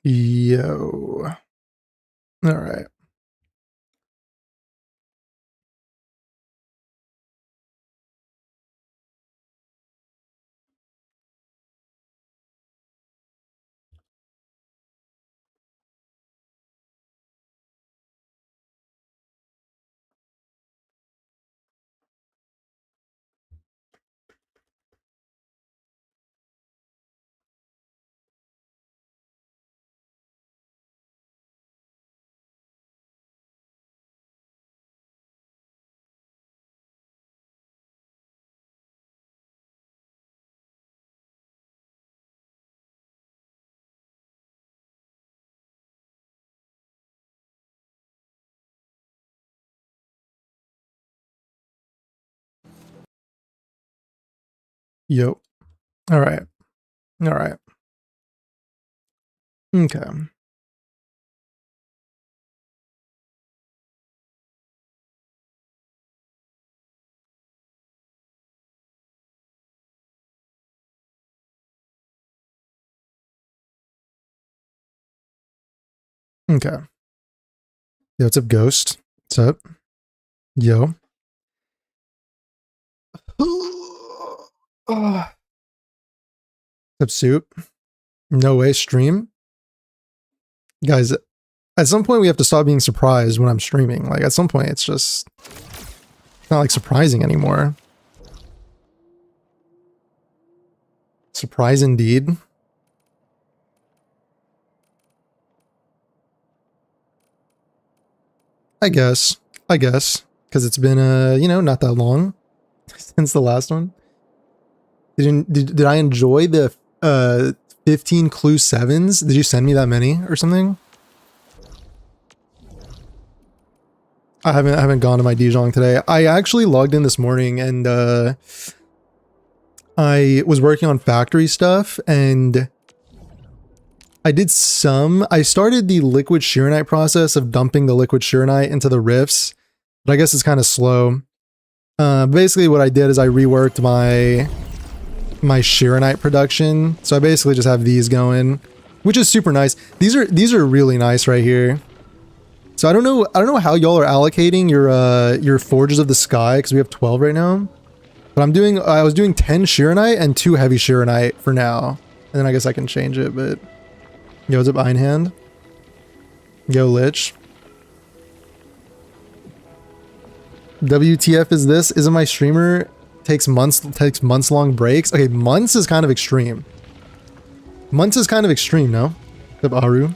Yo. All right. Yo. All right. All right. Okay. Okay. Yo, what's up, Ghost? What's up? Yo. What's up, Soup? No way, stream? Guys, at some point we have to stop being surprised when I'm streaming. Like, at some point it's just not like surprising anymore. Surprise indeed. I guess. Because it's been, not that long since the last one. Did I enjoy the 15 clue 7s? Did you send me that many or something? I haven't gone to my Dijon today. I actually logged in this morning and I was working on factory stuff and I started the liquid shearonite process of dumping the liquid shearonite into the rifts, but I guess it's kind of slow. Basically what I did is I reworked my shearonite production. So I basically just have these going, which is super nice. These are really nice right here. So I don't know how y'all are allocating your Forges of the Sky, because we have 12 right now. But I was doing 10 shearonite and 2 heavy shearonite for now. And then I guess I can change it, but yo, what's up, Einhand? Yo, Lich. WTF is this? Isn't my streamer takes months long breaks? Okay, months is kind of extreme. Months is kind of extreme, no? What's up, Aru?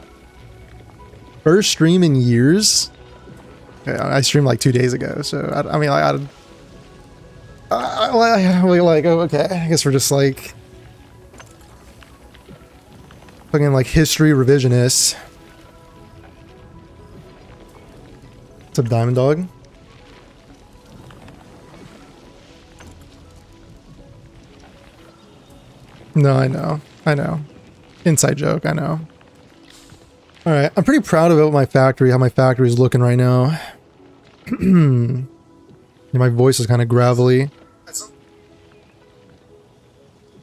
First stream in years? Okay, I streamed like 2 days ago, so I mean, okay, I guess we're just like fucking like history revisionists. What's up, Diamond Dog? No, I know. Inside joke, I know. All right, I'm pretty proud of how my factory is looking right now. Yeah, my voice is kind of gravelly.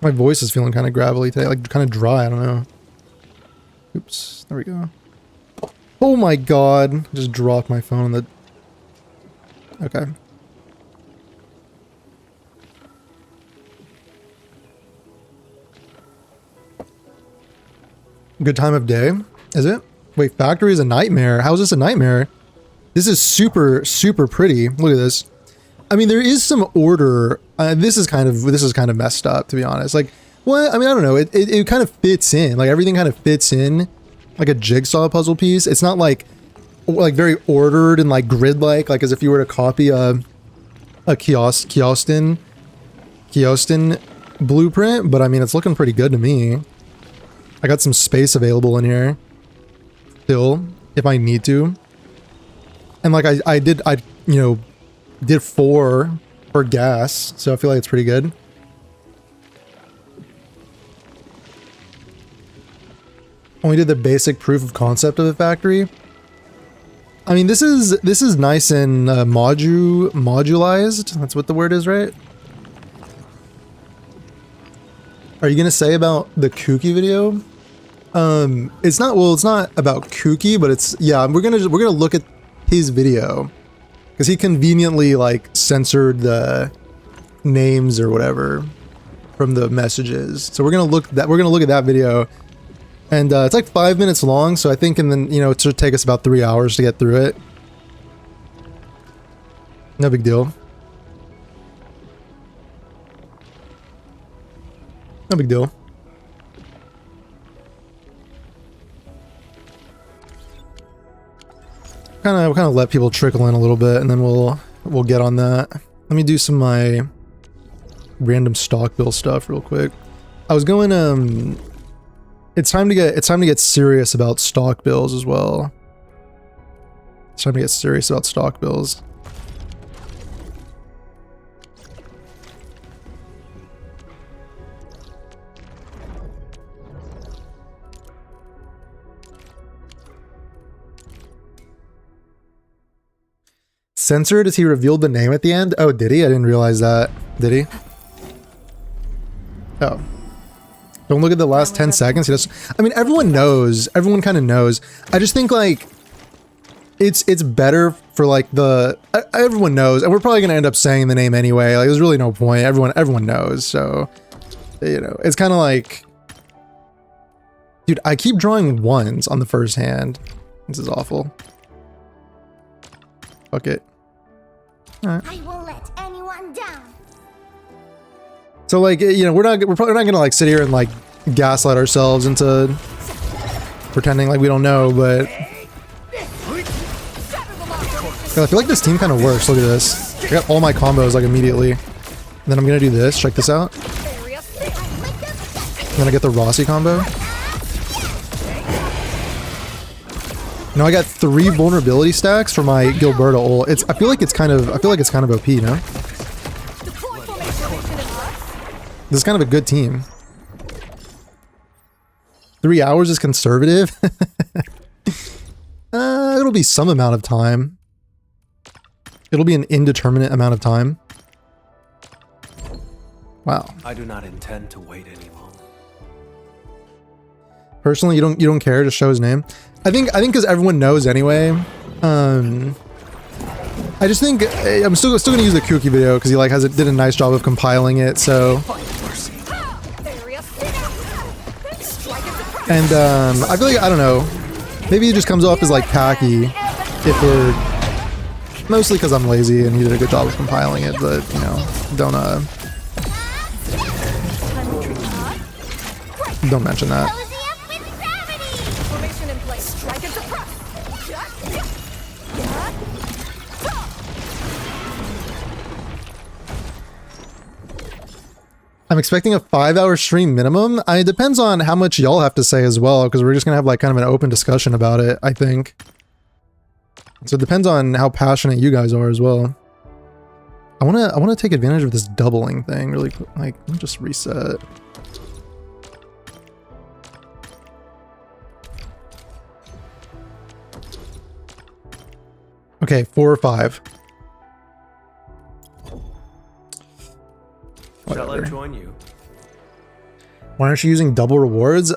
My voice is feeling kind of gravelly today, like kind of dry, I don't know. Oops, there we go. Oh my god, I just dropped my phone on the... Okay. Good time of day, is it? Wait, factory is a nightmare. How is this a nightmare? This is super, super pretty. Look at this. I mean, there is some order. This is kind of messed up, to be honest. Like, well, I mean, I don't know. It kind of fits in. Like, everything kind of fits in like a jigsaw puzzle piece. It's not like very ordered and like grid-like, like as if you were to copy a Kiostin blueprint. But I mean, it's looking pretty good to me. I got some space available in here still, if I need to. And like I did 4 for gas, so I feel like it's pretty good. Only did the basic proof of concept of the factory. I mean, this is nice and modularized. That's what the word is, right? Are you gonna say about the Kooky video? It's not, well, it's not about kooky, but it's, yeah, we're gonna look at his video because he conveniently like censored the names or whatever from the messages. So we're gonna look at that video, and it's like 5 minutes long. So I think, and then, you know, it should take us about 3 hours to get through it. No big deal. No big deal. Kind of let people trickle in a little bit, and then we'll get on that. Let me do some my random stock bill stuff real quick. I was going it's time to get serious about stock bills as well. It's time to get serious about stock bills. Censored as he revealed the name at the end? Oh, did he? I didn't realize that. Did he? Oh. Don't look at the last 10 seconds. He does. I mean, everyone knows. Everyone kind of knows. I just think, like, it's better for, like, the... everyone knows. And we're probably going to end up saying the name anyway. Like, there's really no point. Everyone knows. So, you know, it's kind of like... Dude, I keep drawing ones on the first hand. This is awful. Fuck it. All right. I won't let anyone down. So, like, you know, we're probably not gonna like sit here and like gaslight ourselves into pretending like we don't know, but God, I feel like this team kind of works. Look at this. I got all my combos like immediately. And then I'm gonna do this. Check this out. And then I get the Rossi combo. Now I got 3 vulnerability stacks for my Gilberto ult. I feel like it's kind of OP, you know? This is kind of a good team. 3 hours is conservative. It'll be some amount of time. It'll be an indeterminate amount of time. Wow. I do not intend to wait any longer. Personally, you don't care to show his name. I think because everyone knows anyway. I just think I'm still gonna use the Kooky video because he like did a nice job of compiling it. So, and I feel like, I don't know, maybe it just comes off as like tacky if we're mostly because I'm lazy and he did a good job of compiling it. But you know, don't mention that. I'm expecting a 5-hour stream minimum. It depends on how much y'all have to say as well, because we're just gonna have like kind of an open discussion about it, I think. So it depends on how passionate you guys are as well. I wanna take advantage of this doubling thing really quick. Like, let me just reset. Okay, 4 or 5. Whatever. Shall I join you? Why aren't you using double rewards?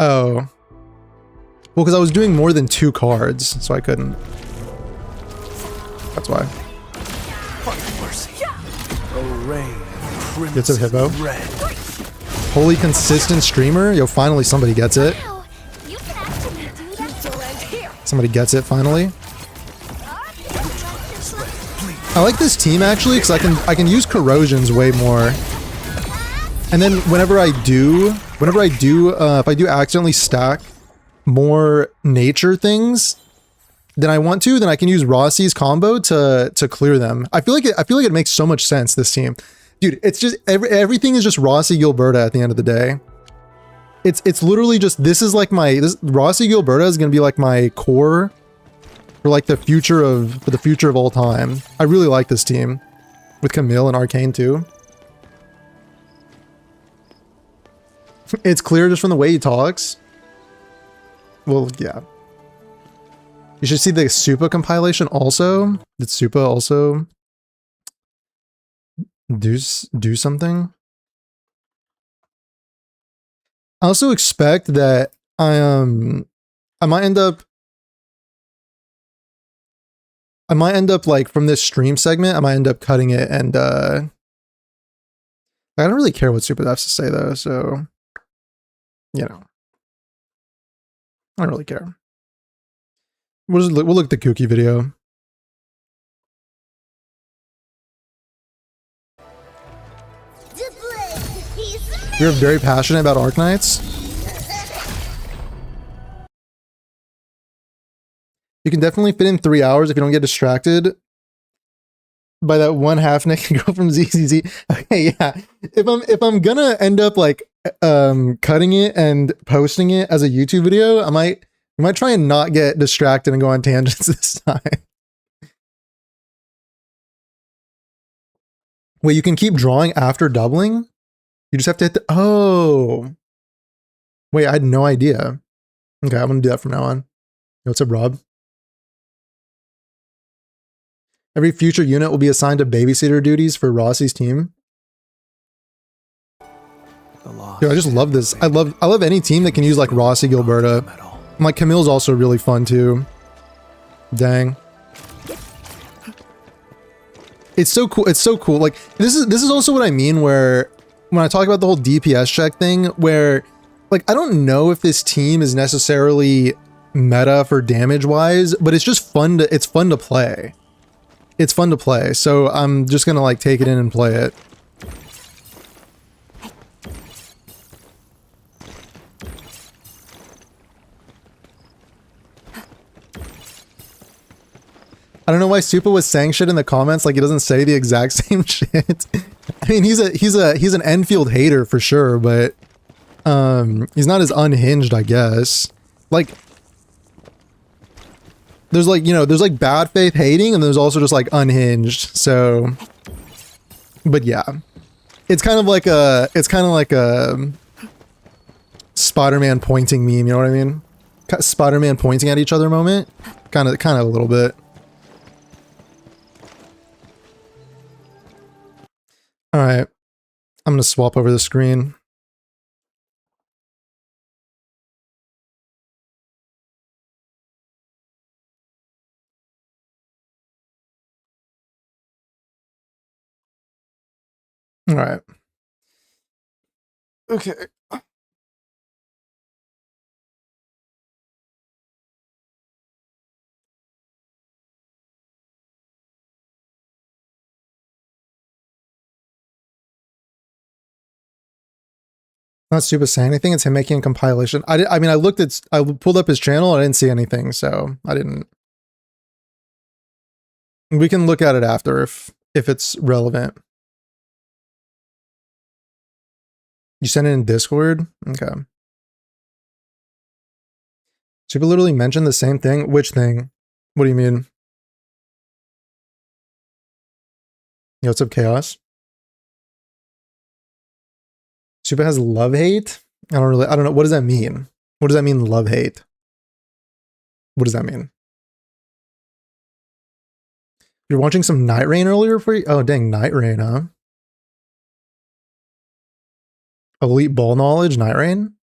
Oh. Well, because I was doing more than 2 cards, so I couldn't. That's why. Gets a hippo. Holy consistent streamer. Yo, finally somebody gets it. Somebody gets it finally. I like this team actually because I can use corrosions way more. And then whenever I do if I do accidentally stack more nature things than I want to, then I can use Rossi's combo to clear them. I feel like it makes so much sense, this team. Dude, it's just everything is just Rossi Gilberta at the end of the day. It's literally just, this is like Rossi Gilberta is gonna be like my core for like the future of all time. I really like this team with Camille and Arcane too. It's clear just from the way he talks. Well, yeah. You should see the Supa compilation also. Did Supa also do something? I also expect that I might end up like from this stream segment, I might end up cutting it and I don't really care what Super has to say though, so you know. I don't really care. We'll look at the Kooky video. You're very passionate about Arknights. You can definitely fit in 3 hours if you don't get distracted by that one half naked girl from ZZZ. Okay, yeah. If I'm gonna end up like cutting it and posting it as a YouTube video, I might try and not get distracted and go on tangents this time. Wait, you can keep drawing after doubling? You just have to hit the oh. Wait, I had no idea. Okay, I'm gonna do that from now on. Yo, what's up, Rob? Every future unit will be assigned to babysitter duties for Rossi's team. Dude, I just love this. I love any team that can use like Rossi, Gilberta. And, like Camille's also really fun too. Dang. It's so cool. It's so cool. Like this is also what I mean where when I talk about the whole DPS check thing where like I don't know if this team is necessarily meta for damage wise, but it's just fun to play. It's fun to play. So I'm just going to like take it in and play it. I don't know why Supa was saying shit in the comments like he doesn't say the exact same shit. I mean, he's an Enfield hater for sure, but he's not as unhinged, I guess. Like there's like, you know, there's like bad faith hating and there's also just like unhinged. So but yeah. It's kind of like a Spider-Man pointing meme, you know what I mean? Spider-Man pointing at each other moment. Kind of a little bit. All right, I'm gonna swap over the screen. All right. Okay. Not Supa saying anything. It's him making a compilation. I mean, I pulled up his channel. I didn't see anything, so I didn't. We can look at it after if it's relevant. You sent it in Discord? Okay. Supa literally mentioned the same thing. Which thing? What do you mean? Yo, what's up, Chaos? Supa has love hate? I don't know. What does that mean? What does that mean, love hate? What does that mean? You're watching some Night Rain earlier for you? Oh, dang, Night Rain, huh? Elite Ball Knowledge, Night Rain?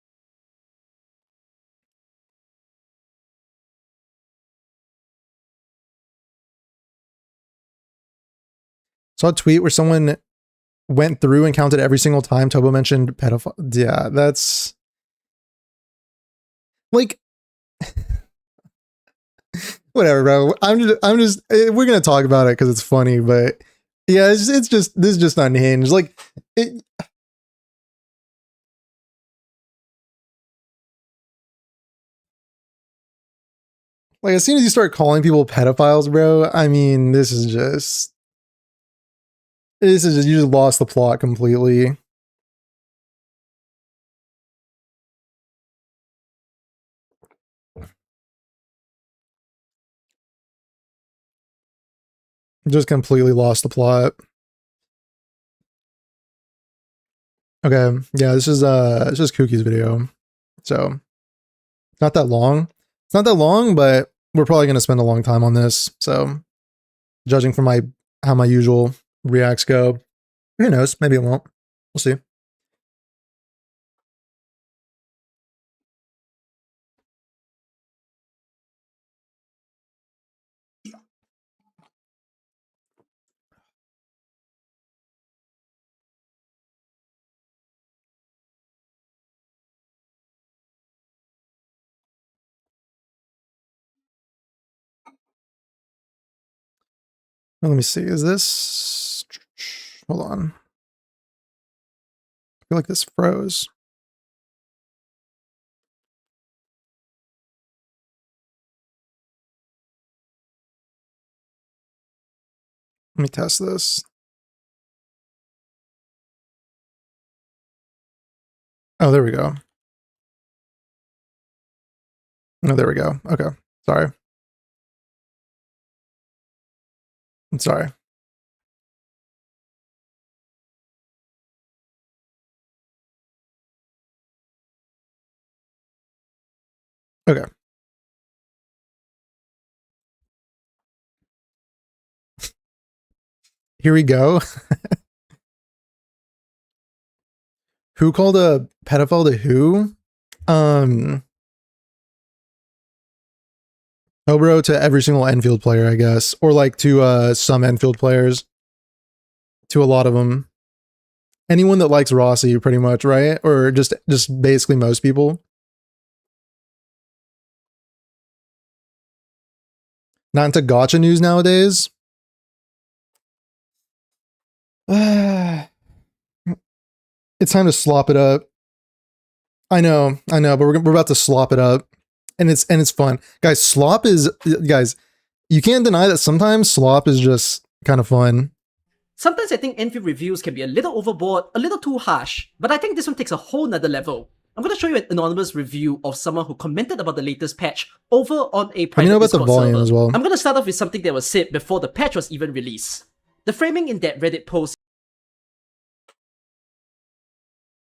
Saw a tweet where someone went through and counted every single time Tobo mentioned pedophile. Yeah, that's like whatever, bro. I'm just we're gonna talk about it because it's funny, but yeah, it's just this is just unhinged. Like it, like as soon as you start calling people pedophiles, bro, I mean, this is just you just lost the plot completely. Just completely lost the plot. Okay, yeah, this is it's just Kookie's video. So not that long. It's not that long, but we're probably gonna spend a long time on this. So judging from how my usual reacts go, who knows? Maybe it won't. We'll see. Well, let me see. Is this? Hold on. I feel like this froze. Let me test this. Oh, there we go. Oh, there we go. Okay. Sorry. I'm sorry. Okay. Here we go. Who called a pedophile to who? Hobro to every single Enfield player, I guess. Or like to some Enfield players. To a lot of them. Anyone that likes Rossi, pretty much, right? Or just basically most people. Not into gotcha news nowadays. It's time to slop it up. I know, but we're about to slop it up. And it's fun. Guys, you can't deny that sometimes slop is just kind of fun. Sometimes I think Enfield reviews can be a little overboard, a little too harsh, but I think this one takes a whole nother level. I'm going to show you an anonymous review of someone who commented about the latest patch over on a private about Discord the volume server. as well. I'm going to start off with something that was said before the patch was even released. The framing in that Reddit post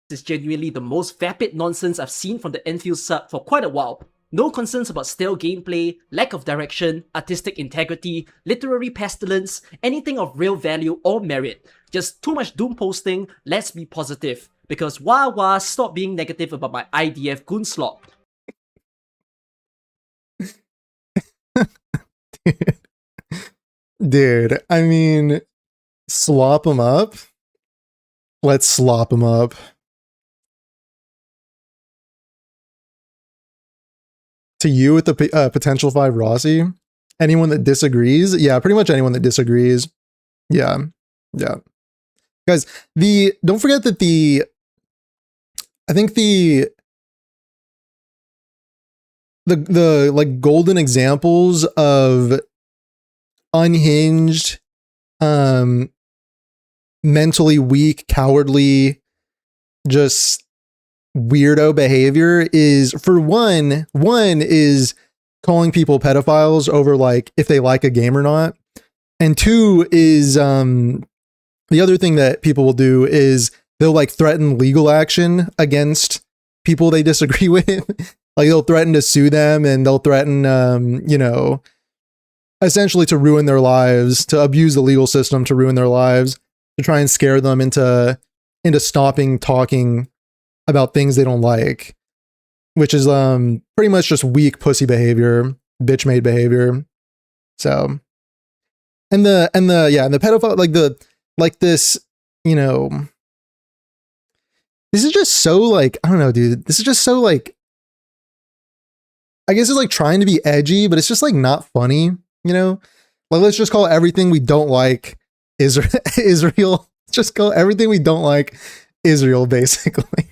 is genuinely the most vapid nonsense I've seen from the Endfield sub for quite a while. No concerns about stale gameplay, lack of direction, artistic integrity, literary pestilence, anything of real value or merit. Just too much doom posting, let's be positive. Because wah, stop being negative about my IDF goonslop. Dude, I mean, slop them up. Let's slop them up. To you with the potential 5 Rossi? Anyone that disagrees? Yeah, pretty much anyone that disagrees. Yeah. Guys, don't forget that I think the like golden examples of unhinged, mentally weak, cowardly, just weirdo behavior is, for one is calling people pedophiles over like if they like a game or not. And two is the other thing that people will do is they'll like threaten legal action against people they disagree with. Like they'll threaten to sue them and they'll threaten essentially to ruin their lives, to abuse the legal system to ruin their lives, to try and scare them into stopping talking about things they don't like, which is pretty much just weak pussy behavior, bitch made behavior. So and the pedophile, like this, this is just so like, I don't know, dude. This is just so like, I guess it's like trying to be edgy, but it's just like not funny, Like let's just call everything we don't like Israel. Just call everything we don't like Israel, basically.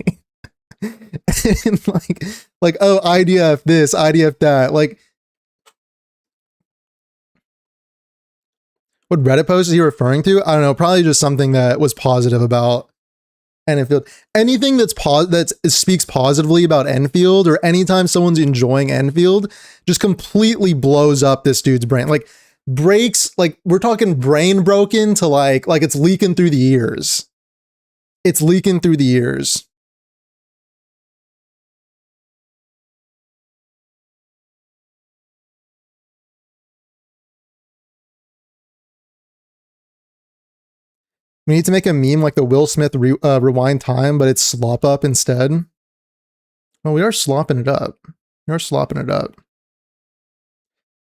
And like oh, IDF this, IDF that. Like, what Reddit post is he referring to? I don't know. Probably just something that was positive about Enfield. Anything that speaks positively about Enfield, or anytime someone's enjoying Enfield, just completely blows up this dude's brain. Like breaks, like we're talking brain broken to like it's leaking through the ears. It's leaking through the ears. We need to make a meme like the Will Smith rewind time, but it's slop up instead. Well, we are slopping it up. We are slopping it up.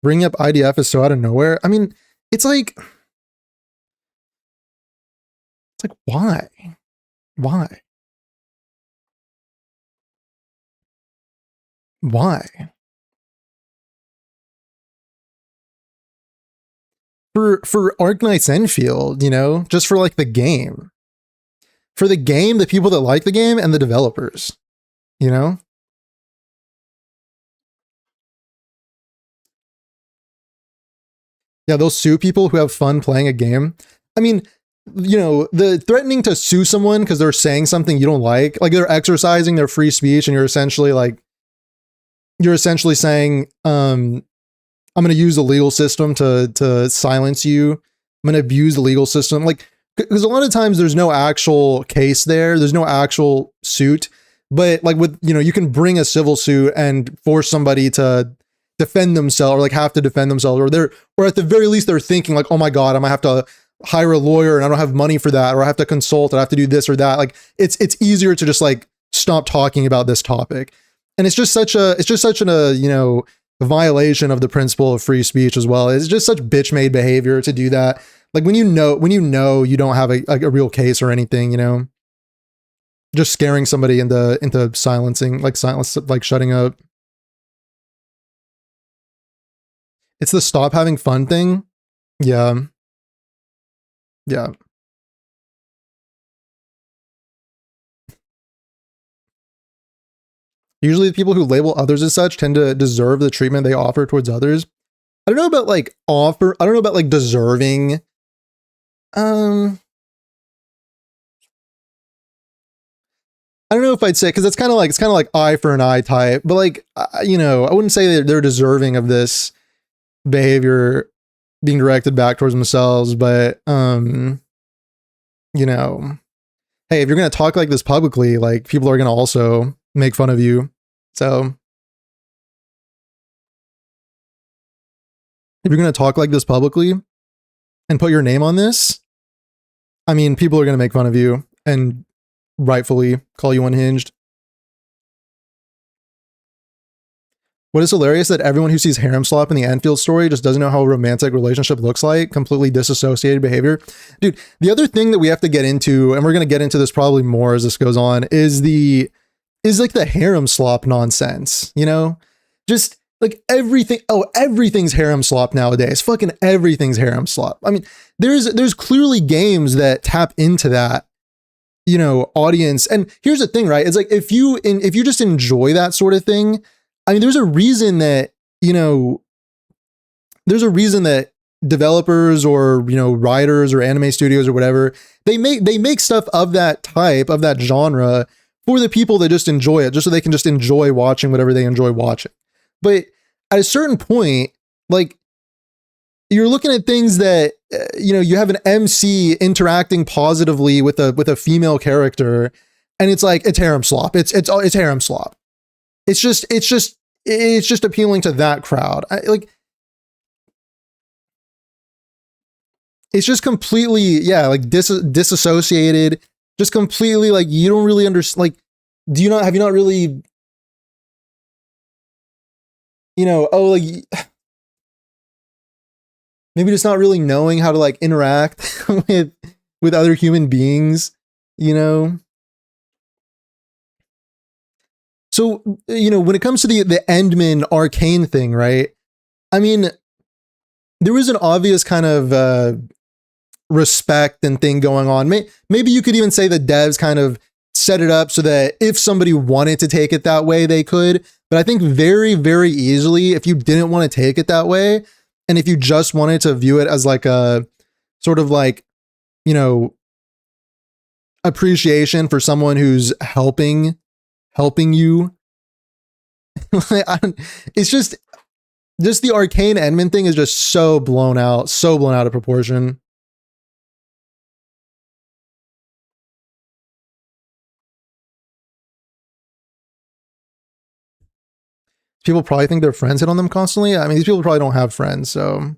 Bringing up IDF is so out of nowhere. I mean, it's like why? Why? Why? for Arknight's Enfield, you know, just for like the game. For the game, the people that like the game, and the developers, you know? Yeah, they'll sue people who have fun playing a game. I mean, you know, the threatening to sue someone because they're saying something you don't like they're exercising their free speech, and you're essentially saying, I'm going to use the legal system to silence you. I'm going to abuse the legal system. Like, because a lot of times there's no actual case there. There's no actual suit. But like with, you know, you can bring a civil suit and force somebody to defend themselves, or like have to defend themselves, or at the very least they're thinking like, oh my God, I might have to hire a lawyer and I don't have money for that, or I have to consult, I have to do this or that. Like it's easier to just like stop talking about this topic. And it's just such a you know, violation of the principle of free speech as well. It's just such bitch made behavior to do that. Like when you know you don't have a real case or anything, you know, just scaring somebody into silencing, like shutting up. It's the stop having fun thing. Yeah. Yeah. Usually the people who label others as such tend to deserve the treatment they offer towards others. I don't know about like offer. I don't know about like deserving. I don't know if I'd say, because it's kind of like eye for an eye type, but like, you know, I wouldn't say that they're deserving of this behavior being directed back towards themselves, but, you know, hey, if you're going to talk like this publicly, like people are going to also make fun of you. So if you're going to talk like this publicly and put your name on this, I mean, people are going to make fun of you and rightfully call you unhinged. What is hilarious that everyone who sees harem slop in the Endfield story just doesn't know how a romantic relationship looks like. Completely disassociated behavior. Dude, the other thing that we have to get into, and we're going to get into this probably more as this goes on, is like the harem slop nonsense, you know? Just like everything, everything's harem slop nowadays. Fucking everything's harem slop. I mean, there's clearly games that tap into that, you know, audience. And here's the thing, right? It's like if you just enjoy that sort of thing, I mean, there's a reason that, you know, developers or, you know, writers or anime studios or whatever, they make stuff of that type, of that genre, for the people that just enjoy it, just so they can just enjoy watching whatever they enjoy watching. But at a certain point, like, you're looking at things that, you know, you have an MC interacting positively with a female character, and it's like, it's harem slop. It's harem slop. It's just appealing to that crowd. It's just completely, yeah, like disassociated, just completely like, you don't really understand. Like, have you not really, you know, like maybe just not really knowing how to like interact with other human beings, you know? So, you know, when it comes to the Endman Arcane thing, right? I mean, there was an obvious kind of respect and thing going on. Maybe you could even say the devs kind of set it up so that if somebody wanted to take it that way, they could. But I think very, very easily, if you didn't want to take it that way, and if you just wanted to view it as like a sort of like, you know, appreciation for someone who's helping you, it's just the Arcane Endman thing is just so blown out of proportion. People probably think their friends hit on them constantly. I mean, these people probably don't have friends, so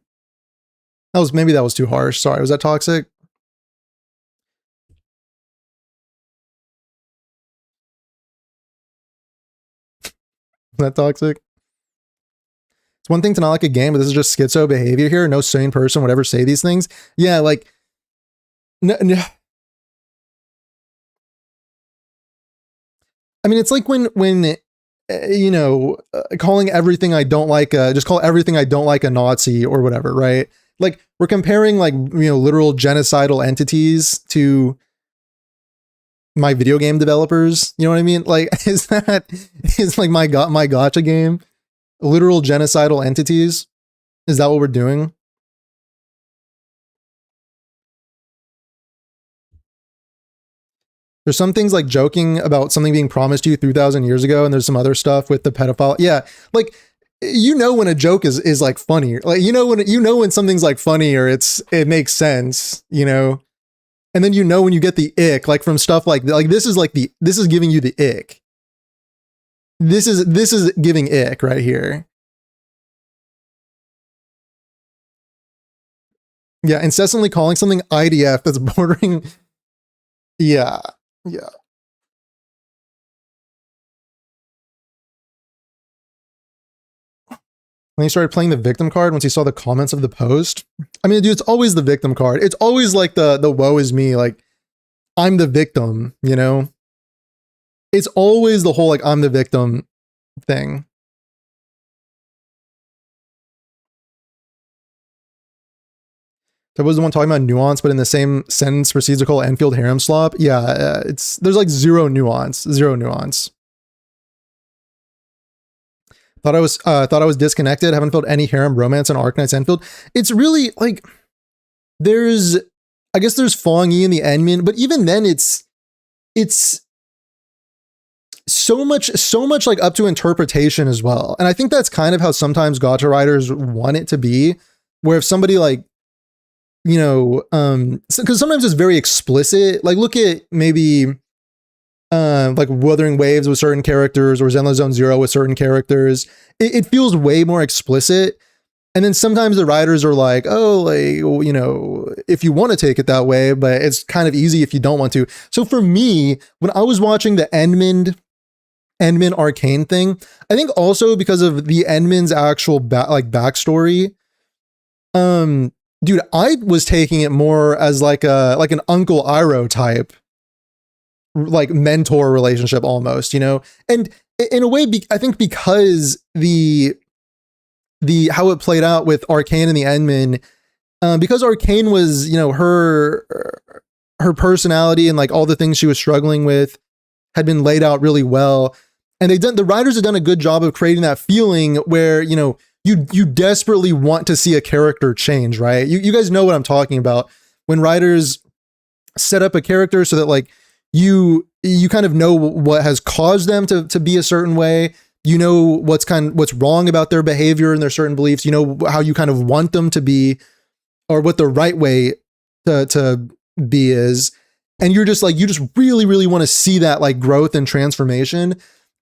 maybe that was too harsh. Sorry, was that toxic? Was that toxic? It's one thing to not like a game, but this is just schizo behavior here. No sane person would ever say these things. Yeah, like no. I mean, it's like when you know, calling everything I don't like, just call everything I don't like a Nazi or whatever, right? like we're comparing like, literal genocidal entities to my video game developers. You know what I mean? Like, is like my gotcha game literal genocidal entities? Is that what we're doing? There's some things like joking about something being promised to you 3,000 years ago, and there's some other stuff with the pedophile. Yeah, like when a joke is like funny, like when something's like funny or it makes sense, and then when you get the ick, like from stuff like this is giving you the ick. This is giving ick right here. Yeah, incessantly calling something IDF that's bordering. Yeah. Yeah. When he started playing the victim card, once he saw the comments of the post, I mean, dude, it's always the victim card. It's always like the woe is me, like I'm the victim, It's always the whole like I'm the victim thing. That was the one talking about nuance, but in the same sentence proceeds to call Enfield harem slop. Yeah, there's like zero nuance. Thought I was disconnected. Haven't felt any harem romance on Arknight's Enfield. It's really like I guess there's Fong Yi in the Endmin, but even then it's so much like up to interpretation as well. And I think that's kind of how sometimes gacha writers want it to be, where if somebody like, because sometimes it's very explicit. Like look at maybe like Wuthering Waves with certain characters or Zenless Zone Zero with certain characters. It feels way more explicit. And then sometimes the writers are like, oh, like, if you want to take it that way, but it's kind of easy if you don't want to. So for me, when I was watching the Endmin Arcane thing, I think also because of the Endmin's actual backstory, dude, I was taking it more as like an Uncle Iroh type, like mentor relationship almost, and in a way, I think because the how it played out with Arcane and the Endmin, because Arcane was, her personality and like all the things she was struggling with had been laid out really well. And the writers have done a good job of creating that feeling where, you desperately want to see a character change, right? You guys know what I'm talking about. When writers set up a character so that like you kind of know what has caused them to be a certain way. You know what's wrong about their behavior and their certain beliefs. You know how you kind of want them to be, or what the right way to be is. And you're just like, you just really, really want to see that like growth and transformation.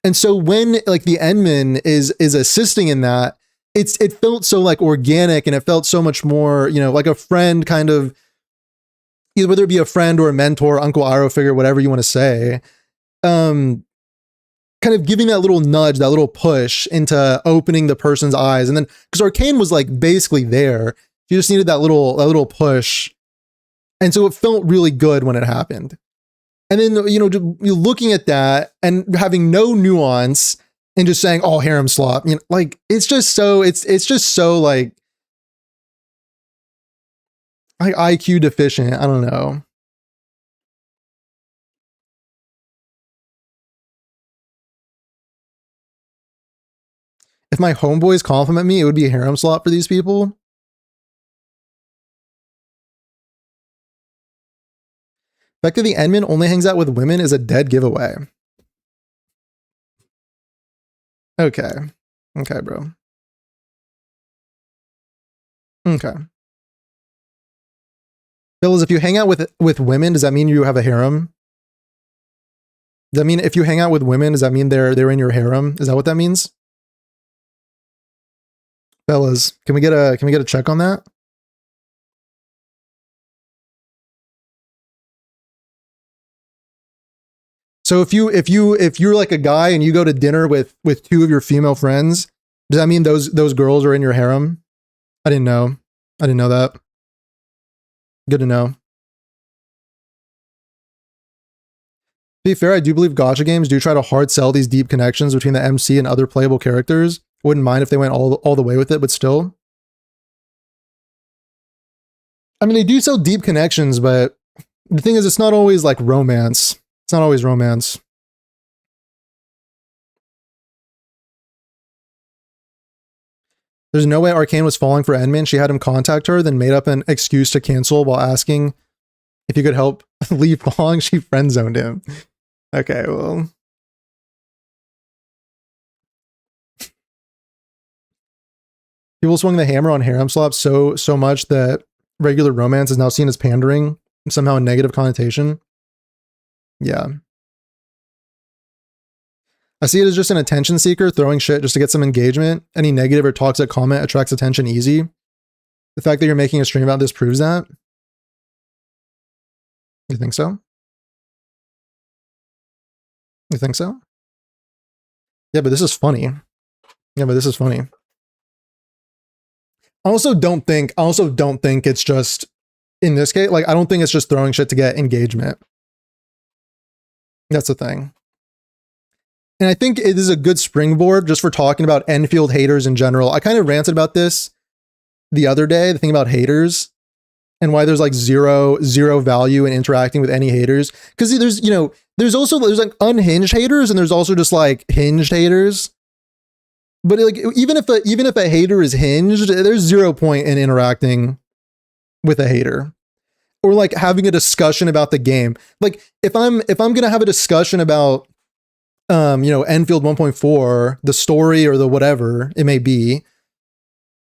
And so when like the Endmin is assisting in that, it felt so like organic, and it felt so much more, like a friend kind of, either whether it be a friend or a mentor, Uncle Iroh figure, whatever you want to say, kind of giving that little nudge, that little push into opening the person's eyes. And then, because Arcane was like basically there, you just needed that little push. And so it felt really good when it happened. And then, you're looking at that and having no nuance and just saying, oh, harem slop, like, it's just so like IQ deficient. I don't know. If my homeboys compliment me, it would be a harem slot for these people. The fact that the Endmin only hangs out with women is a dead giveaway. Okay. Okay, bro. Okay. Bills, if you hang out with women, does that mean you have a harem? Does that mean if you hang out with women, does that mean they're in your harem? Is that what that means? Fellas, can we get a check on that? So if you're like a guy and you go to dinner with two of your female friends, does that mean those girls are in your harem? I didn't know. I didn't know that. Good to know. To be fair, I do believe gacha games do try to hard sell these deep connections between the MC and other playable characters. Wouldn't mind if they went all the way with it, but still. I mean, they do sell deep connections, but the thing is, it's not always like romance. It's not always romance. There's no way Arcane was falling for Endman. She had him contact her, then made up an excuse to cancel while asking if he could help leave Fong. She friend zoned him. Okay, well. People swung the hammer on harem slaps so much that regular romance is now seen as pandering, somehow a negative connotation. Yeah. I see it as just an attention seeker throwing shit just to get some engagement. Any negative or toxic comment attracts attention easy. The fact that you're making a stream about this proves that. You think so? You think so? Yeah, but this is funny. Yeah, but this is funny. I also don't think it's just, in this case, like, I don't think it's just throwing shit to get engagement. That's the thing. And I think it is a good springboard just for talking about Enfield haters in general. I kind of ranted about this the other day, the thing about haters and why there's like zero value in interacting with any haters. Because there's, you know, there's like unhinged haters and there's also just like hinged haters. But like even if a hater is hinged, there's 0 point in interacting with a hater or like having a discussion about the game. Like if I'm gonna have a discussion about you know, Endfield 1.4, the story or the whatever it may be,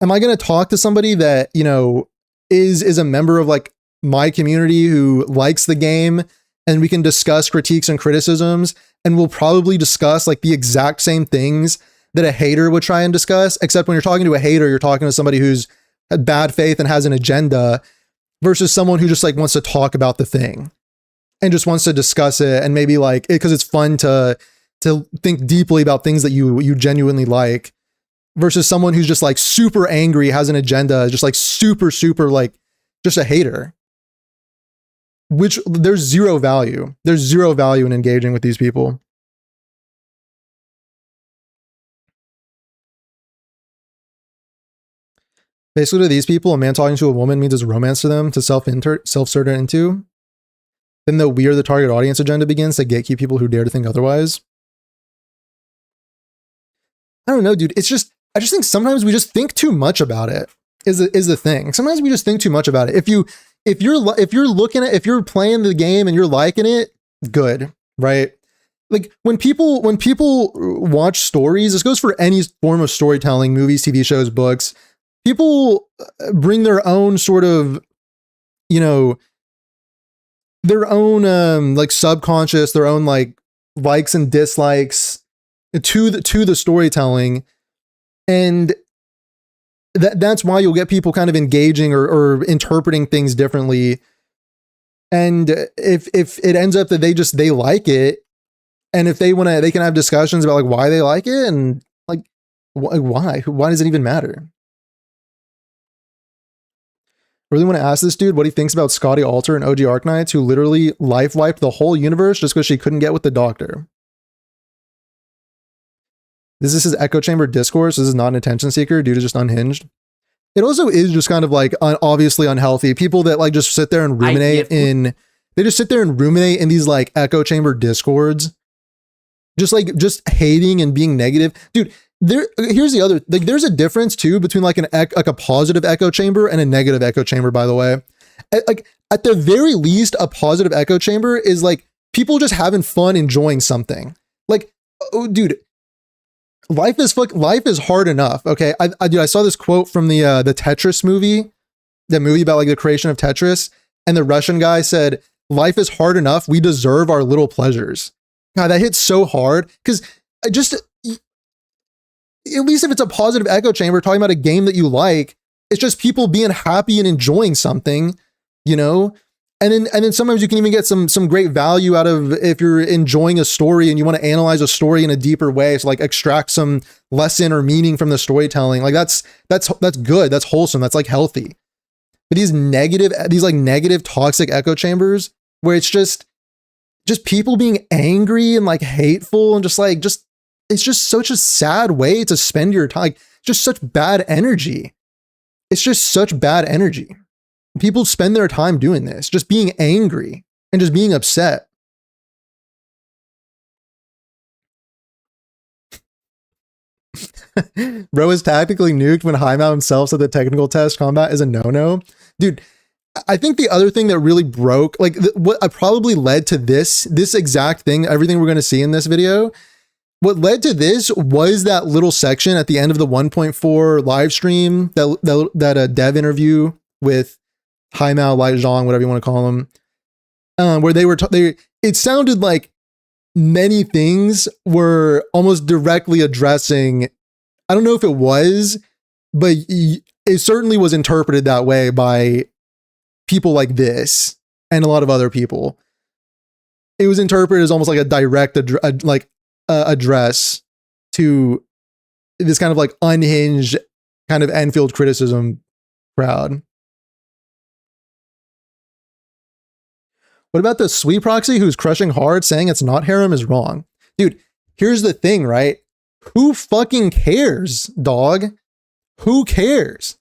am I gonna talk to somebody that, you know, is a member of like my community who likes the game and we can discuss critiques and criticisms and we'll probably discuss like the exact same things that a hater would try and discuss, except when you're talking to a hater, you're talking to somebody who's had bad faith and has an agenda versus someone who just like wants to talk about the thing and just wants to discuss it and maybe like because it's fun to think deeply about things that you genuinely like versus someone who's just like super angry, has an agenda, just like super like just a hater. Which there's zero value. There's zero value in engaging with these people. Basically, to these people, a man talking to a woman means it's romance to them to self-insert into. Then the we are the target audience agenda begins to gatekeep people who dare to think otherwise. I don't know, dude. I just think sometimes we just think too much about it. Is the thing. Sometimes we just think too much about it. If you're playing the game and you're liking it, good, right? Like when people watch stories, this goes for any form of storytelling, movies, TV shows, books. People bring their own sort of, you know, their own like subconscious, their own like likes and dislikes to the storytelling, and that's why you'll get people kind of engaging or interpreting things differently. And if it ends up that they like it, and if they they can have discussions about like why they like it and like why does it even matter? I really want to ask this dude what he thinks about Scotty Alter and OG Arknights, who literally life wiped the whole universe just because she couldn't get with the doctor. This is his echo chamber discourse. This is not an attention seeker. Dude is just unhinged. It also is just kind of like obviously unhealthy. People that like just sit there and ruminate they just sit there and ruminate in these like echo chamber discords. Just hating and being negative. Dude, here's the other, like there's a difference too between like a positive echo chamber and a negative echo chamber, by the way. Like at the very least, a positive echo chamber is like people just having fun, enjoying something. Like, oh, dude, life is hard enough. Okay. I saw this quote from the Tetris movie, the movie about like the creation of Tetris. And the Russian guy said, life is hard enough. We deserve our little pleasures. God, that hits so hard. Cause just, at least if it's a positive echo chamber talking about a game that you like, it's just people being happy and enjoying something, you know? And then sometimes you can even get some great value out of if you're enjoying a story and you want to analyze a story in a deeper way. So like extract some lesson or meaning from the storytelling. Like that's good. That's wholesome. That's like healthy. But these negative toxic echo chambers where it's just people being angry and like hateful and it's just such a sad way to spend your time. Like, just such bad energy. It's just such bad energy. People spend their time doing this, just being angry and just being upset. Bro is tactically nuked when Highmount himself said the technical test combat is a no-no. Dude, I think the other thing that really broke, like what probably led to this exact thing, everything we're going to see in this video, what led to this was that little section at the end of the 1.4 live stream, that dev interview with Haimao, Lai Zhang, whatever you want to call him, where it sounded like many things were almost directly addressing, I don't know if it was, but it certainly was interpreted that way by people like this and a lot of other people. It was interpreted as almost like a direct address to this kind of like unhinged kind of Enfield criticism crowd. What about the sweet proxy who's crushing hard saying it's not harem is wrong? Dude, here's the thing, right? Who fucking cares, dog? Who cares?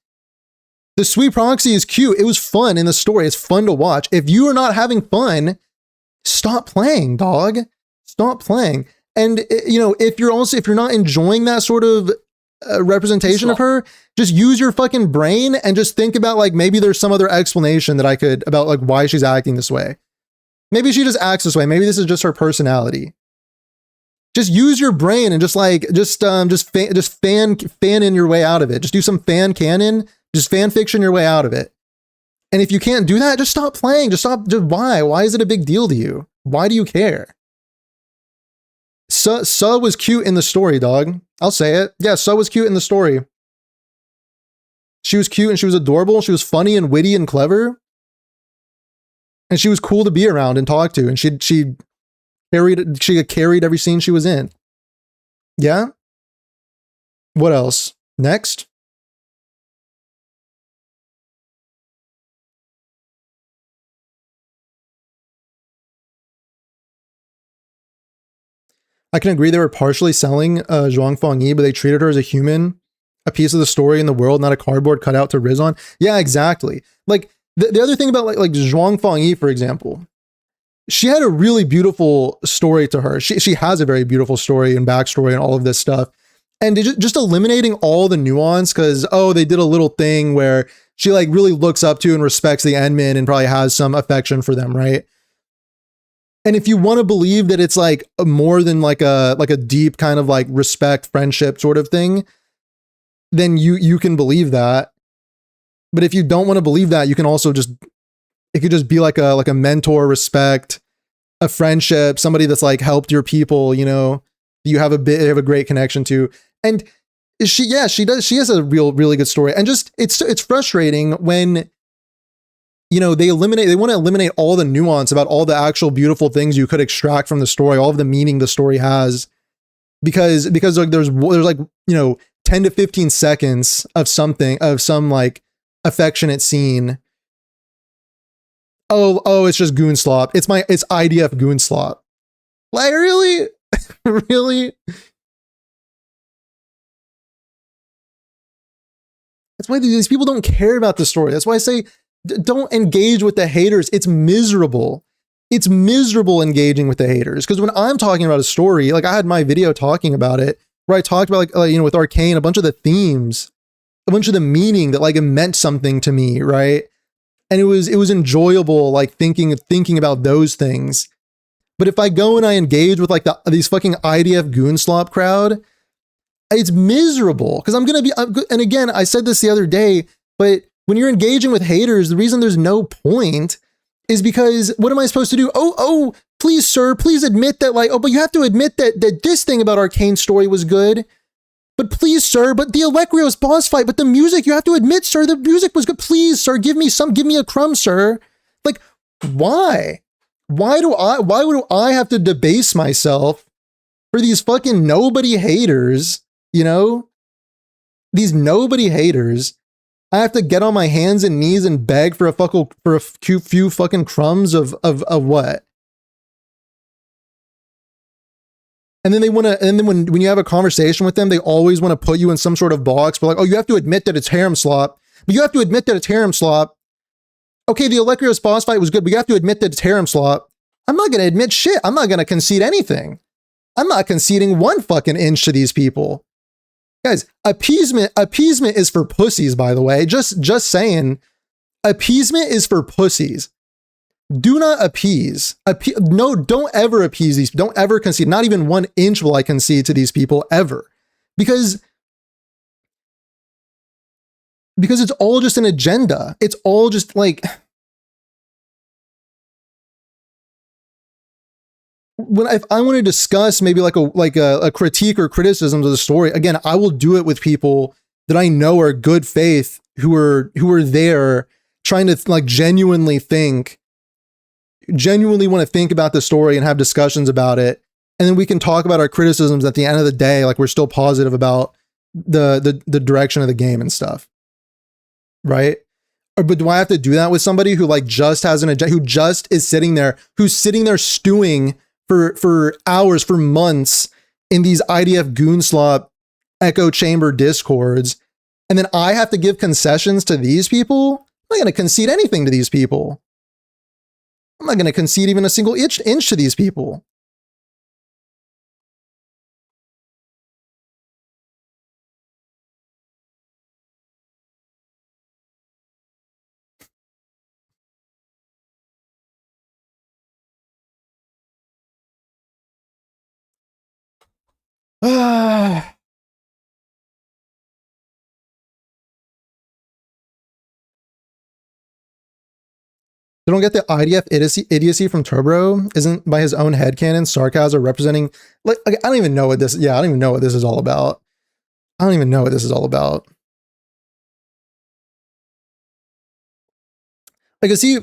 The sweet proxy is cute. It was fun in the story. It's fun to watch. If you are not having fun, stop playing, dog. Stop playing. And if you're not enjoying that sort of representation of her, just use your fucking brain and just think about like maybe there's some other explanation that I could about like why she's acting this way. Maybe she just acts this way. Maybe this is just her personality. Just use your brain and just fan in your way out of it. Just do some fan canon. Just fan fiction your way out of it. And if you can't do that, just stop playing. Just why? Why is it a big deal to you? Why do you care? Suh was cute in the story, dog. I'll say it. Yeah, Suh was cute in the story. She was cute and she was adorable. She was funny and witty and clever. And she was cool to be around and talk to. And she carried every scene she was in. Yeah? What else? Next. I can agree they were partially selling Zhuang Fangyi, but they treated her as a human, a piece of the story in the world, not a cardboard cutout to riz on. Yeah, exactly. Like the other thing about like Zhuang Fangyi, for example, she had a really beautiful story to her. She has a very beautiful story and backstory and all of this stuff. And just eliminating all the nuance because, they did a little thing where she like really looks up to and respects the Endmen and probably has some affection for them, right? And if you want to believe that it's like more than like a deep kind of like respect, friendship sort of thing, then you can believe that. But if you don't want to believe that, you can also it could just be like a mentor, respect, a friendship, somebody that's like helped your people, you have a great connection to. And she has a really good story. And just it's frustrating when they want to eliminate all the nuance about all the actual beautiful things you could extract from the story, all of the meaning the story has, because like there's like 10 to 15 seconds of some like affectionate scene. Oh, it's just goon slop. It's IDF goon slop. Like really, really. That's why these people don't care about the story. That's why I say, don't engage with the haters. It's miserable. It's miserable engaging with the haters. Because when I'm talking about a story, like I had my video talking about it, where I talked about with Arcane, a bunch of the themes, a bunch of the meaning that like it meant something to me, right? And it was enjoyable, like thinking about those things. But if I go and I engage with like these fucking IDF goon slop crowd, it's miserable because and again, I said this the other day, but when you're engaging with haters, the reason there's no point is because what am I supposed to do? Oh, please, sir, please admit that but you have to admit that this thing about Arcane story was good. But please, sir, but the Alecrios boss fight, but the music, you have to admit, sir, the music was good. Please, sir, give me a crumb, sir. Like, why? Why would I have to debase myself for these fucking nobody haters, These nobody haters. I have to get on my hands and knees and beg for a few fucking crumbs of what? And then when you have a conversation with them, they always want to put you in some sort of box. But like, you have to admit that it's harem slop. But you have to admit that it's harem slop. okay, the Electrios boss fight was good. We have to admit that it's harem slot. I'm not going to admit shit. I'm not going to concede anything. I'm not conceding one fucking inch to these people. Guys, appeasement is for pussies, by the way. Just saying, appeasement is for pussies. Do not appease. No, don't ever appease these. Don't ever concede. Not even 1 inch will I concede to these people ever. Because it's all just an agenda. It's all just like, if I want to discuss maybe like a critique or criticism of the story, again, I will do it with people that I know are good faith, who are there trying to like genuinely want to think about the story and have discussions about it. And then we can talk about our criticisms at the end of the day. Like we're still positive about the direction of the game and stuff. Right. But do I have to do that with somebody who like just has an agenda, who just is sitting there, who's sitting there stewing for hours, for months in these IDF goonslop echo chamber discords. And then I have to give concessions to these people? I'm not going to concede anything to these people. I'm not going to concede even a single inch to these people. They don't get the IDF idiocy from Turbro. Isn't by his own headcanon sarcasm representing like I don't even know what this. Yeah, I don't even know what this is all about. I don't even know what this is all about. Like, is he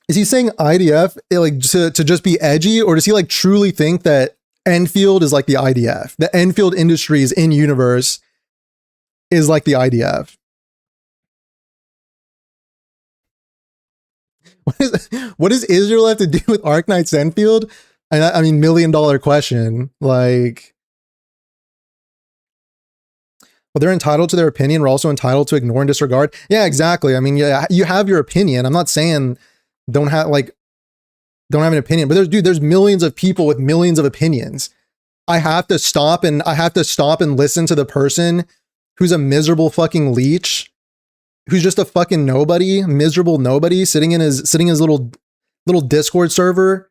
saying IDF like to just be edgy, or does he like truly think that Endfield is like the IDF? The Endfield Industries in universe is like the IDF. What does Israel have to do with Arknight's Endfield? I mean, $1 million question. Like, well, they're entitled to their opinion. We're also entitled to ignore and disregard. Yeah, exactly. I mean, yeah, you have your opinion. I'm not saying don't have an opinion, but there's millions of people with millions of opinions. I have to stop and listen to the person who's a miserable fucking leech, who's just a fucking nobody, miserable nobody sitting in his little Discord server.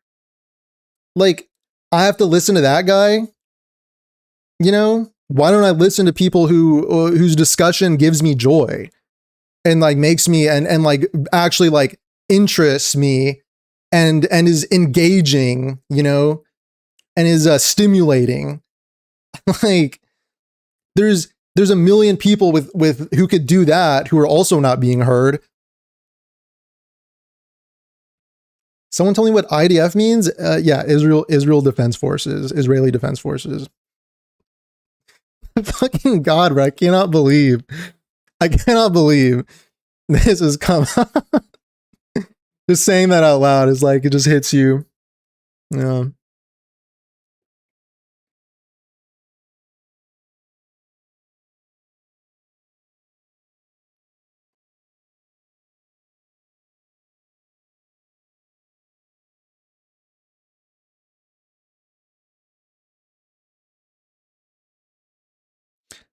Like, I have to listen to that guy. You know, why don't I listen to people whose discussion gives me joy and like makes me and like actually like interests me and is engaging, you know, and is stimulating. Like, there's a million people with who could do that who are also not being heard. Someone tell me what IDF means? Yeah, Israel Defense Forces, Israeli Defense Forces. Fucking God, bro, I cannot believe this has come. Just saying that out loud is like, it just hits you. Yeah.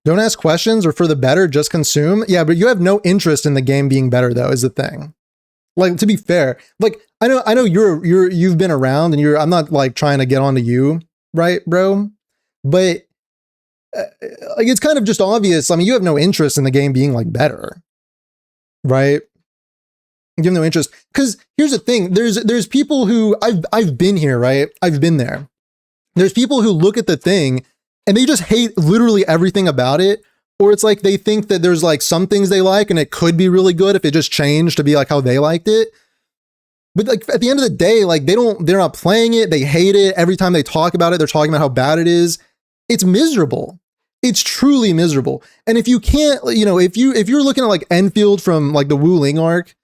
Don't ask questions, or for the better, just consume. Yeah, but you have no interest in the game being better, though, is the thing. Like, to be fair, like I know you've been around, and I'm not like trying to get onto you, right, bro? But like, it's kind of just obvious. I mean, you have no interest in the game being like better, right? You have no interest, because here's the thing: there's people who I've been here, right? I've been there. There's people who look at the thing and they just hate literally everything about it. Or it's like they think that there's like some things they like and it could be really good if it just changed to be like how they liked it. But like at the end of the day, like they're not playing it. They hate it. Every time they talk about it, they're talking about how bad it is. It's miserable. It's truly miserable. And if you can't, you know, if you're looking at like Endfield from like the Wu Ling arc,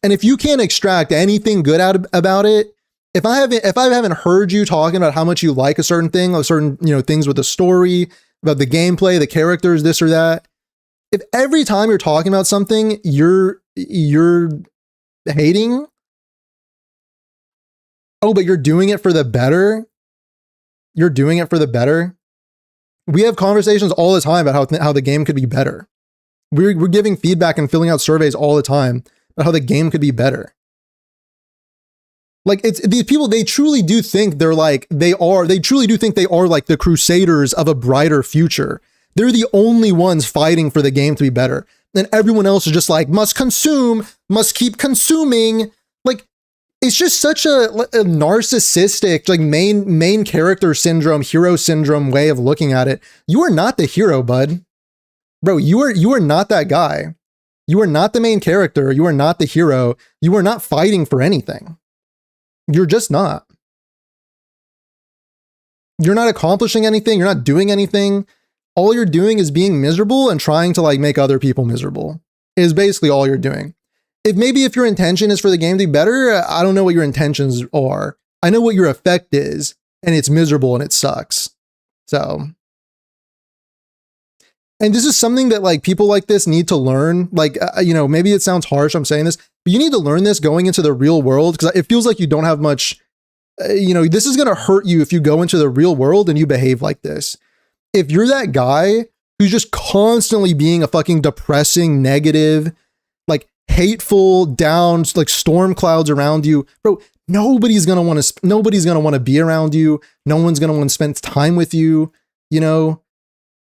and if you can't extract anything good about it, if I haven't heard you talking about how much you like a certain thing, or certain, you know, things with the story, about the gameplay, the characters, this or that, if every time you're talking about something, you're hating. Oh, but you're doing it for the better. You're doing it for the better. We have conversations all the time about how the game could be better. We're giving feedback and filling out surveys all the time about how the game could be better. Like, it's these people, they truly do think they truly do think they are like the crusaders of a brighter future. They're the only ones fighting for the game to be better. And everyone else is just like, must consume, must keep consuming. Like, it's just such a narcissistic, like main character syndrome, hero syndrome way of looking at it. You are not the hero, bud. Bro, you are not that guy. You are not the main character. You are not the hero. You are not fighting for anything. You're just not. You're not accomplishing anything. You're not doing anything. All you're doing is being miserable and trying to like make other people miserable. Is basically all you're doing. If your intention is for the game to be better, I don't know what your intentions are. I know what your effect is, and it's miserable and it sucks. So, and this is something that like people like this need to learn. Like, maybe it sounds harsh, I'm saying this, but you need to learn this going into the real world, because it feels like you don't have much, this is going to hurt you if you go into the real world and you behave like this. If you're that guy who's just constantly being a fucking depressing, negative, like hateful, down, like storm clouds around you, bro, nobody's going to want to be around you. No one's going to want to spend time with you.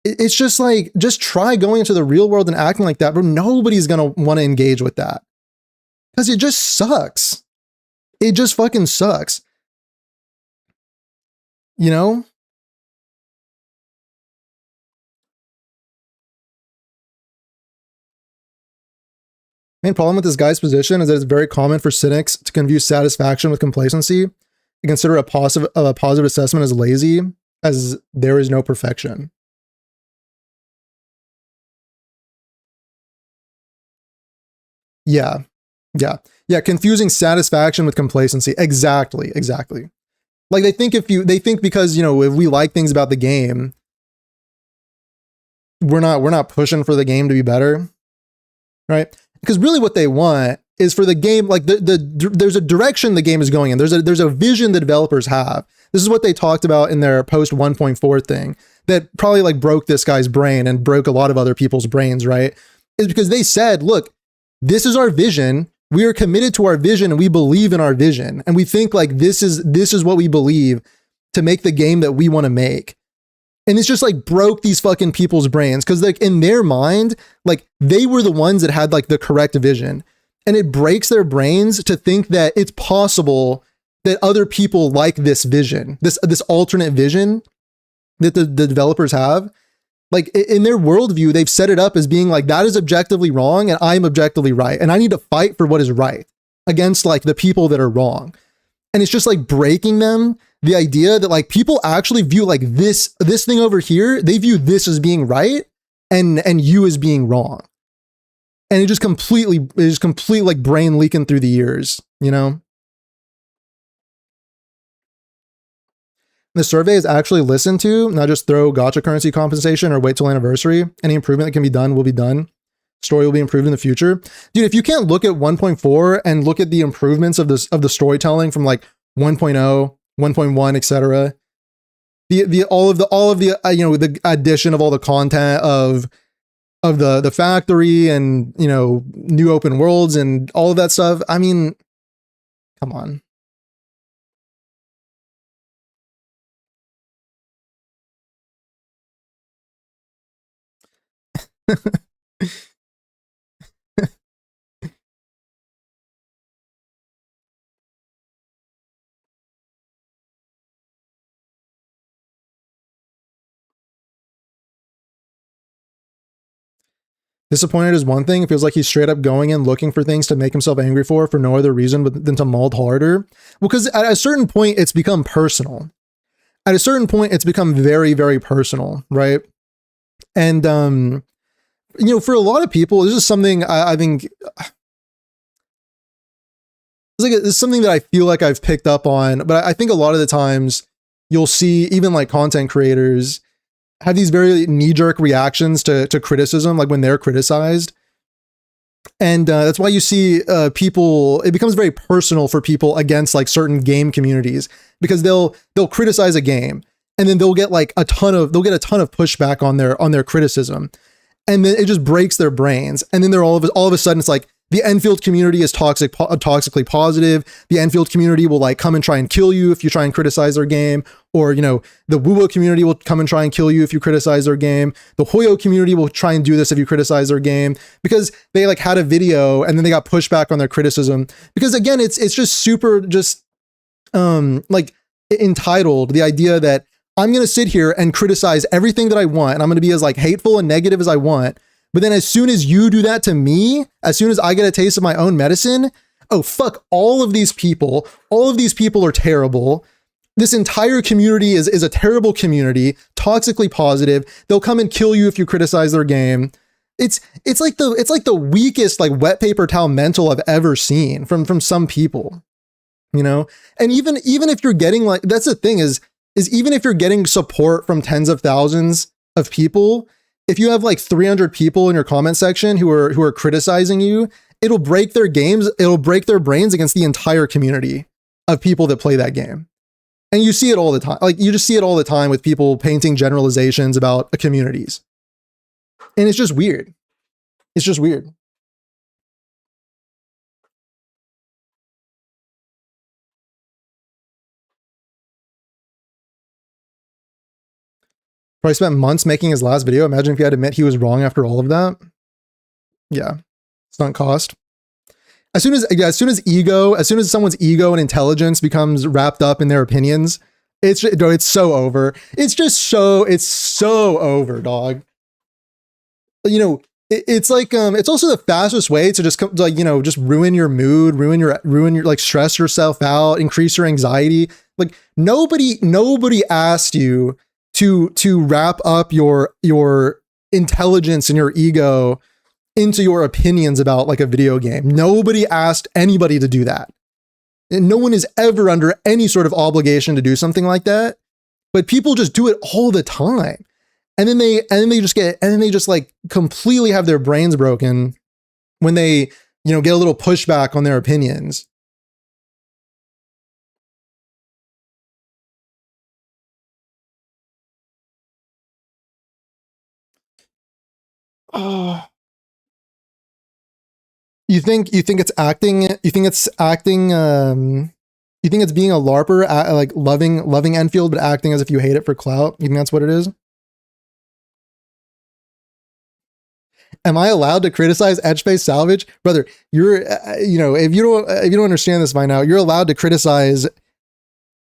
It's just like, just try going into the real world and acting like that, bro. Nobody's going to want to engage with that, because it just sucks. It just fucking sucks. Main problem with this guy's position is that it's very common for cynics to confuse satisfaction with complacency and consider a positive assessment as lazy, as there is no perfection. Yeah. Confusing satisfaction with complacency. Exactly. Like they think because, if we like things about the game, we're not pushing for the game to be better. Right? Because really what they want is for the game, like there's a direction the game is going in. There's a vision the developers have. This is what they talked about in their post 1.4 thing that probably like broke this guy's brain and broke a lot of other people's brains, right? Is because they said, look, this is our vision. We are committed to our vision and we believe in our vision. And we think like this is what we believe to make the game that we want to make. And it's just like broke these fucking people's brains, because like in their mind, like they were the ones that had like the correct vision. And it breaks their brains to think that it's possible that other people like this vision, this alternate vision that the developers have. Like in their worldview, they've set it up as being like, that is objectively wrong and I'm objectively right. And I need to fight for what is right against like the people that are wrong. And it's just like breaking them, the idea that like people actually view like this thing over here, they view this as being right and you as being wrong. And it just completely like brain leaking through the ears, The survey is actually listened to, not just throw gotcha currency compensation or wait till anniversary. Any improvement that can be done will be done. Story will be improved in the future. Dude, if you can't look at 1.4 and look at the improvements of the storytelling from like 1.0, 1.1, etc., all of the addition of all the content of the factory and new open worlds and all of that stuff, I mean, come on. Disappointed is one thing. It feels like he's straight up going in looking for things to make himself angry for no other reason than to maul harder. Well, because at a certain point, it's become personal. At a certain point, it's become very, very personal, right? And, for a lot of people, this is something I think... It's something that I feel like I've picked up on, but I think a lot of the times you'll see even like content creators have these very knee-jerk reactions to criticism, like when they're criticized. And that's why you see people, it becomes very personal for people against like certain game communities, because they'll criticize a game and then they'll get a ton of pushback on their criticism. And then it just breaks their brains. And then they're all of a sudden it's like the Enfield community is toxically positive. The Enfield community will like come and try and kill you if you try and criticize their game. Or, you know, the Wuwo community will come and try and kill you if you criticize their game. The Hoyo community will try and do this if you criticize their game, because they like had a video and then they got pushback on their criticism. Because again, it's just super just like entitled, the idea that I'm going to sit here and criticize everything that I want, and I'm going to be as like hateful and negative as I want. But then as soon as you do that to me, as soon as I get a taste of my own medicine, oh, fuck all of these people. All of these people are terrible. This entire community is a terrible community, toxically positive. They'll come and kill you if you criticize their game. It's like the weakest like wet paper towel mental I've ever seen from some people, you know? And even if you're getting like, that's the thing is even if you're getting support from tens of thousands of people, if you have like 300 people in your comment section who are criticizing you, it'll break their brains against the entire community of people that play that game. And you see it all the time. Like you just see it all the time with people painting generalizations about communities. And it's just weird. It's just weird. Probably spent months making his last video. Imagine if he had to admit he was wrong after all of that. Yeah, sunk cost. As soon as someone's ego and intelligence becomes wrapped up in their opinions, it's so over. It's so over, dog. You know, it's like it's also the fastest way to just like, you know, just ruin your mood, ruin your like stress yourself out, increase your anxiety. Like nobody asked you to wrap up your intelligence and your ego into your opinions about like a video game. Nobody asked anybody to do that. And no one is ever under any sort of obligation to do something like that. But people just do it all the time. And then they just like completely have their brains broken when they, you know, get a little pushback on their opinions. Oh. You think it's acting? You think it's acting? You think it's being a LARPer, like loving Enfield, but acting as if you hate it for clout? You think that's what it is? Am I allowed to criticize Edgeface Salvage, brother? You're, you know, if you don't understand this by now, you're allowed to criticize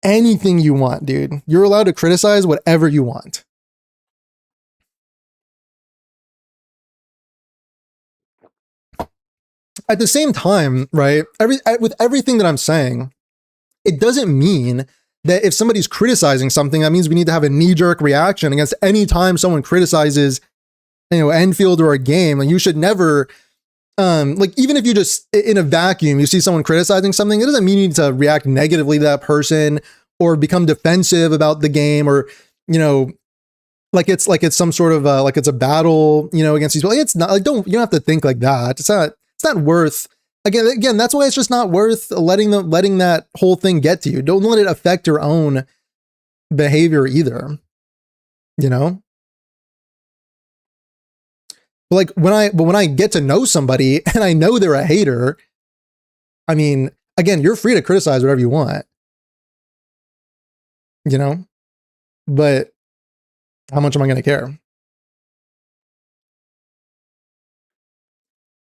anything you want, dude. You're allowed to criticize whatever you want. At the same time, right? With everything that I'm saying, it doesn't mean that if somebody's criticizing something, that means we need to have a knee-jerk reaction against any time someone criticizes, you know, Enfield or a game. Like you should never, like even if you just in a vacuum you see someone criticizing something, it doesn't mean you need to react negatively to that person or become defensive about the game, or, you know, like it's some sort of like it's a battle, you know, against these people. It's not like, you don't have to think like that. It's not worth, again, that's why it's just not worth letting that whole thing get to you. Don't let it affect your own behavior either, you know? But like when I get to know somebody and I know they're a hater, I mean, again, you're free to criticize whatever you want, you know? But how much am I going to care?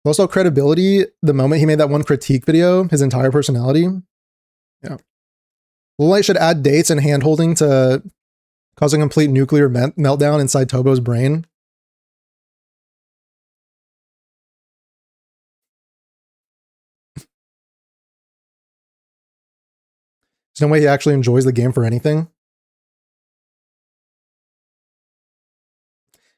Also, credibility, the moment he made that one critique video, his entire personality. Yeah. Light should add dates and hand-holding to cause a complete nuclear meltdown inside Tobo's brain. There's no way he actually enjoys the game for anything.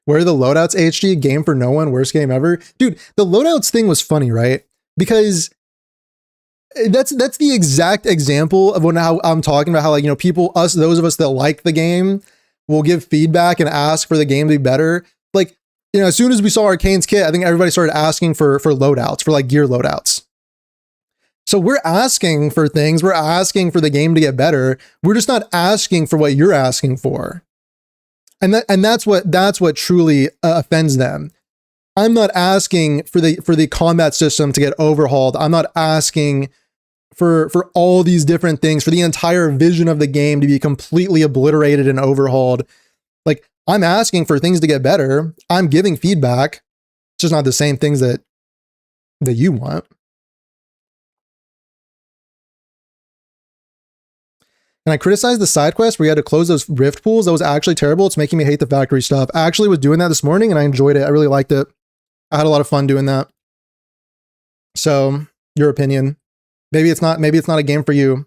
Where are the loadouts, HG? Game for no one, worst game ever. Dude, the loadouts thing was funny, right? Because that's the exact example of how I'm talking about how, like, you know, those of us that like the game will give feedback and ask for the game to be better. Like, you know, as soon as we saw Arcane's kit, I think everybody started asking for loadouts, for like gear loadouts. So we're asking for things. We're asking for the game to get better. We're just not asking for what you're asking for. And that's what truly offends them. I'm not asking for the combat system to get overhauled. I'm not asking for all these different things, for the entire vision of the game to be completely obliterated and overhauled. Like, I'm asking for things to get better. I'm giving feedback. It's just not the same things that you want. And I criticized the side quest where you had to close those rift pools. That was actually terrible. It's making me hate the factory stuff. I actually was doing that this morning and I enjoyed it. I really liked it. I had a lot of fun doing that. So, your opinion. Maybe it's not a game for you.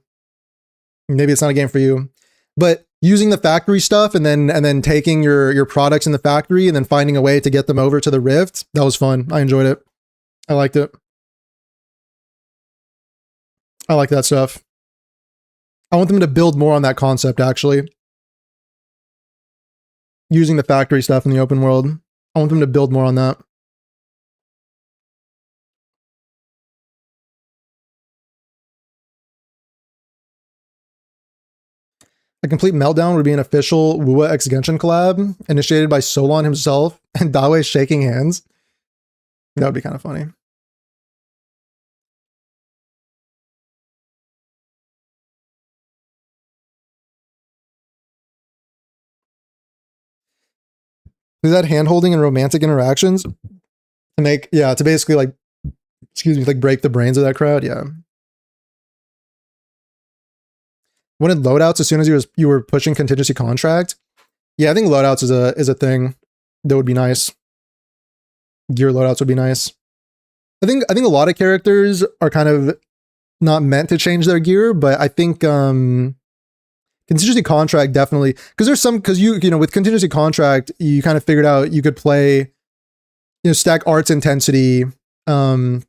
Maybe it's not a game for you. But using the factory stuff and then taking your products in the factory and then finding a way to get them over to the rift, that was fun. I enjoyed it. I liked it. I like that stuff. I want them to build more on that concept, actually. Using the factory stuff in the open world. I want them to build more on that. A complete meltdown would be an official Wuwa X Genshin collab, initiated by Solon himself and Dawe shaking hands. That would be kind of funny. Is that hand-holding and romantic interactions to make, yeah, to basically like, excuse me, like break the brains of that crowd? Yeah. Wanted loadouts as soon as you were pushing contingency contract. Yeah, I think loadouts is a thing that would be nice. Gear loadouts would be nice. I think a lot of characters are kind of not meant to change their gear, but I think contingency contract definitely, because you know with contingency contract you kind of figured out you could play, you know, stack arts intensity on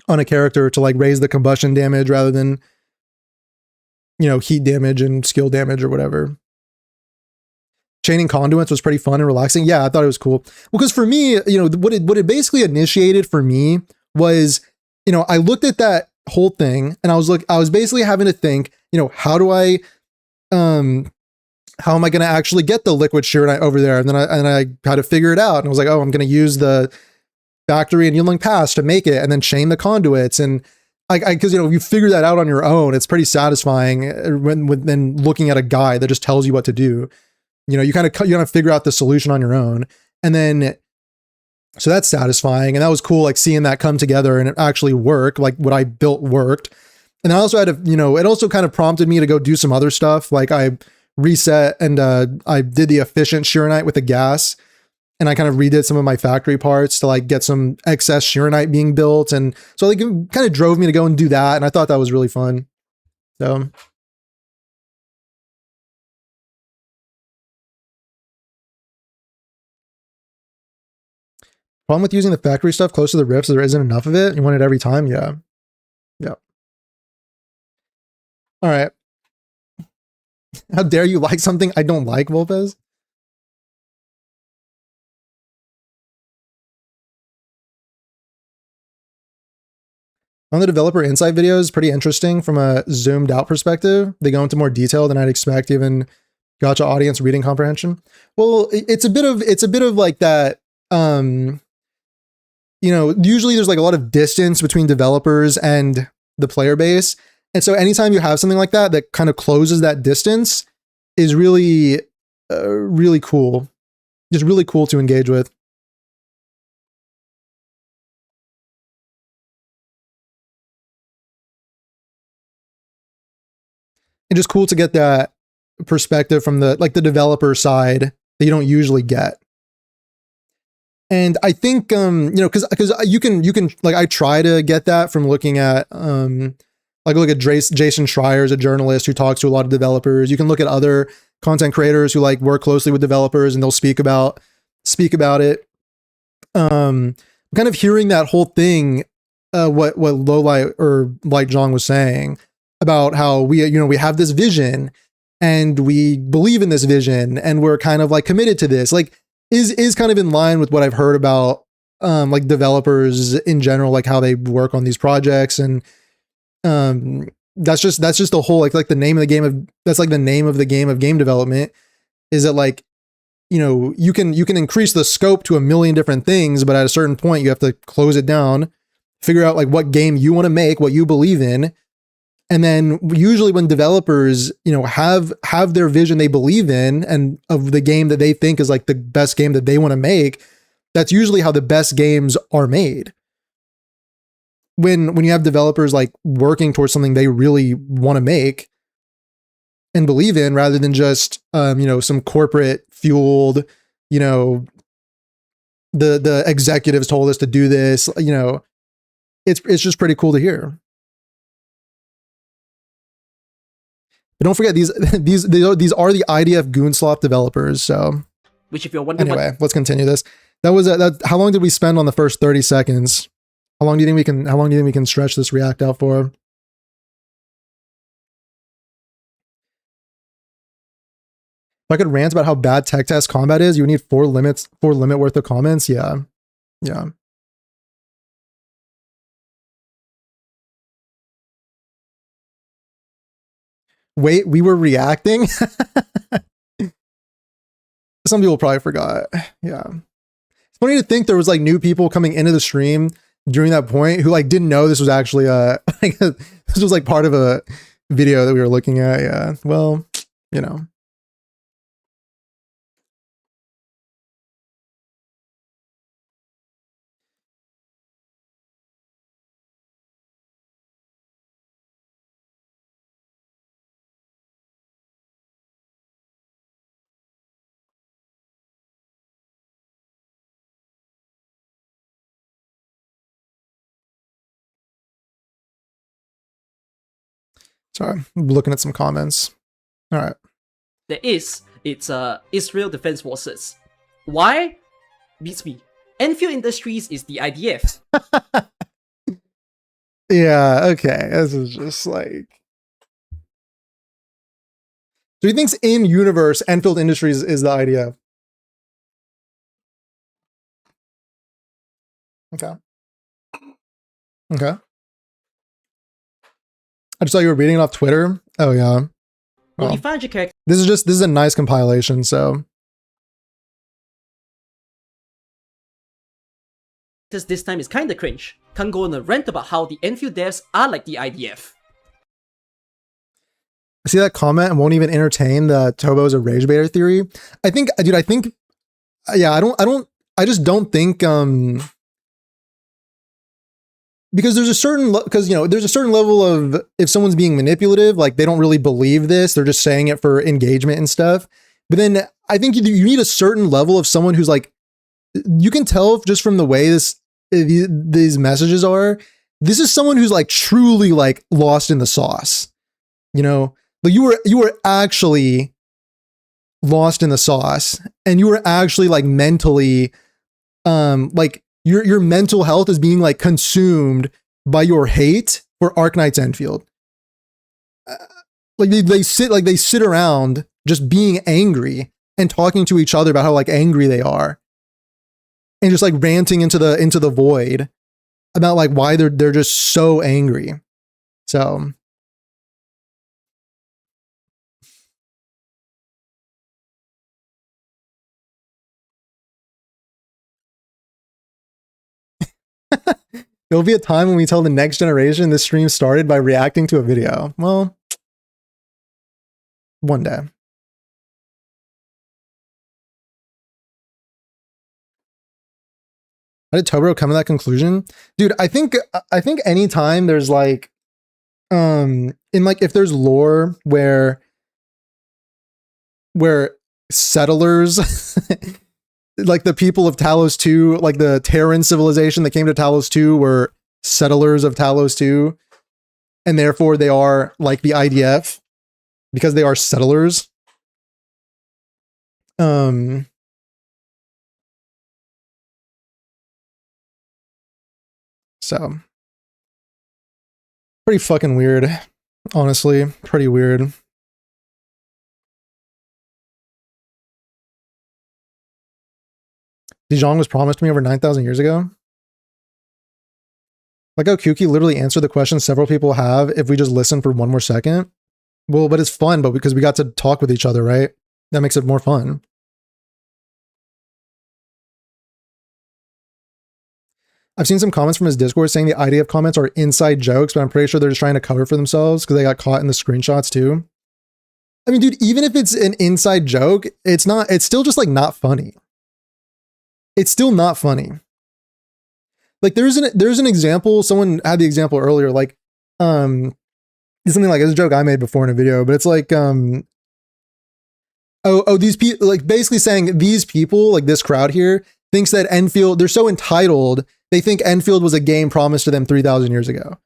a character to like raise the combustion damage rather than, you know, heat damage and skill damage or whatever. Chaining conduits was pretty fun and relaxing. Yeah, I thought it was cool. Well, because for me, you know, what it basically initiated for me was, you know, I looked at that whole thing and I was basically having to think, you know, how am I going to actually get the liquid Shiranite over there? And then I had to figure it out. And I was like, oh, I'm going to use the factory and Yunling Pass to make it and then chain the conduits. And because, you know, if you figure that out on your own, it's pretty satisfying when looking at a guide that just tells you what to do. You know, you kind of figure out the solution on your own. And then, so that's satisfying. And that was cool, like seeing that come together and it actually work, like what I built worked. And I also had to, you know, it also kind of prompted me to go do some other stuff. Like I reset and I did the efficient Shiranite with the gas. And I kind of redid some of my factory parts to like get some excess Shiranite being built. And so like it kind of drove me to go and do that. And I thought that was really fun. So. Problem with using the factory stuff close to the rifts, there isn't enough of it. You want it every time? Yeah. Yeah. All right. How dare you like something I don't like, Volpez? On the developer insight videos, pretty interesting from a zoomed out perspective. They go into more detail than I'd expect, even gotcha audience reading comprehension. Well, it's a bit of like that, you know, usually there's like a lot of distance between developers and the player base. And so anytime you have something like that that kind of closes that distance is really, really cool. Just really cool to engage with. And just cool to get that perspective from the developer side that you don't usually get. And I think, you know, because you can like, I try to get that from looking at, like look at Jason Schreier as a journalist who talks to a lot of developers. You can look at other content creators who like work closely with developers and they'll speak about it. Kind of hearing that whole thing, what Lowlight or Light Zhang was saying about how we have this vision and we believe in this vision and we're kind of like committed to this. Like, is kind of in line with what I've heard about like developers in general, like how they work on these projects. And that's just the whole like the name of the game of that's like the name of the game of game development, is that like, you know, you can increase the scope to a million different things, but at a certain point you have to close it down, figure out like what game you want to make, what you believe in. And then usually when developers, you know, have their vision they believe in and of the game that they think is like the best game that they want to make, that's usually how the best games are made. When you have developers like working towards something they really want to make and believe in, rather than just you know, some corporate fueled, you know, the executives told us to do this, you know, it's just pretty cool to hear. But don't forget, these are the IDF Goonslop developers. So, Which, if you're wondering, anyway, let's continue this. That was how long did we spend on the first 30 seconds? How long do you think we can stretch this react out for? If I could rant about how bad tech test combat is, you would need 4 limit worth of comments. Yeah. Yeah. Wait, we were reacting? Some people probably forgot. Yeah. It's funny to think there was like new people coming into the stream during that point who like didn't know this was actually like, this was like part of a video that we were looking at. Yeah. Well, you know. Sorry, I'm looking at some comments. All right. it's Israel Defense Forces. Why? Beats me. Enfield Industries is the IDF. Yeah, okay. This is just like. So he thinks in universe, Enfield Industries is the idea. Okay. Okay. I just saw you were reading it off Twitter. Oh yeah. Only Well, 500 characters this is a nice compilation. So this time is kinda cringe. Can't go on a rant about how the Enfield devs are like the IDF. I see that comment and won't even entertain the Tobo's a rage baiter theory. I think, dude. Yeah. I just don't think. Because there's a certain there's a certain level of, if someone's being manipulative, like they don't really believe this, they're just saying it for engagement and stuff. But then I think you need a certain level of someone who's like, you can tell just from the way these messages are, this is someone who's like truly like lost in the sauce, you know, like you were actually lost in the sauce, and you were actually like mentally like your mental health is being like consumed by your hate for Arknights Enfield. Like they sit around just being angry and talking to each other about how like angry they are, and just like ranting into the void about like why they're just so angry. So there'll be a time when we tell the next generation this stream started by reacting to a video. Well, one day. How did Tobro come to that conclusion? Dude, I think anytime there's like in like, if there's lore where settlers like the people of Talos 2, like the Terran civilization that came to Talos 2 were settlers of Talos 2, and therefore they are like the IDF because they are settlers. So pretty fucking weird, honestly. Pretty weird. Dijon was promised to me over 9,000 years ago. Like how Kuki literally answered the question several people have if we just listen for one more second. Well, but it's fun, but because we got to talk with each other, right? That makes it more fun. I've seen some comments from his Discord saying the IDF comments are inside jokes, but I'm pretty sure they're just trying to cover for themselves because they got caught in the screenshots too. I mean, dude, even if it's an inside joke, it's still just like not funny. It's still not funny. Like there's an example, someone had the example earlier, like, it's something like, it's a joke I made before in a video, but it's like, these people, like basically saying these people, like this crowd here, thinks that Endfield, they're so entitled, they think Endfield was a game promised to them 3,000 years ago.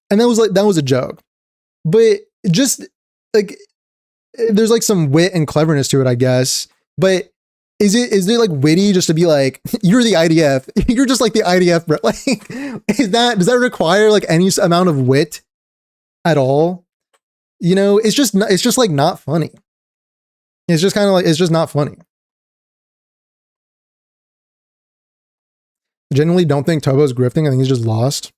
And that was a joke. But just like, there's like some wit and cleverness to it, I guess. But is it like witty just to be like, you're the IDF, you're just like the IDF, bro? Like, does that require like any amount of wit at all? You know, it's just like not funny. It's just kind of like, it's just not funny. I genuinely don't think Tobo's grifting. I think he's just lost.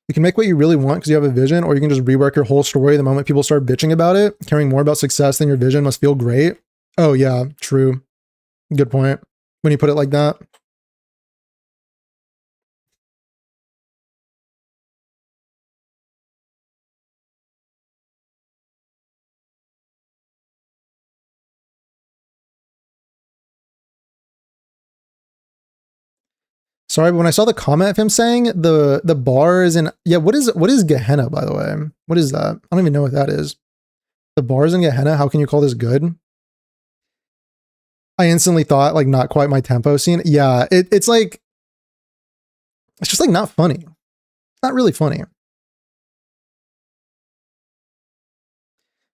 You can make what you really want because you have a vision, or you can just rework your whole story the moment people start bitching about it. Caring more about success than your vision must feel great. Oh yeah, true. Good point. When you put it like that. Sorry, but when I saw the comment of him saying the bar is in, yeah, what is Gehenna, by the way? What is that? I don't even know what that is. The bar is in Gehenna. How can you call this good? I instantly thought like not quite my tempo scene. Yeah, it's like, it's just like not funny. Not really funny.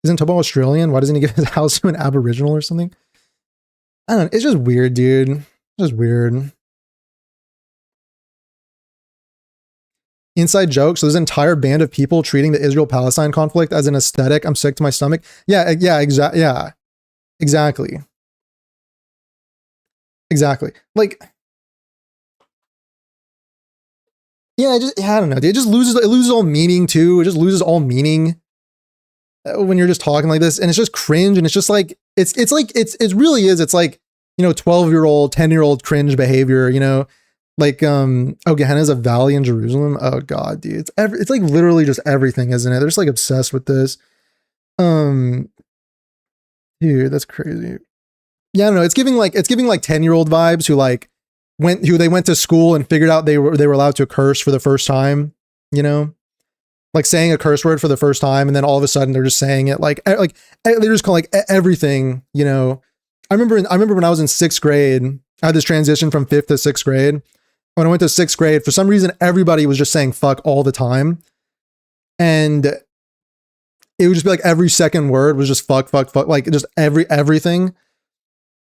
Isn't Tobo Australian? Why doesn't he give his house to an Aboriginal or something? I don't know. It's just weird, dude. It's just weird. Inside joke. So there's an entire band of people treating the Israel-Palestine conflict as an aesthetic. I'm sick to my stomach. Yeah, exactly. Exactly. Like, yeah, I don't know. It loses all meaning too. It just loses all meaning when you're just talking like this, and it's just cringe, and it's just like it really is. It's like, you know, 12-year-old, 10-year-old cringe behavior, you know. Like, Gehenna's a valley in Jerusalem. Oh god, dude. It's like literally just everything, isn't it? They're just like obsessed with this. Dude, that's crazy. Yeah, I don't know. It's giving like 10-year-old vibes who they went to school and figured out they were allowed to curse for the first time, you know? Like saying a curse word for the first time, and then all of a sudden they're just saying it like they're just calling like everything, you know. I remember when I was in 6th grade, I had this transition from 5th to 6th grade. When I went to 6th grade, for some reason, everybody was just saying fuck all the time. And it would just be like every second word was just fuck, like just everything.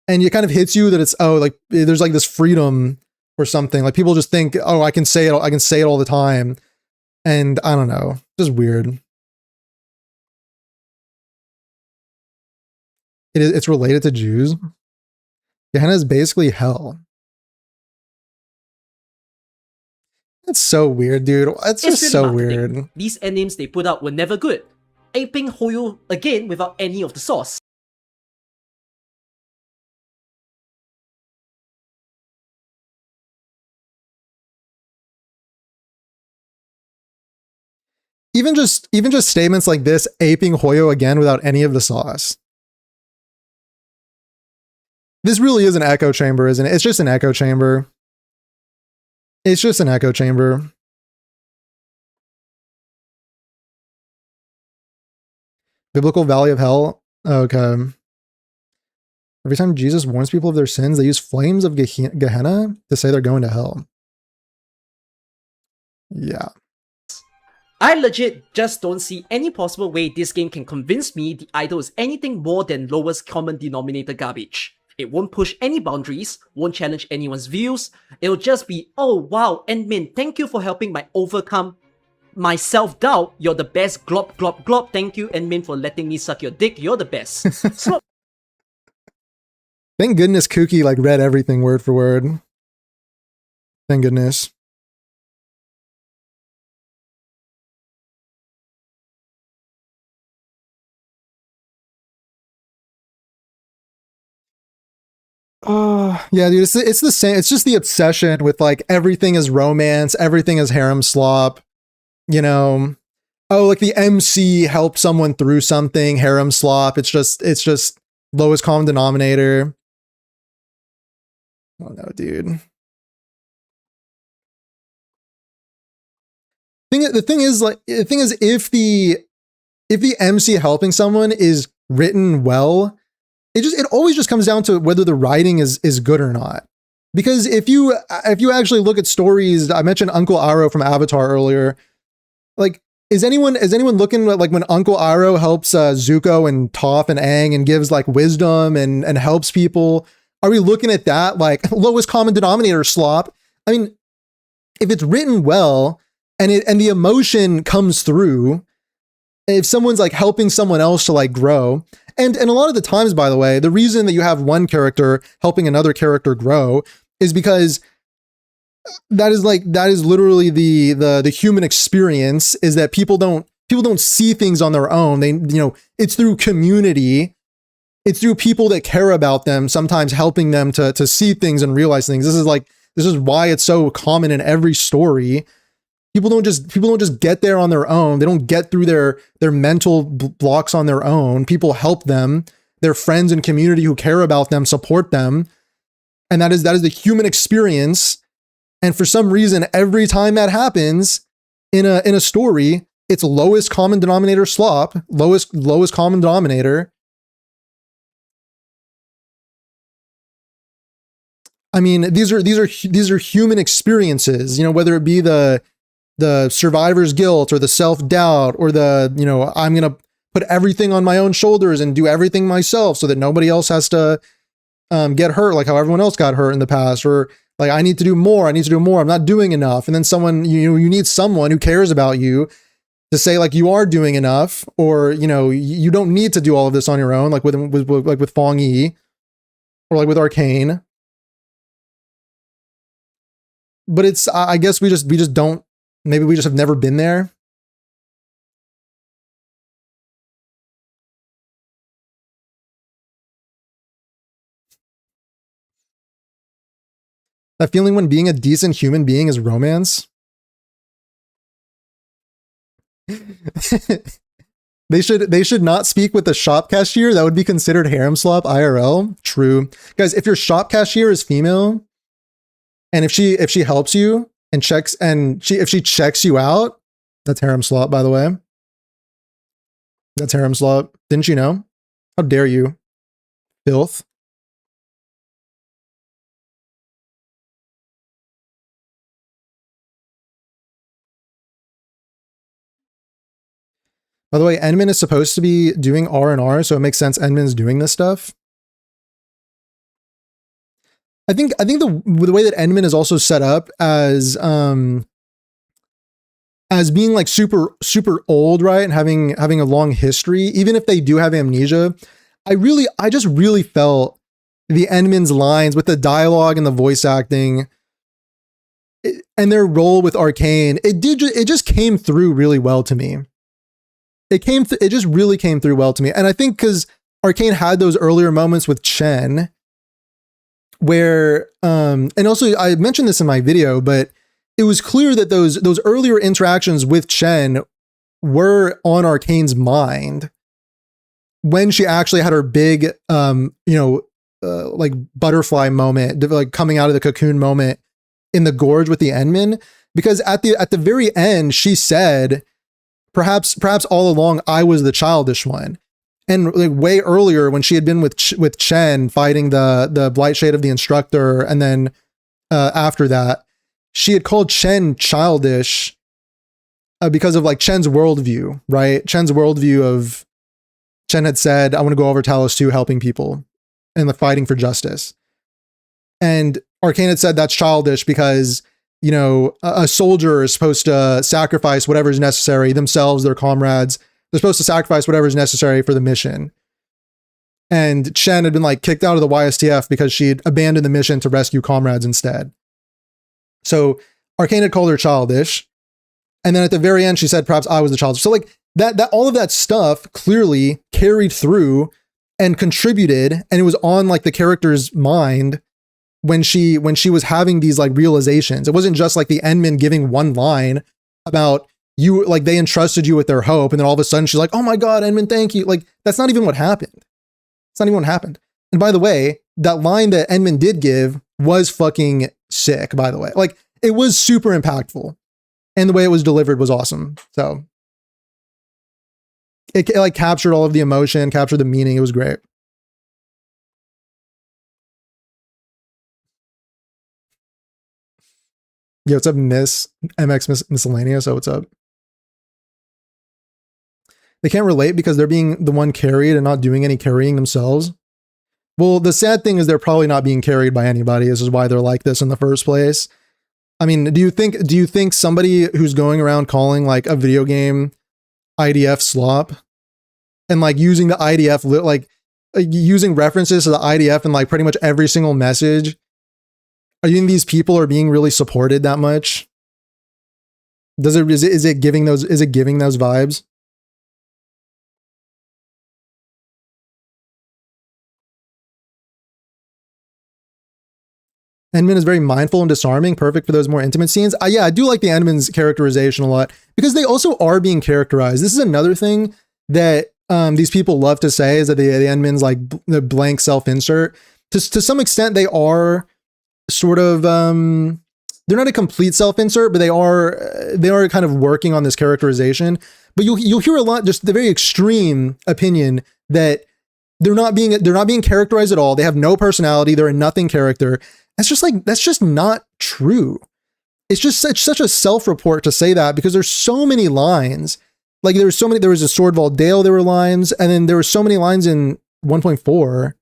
And it kind of hits you that it's, oh, like there's like this freedom or something. Like people just think, oh, I can say it all the time. And I don't know, just weird. It's related to Jews. Gehenna is basically hell. It's so weird, dude. It's just so marketing. weird. These end names they put out were never good. Aping Hoyo again without any of the sauce. Even just statements like this, aping Hoyo again without any of the sauce. This really is an echo chamber, isn't it? It's just an echo chamber. It's just an echo chamber. Biblical Valley of Hell. Okay. Every time Jesus warns people of their sins, they use flames of Gehenna to say they're going to hell. Yeah. I legit just don't see any possible way this game can convince me the idol is anything more than lowest common denominator garbage. It won't push any boundaries, won't challenge anyone's views. It'll just be, oh wow, Endmin, thank you for helping me overcome my self-doubt. You're the best, glop, glop, glop. Thank you, Endmin, for letting me suck your dick. You're the best. So, Thank goodness Kooky like read everything word for word. Thank goodness. Oh, yeah, dude, it's the same. It's just the obsession with like everything is romance, everything is harem slop, you know. Oh, like the MC helped someone through something, harem slop. It's just lowest common denominator. Oh no, dude. The thing is if the MC helping someone is written well, it always just comes down to whether the writing is good or not. Because if you actually look at stories, I mentioned Uncle Iroh from Avatar earlier. Like, is anyone looking at like when Uncle Iroh helps Zuko and Toph and Aang and gives like wisdom and helps people? Are we looking at that like lowest common denominator slop? I mean, if it's written well and the emotion comes through, if someone's like helping someone else to like grow, and a lot of the times, by the way, the reason that you have one character helping another character grow is because that is literally the human experience, is that people don't see things on their own. It's through community. It's through people that care about them, sometimes helping them to see things and realize things. This is why it's so common in every story. People don't just get there on their own. They don't get through their mental blocks on their own. People help them. Their friends and community who care about them support them. And that is the human experience. And for some reason, every time that happens in a story, it's lowest common denominator slop, lowest common denominator. I mean, these are human experiences, whether it be the survivor's guilt or the self-doubt or I'm going to put everything on my own shoulders and do everything myself so that nobody else has to get hurt like how everyone else got hurt in the past, or like I need to do more, I'm not doing enough. And then someone, you need someone who cares about you to say like you are doing enough, or you don't need to do all of this on your own, like with Fong Yi or like with Arcane. But it's, I guess we just don't, maybe we just have never been there. That feeling when being a decent human being is romance. They should not speak with the shop cashier. That would be considered harem slop IRL. True. Guys, if your shop cashier is female, and if she helps you and if she checks you out, that's harem slop, by the way. That's harem slop. Didn't you know? How dare you? Filth. By the way, Endmin is supposed to be doing R&R, so it makes sense Endmin's doing this stuff. I think the way that Endmin is also set up as being like super old, right, and having a long history, even if they do have amnesia, I just really felt the Endmin's lines with the dialogue and the voice acting and their role with Arcane, it just came through really well to me. It just really came through well to me. And I think because Arcane had those earlier moments with Chen where, and also I mentioned this in my video, but it was clear that those earlier interactions with Chen were on Arcane's mind when she actually had her big, like butterfly moment, like coming out of the cocoon moment in the gorge with the Endmin. Because at the very end, she said, perhaps all along I was the childish one. And like way earlier when she had been with Chen fighting the blight shade of the instructor, and then after that, she had called Chen childish because of like Chen's worldview, right? Chen had said, I want to go over Talos 2 helping people. and the fighting for justice. And Arcane had said that's childish because, you know, a soldier is supposed to sacrifice whatever is necessary, themselves, their comrades. They're supposed to sacrifice whatever is necessary for the mission. And Chen had been like kicked out of the YSTF because she'd abandoned the mission to rescue comrades instead. So Arcane had called her childish. And then at the very end, she said, perhaps I was the child. So like that all of that stuff clearly carried through and contributed. And it was on like the character's mind when she was having these like realizations. It wasn't just like the Endman giving one line about you, like they entrusted you with their hope. And then all of a sudden she's like, oh my God, Endman, thank you. Like that's not even what happened. It's not even what happened. And by the way, that line that Endman did give was fucking sick, by the way. Like it was super impactful. And the way it was delivered was awesome. So it like captured all of the emotion, captured the meaning. It was great. Yeah, what's up, Miss MX Miscellaneous? So what's up? They can't relate because they're being the one carried and not doing any carrying themselves. Well, the sad thing is they're probably not being carried by anybody. This is why they're like this in the first place. I mean, do you think somebody who's going around calling like a video game IDF slop and like using the IDF, like using references to the IDF in like pretty much every single message, are you think these people are being really supported that much? Is it giving those vibes? Endman is very mindful and disarming, perfect for those more intimate scenes. Yeah, I do like the Endman's characterization a lot because they also are being characterized. This is another thing that these people love to say is that the Endman's like the blank self-insert. To some extent, they are sort of they're not a complete self-insert, but they are kind of working on this characterization. But you'll hear a lot, just the very extreme opinion that they're not being characterized at all. They have no personality. They're a nothing character. That's just not true. It's just such a self-report to say that because there's so many lines. Like there was a Swordvault Dale, there were lines, and then there were so many lines in 1.4.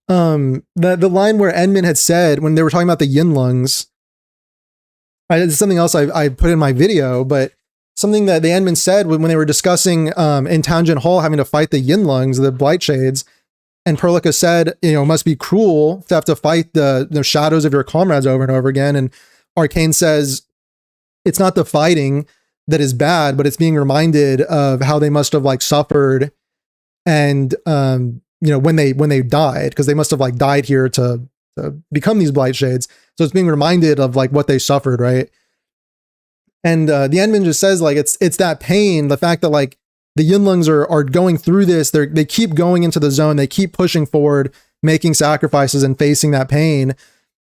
The line where Endman had said when they were talking about the yin lungs, it's something else I put in my video, but something that the Endman said when they were discussing in Tangent Hall having to fight the yin lungs, the blight shades, and Perlica said, you know, it must be cruel to have to fight the shadows of your comrades over and over again. And Arcane says it's not the fighting that is bad, but it's being reminded of how they must have like suffered and you know, when they died, because they must have like died here to become these blight shades. So it's being reminded of like what they suffered, right? And the Endman just says like it's that pain, the fact that like the Yinlungs are going through this, they keep going into the zone, they keep pushing forward, making sacrifices and facing that pain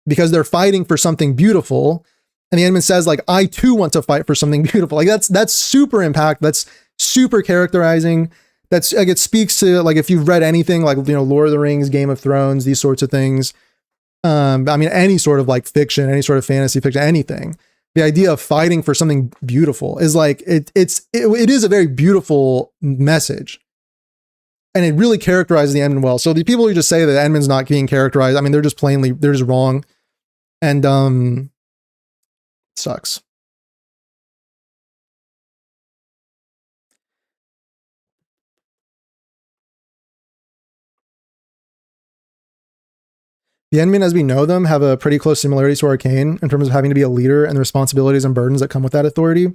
because they're fighting for something beautiful. And the Endman says like I too want to fight for something beautiful. Like that's super impact. That's super characterizing. That's like it speaks to like if you've read anything like, you know, Lord of the Rings, Game of Thrones, these sorts of things. I mean, any sort of like fiction, any sort of fantasy fiction, anything. The idea of fighting for something beautiful is like it is a very beautiful message, and it really characterizes the Endman well. So the people who just say that Endman's not being characterized, I mean, they're just wrong, and sucks. The Endmen, as we know them, have a pretty close similarity to Arcane in terms of having to be a leader and the responsibilities and burdens that come with that authority.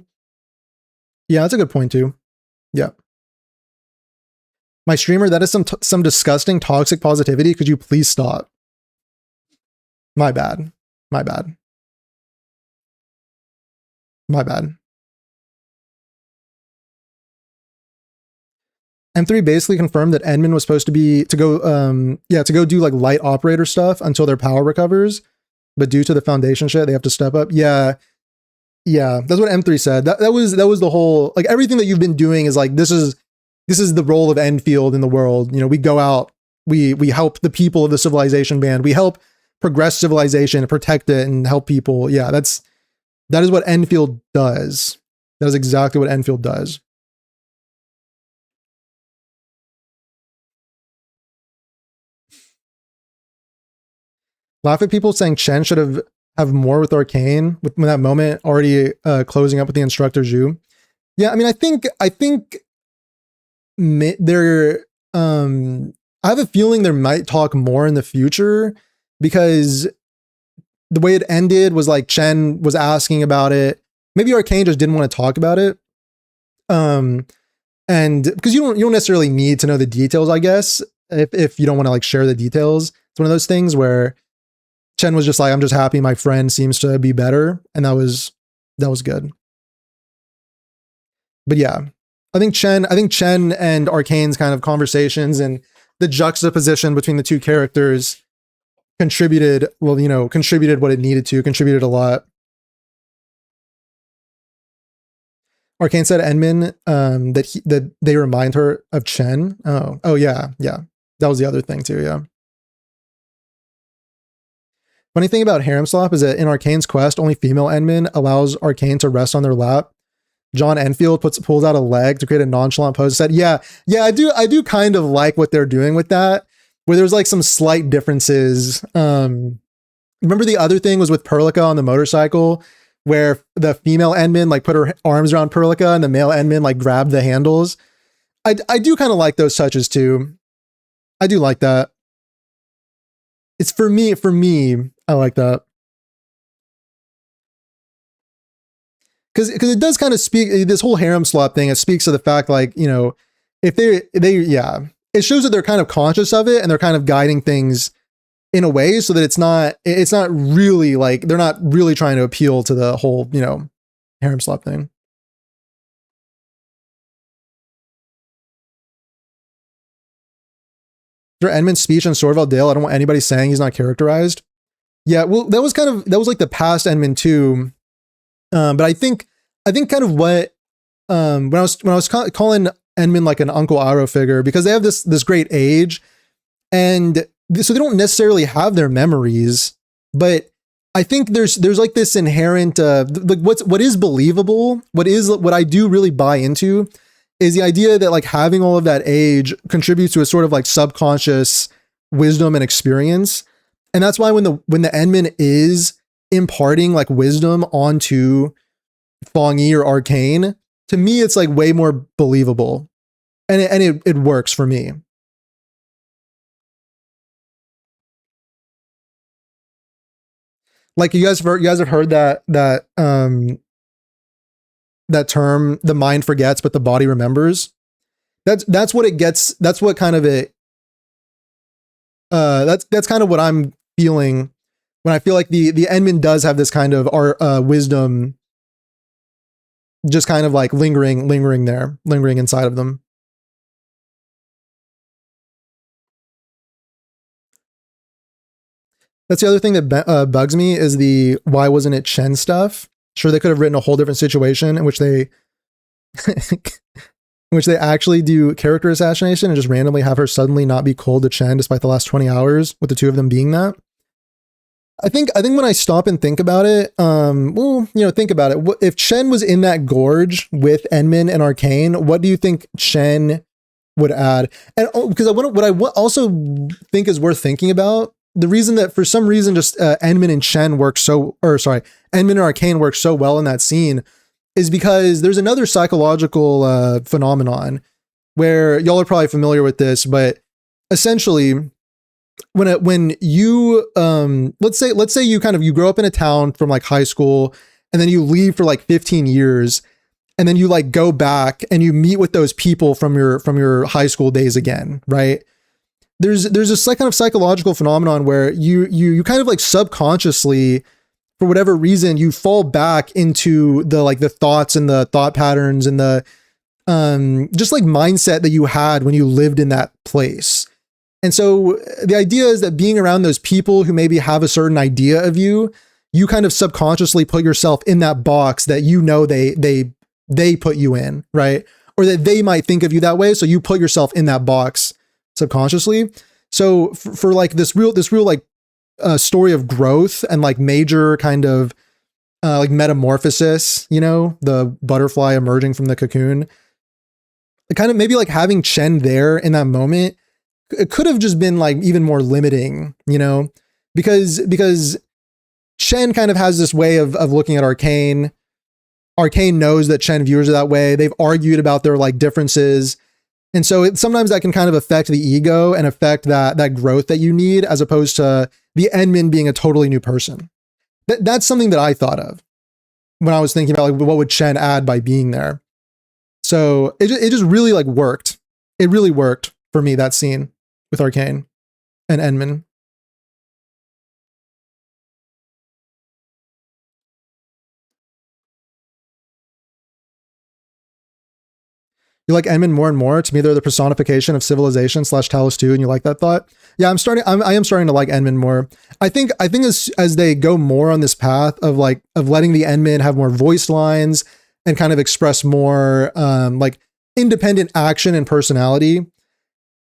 Yeah, that's a good point too. Yeah. My streamer, that is some disgusting toxic positivity. Could you please stop? My bad. My bad. My bad. M3 basically confirmed that Endman was supposed to go do like light operator stuff until their power recovers, but due to the Foundation shit, they have to step up. Yeah, that's what M3 said. That was the whole, like, everything that you've been doing is like this is the role of Endfield in the world. You know, we go out, we help the people of the Civilization Band, we help progress civilization, protect it, and help people. Yeah, that is what Endfield does. That is exactly what Endfield does. Laugh at people saying Chen should have more with Arcane with that moment already closing up with the instructor Zhu. Yeah, I mean, I think there I have a feeling there might talk more in the future, because the way it ended was like Chen was asking about it. Maybe Arcane just didn't want to talk about it. And because you don't necessarily need to know the details, I guess, if you don't want to like share the details. It's one of those things where Chen was just like, I'm just happy my friend seems to be better, and that was good. But yeah, I think Chen and Arcane's kind of conversations and the juxtaposition between the two characters contributed what it needed to, contributed a lot. Arcane said Enmin that they remind her of Chen. Oh yeah. That was the other thing too, yeah. Funny thing about harem slop is that in Arcane's quest, only female Enmin allows Arcane to rest on their lap. John Enfield pulls out a leg to create a nonchalant pose. Said, yeah, I do kind of like what they're doing with that, where there's like some slight differences. Remember the other thing was with Perlica on the motorcycle, where the female Enmin like put her arms around Perlica and the male Enmin like grabbed the handles. I do kind of like those touches too. I do like that. It's for me, I like that. Because it does kind of speak, this whole harem slop thing, it speaks to the fact, like, you know, if it shows that they're kind of conscious of it and they're kind of guiding things in a way so that it's not really like, they're not really trying to appeal to the whole, you know, harem slop thing. After Enman's speech on Sorval Dale, I don't want anybody saying he's not characterized. Yeah, well, that was like the past Enman too. But I think kind of what when I was calling Enman like an Uncle Aro figure, because they have this great age, and so they don't necessarily have their memories, but I think there's like this inherent like what is believable, what I do really buy into is the idea that like having all of that age contributes to a sort of like subconscious wisdom and experience. And that's why when the Enman is imparting like wisdom onto Fong Yi or Arcane, to me it's like way more believable, and it works for me. Like you guys have heard that term, the mind forgets but the body remembers. That's what it gets. That's what kind of it. That's kind of what I'm feeling when I feel like the Enman does have this kind of wisdom, just kind of like lingering inside of them. That's the other thing that bugs me is the why wasn't it Chen stuff. Sure, they could have written a whole different situation in which they actually do character assassination and just randomly have her suddenly not be cold to Chen despite the last 20 hours with the two of them being that. I think when I stop and think about it, think about it. If Chen was in that gorge with Enman and Arcane, what do you think Chen would add? And because what I also think is worth thinking about, the reason that for some reason just Enman and Chen Enman and Arcane work so well in that scene is because there's another psychological phenomenon where y'all are probably familiar with this, but essentially when you let's say you grow up in a town from like high school and then you leave for like 15 years and then you like go back and you meet with those people from your high school days again, right? There's this like kind of psychological phenomenon where you kind of like subconsciously, for whatever reason, you fall back into the thoughts and the thought patterns and the just like mindset that you had when you lived in that place. And so the idea is that being around those people who maybe have a certain idea of you, you kind of subconsciously put yourself in that box that you know they put you in, right? Or that they might think of you that way, so you put yourself in that box subconsciously. So for like this real like story of growth and like major kind of like metamorphosis, you know, the butterfly emerging from the cocoon. Kind of maybe like having Chen there in that moment, it could have just been like even more limiting, you know, because Chen kind of has this way of looking at Arcane. Arcane knows that Chen views it that way. They've argued about their like differences. And so sometimes that can kind of affect the ego and affect that growth that you need, as opposed to the Endmin being a totally new person. That's something that I thought of when I was thinking about like what would Chen add by being there. So it just really like worked. It really worked for me, that scene with Arcane and Endmin. You like Endmin more and more. To me, they're the personification of civilization / Talos 2, and you like that thought? Yeah, I am starting to like Endmin more. I think as they go more on this path of letting the Endmin have more voice lines and kind of express more like independent action and personality,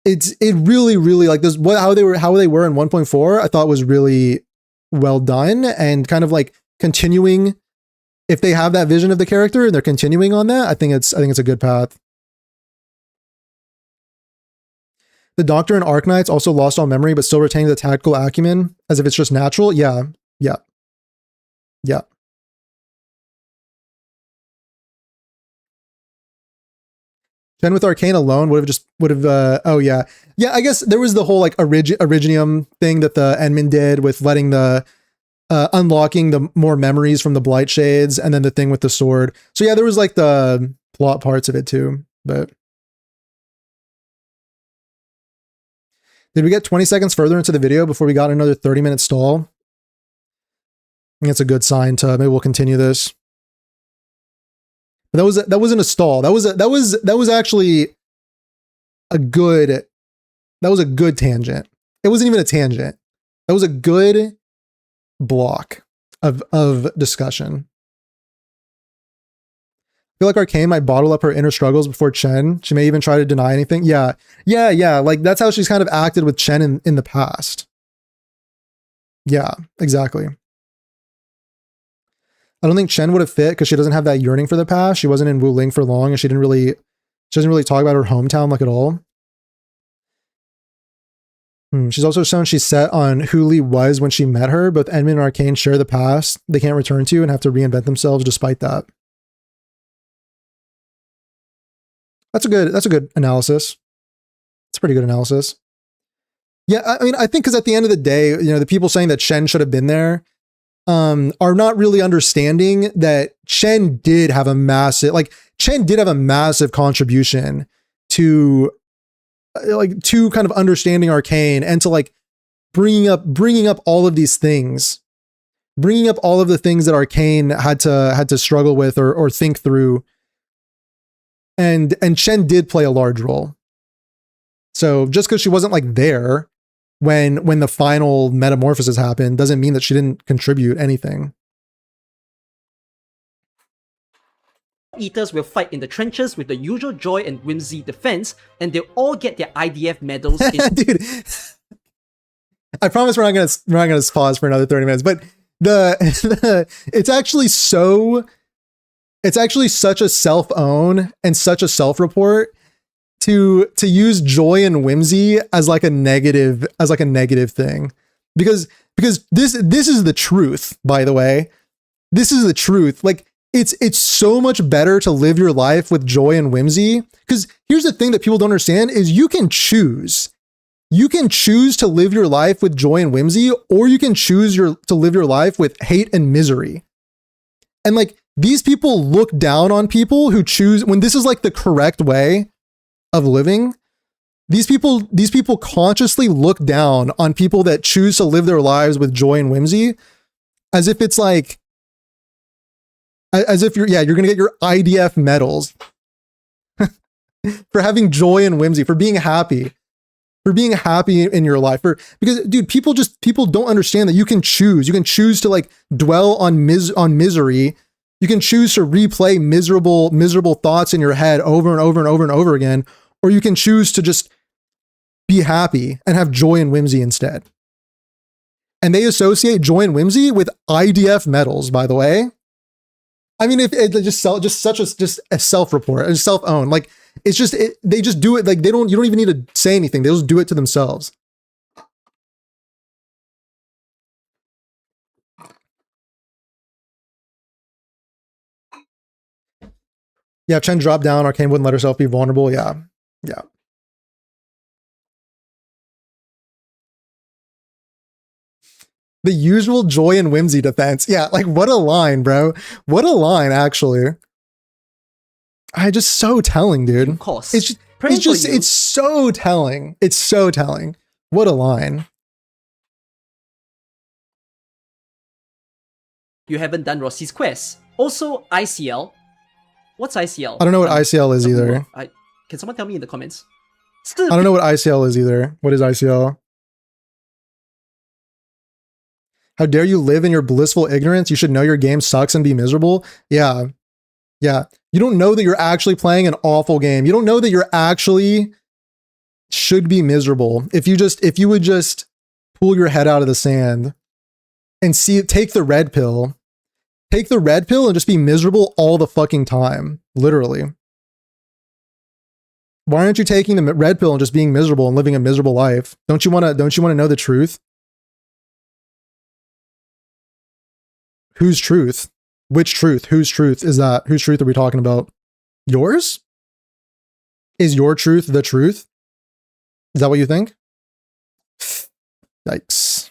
it really like this how they were in 1.4, I thought was really well done, and kind of like continuing, if they have that vision of the character and they're continuing on that, I think it's a good path. The Doctor and Arknights also lost all memory, but still retaining the tactical acumen as if it's just natural. Yeah. Then with Arcane alone would have oh yeah. I guess there was the whole like Originium thing that the Endmin did with letting the unlocking the more memories from the Blight Shades, and then the thing with the sword. So yeah, there was like the plot parts of it too, but did we get 20 seconds further into the video before we got another 30-minute stall? I think it's a good sign to maybe we'll continue this. But that wasn't a stall. That was actually a good tangent. It wasn't even a tangent. That was a good block of discussion. I feel like Arcane might bottle up her inner struggles before Chen. She may even try to deny anything. Yeah. Like that's how she's kind of acted with Chen in the past. Yeah, exactly. I don't think Chen would have fit because she doesn't have that yearning for the past. She wasn't in Wuling for long, and she doesn't really talk about her hometown like at all. She's also shown she's set on who Lee was when she met her. Both Endmin and Arcane share the past they can't return to and have to reinvent themselves despite that. That's a good analysis. It's a pretty good analysis. Yeah, I mean, I think because at the end of the day, you know, the people saying that Chen should have been there are not really understanding that Chen did have a massive contribution to kind of understanding Arcane, and to like bringing up all of these things, bringing up all of the things that Arcane had to struggle with or think through. And Chen did play a large role. So just because she wasn't like there when the final metamorphosis happened doesn't mean that she didn't contribute anything. Eaters will fight in the trenches with the usual joy and whimsy defense, and they'll all get their IDF medals. Dude, I promise we're not gonna pause for another 30 minutes. But it's actually such a self-own and such a self-report to use joy and whimsy as like a negative thing, because this is the truth, by the way. This is the truth. Like it's so much better to live your life with joy and whimsy, because here's the thing that people don't understand is you can choose to live your life with joy and whimsy, or you can choose to live your life with hate and misery. And like, these people look down on people who choose, when this is like the correct way of living. These people consciously look down on people that choose to live their lives with joy and whimsy, as if it's like, as if you're going to get your IDF medals for having joy and whimsy, for being happy in your life. Because dude, people don't understand that you can choose to like dwell on misery. You can choose to replay miserable thoughts in your head over and over and over and over again, or you can choose to just be happy and have joy and whimsy instead. And they associate joy and whimsy with IDF medals, by the way. I mean, if it just a self-report, a self-own, like it's just they just do it, like you don't even need to say anything. They just do it to themselves. Yeah, Chen dropped down. Arcane wouldn't let herself be vulnerable. Yeah. Yeah. The usual joy and whimsy defense. Yeah, like what a line, bro. What a line, actually. I just so telling, dude. Of course. It's so telling. It's so telling. What a line. You haven't done Rossi's quest. Also, ICL. What's ICL? I don't know what ICL is either. Can someone tell me in the comments? I don't know what ICL is either. What is ICL? How dare you live in your blissful ignorance? You should know your game sucks and be miserable. Yeah. Yeah. You don't know that you're actually playing an awful game. You don't know that you're actually should be miserable. If you would just pull your head out of the sand and take the red pill. Take the red pill and just be miserable all the fucking time. Literally. Why aren't you taking the red pill and just being miserable and living a miserable life? Don't you want to know the truth? Whose truth? Which truth? Whose truth is that? Whose truth are we talking about? Yours? Is your truth the truth? Is that what you think? Yikes.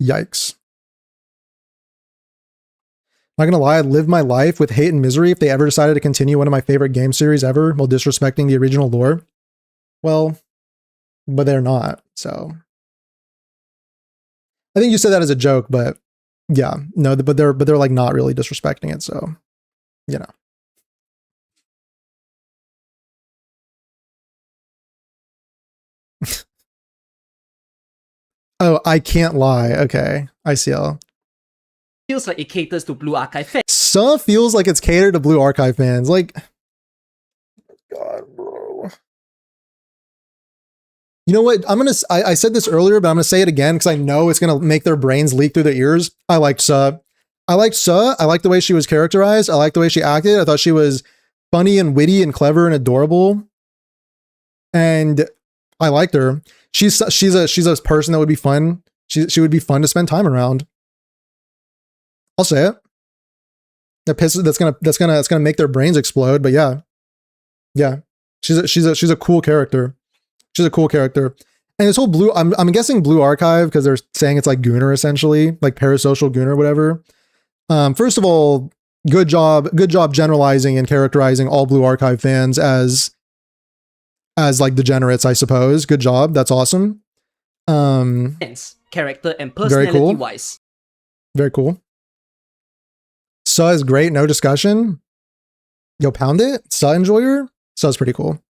Yikes. Not gonna lie, I'd live my life with hate and misery if they ever decided to continue one of my favorite game series ever while disrespecting the original lore. Well, but they're not, so. I think you said that as a joke, but yeah, no, but they're like not really disrespecting it, so, you know. Oh, I can't lie. Okay, ICL. Feels like it caters to Blue Archive fans. Some feels like it's catered to Blue Archive fans. Like, God, bro. You know what? I said this earlier, but I'm gonna say it again because I know it's gonna make their brains leak through their ears. I liked Suh. I liked the way she was characterized. I liked the way she acted. I thought she was funny and witty and clever and adorable. And I liked her. She's a person that would be fun. She would be fun to spend time around. I'll say it. That's gonna make their brains explode. But yeah, she's a cool character. She's a cool character. And this whole blue, I'm guessing Blue Archive because they're saying it's like Gooner essentially, like parasocial Gooner, whatever. First of all, good job generalizing and characterizing all Blue Archive fans as like degenerates, I suppose. Good job. That's awesome. Character and personality wise. Very cool. Suh is great, no discussion. Yo, pound it. Suh enjoyer. Suh's pretty cool.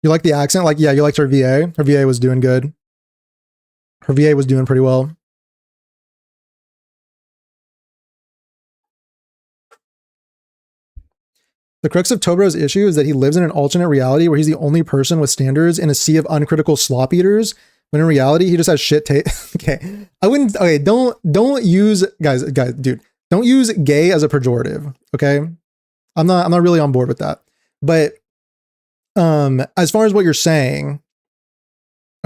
You like the accent? Like, yeah, you liked her VA. Her VA was doing good. Her VA was doing pretty well. The crux of Tobro's issue is that he lives in an alternate reality where he's the only person with standards in a sea of uncritical slop eaters, when in reality he just has shit okay. Don't use guys, dude, don't use gay as a pejorative, okay? I'm not really on board with that. But as far as what you're saying,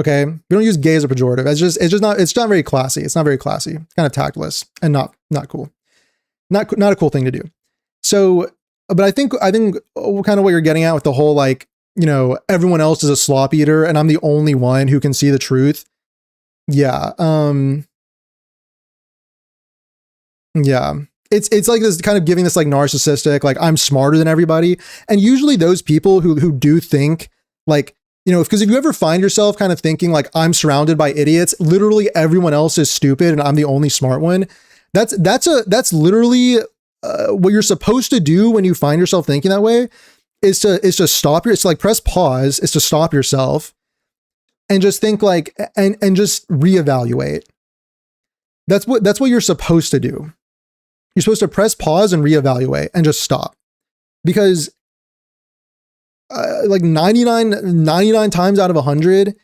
okay, we don't use gay as a pejorative. It's not very classy. It's not very classy. It's kind of tactless and not cool. Not a cool thing to do. So, but I think kind of what you're getting at with the whole, like, you know, everyone else is a slop eater and I'm the only one who can see the truth. Yeah. Yeah. It's like this kind of giving this like narcissistic, like I'm smarter than everybody. And usually those people who do think like, you know, because if you ever find yourself kind of thinking like I'm surrounded by idiots, literally everyone else is stupid and I'm the only smart one. That's literally what you're supposed to do when you find yourself thinking that way is to stop it's like press pause, is to stop yourself and just think like, and just reevaluate. That's what you're supposed to do. You're supposed to press pause and reevaluate and just stop. Because like 99 times out of 100,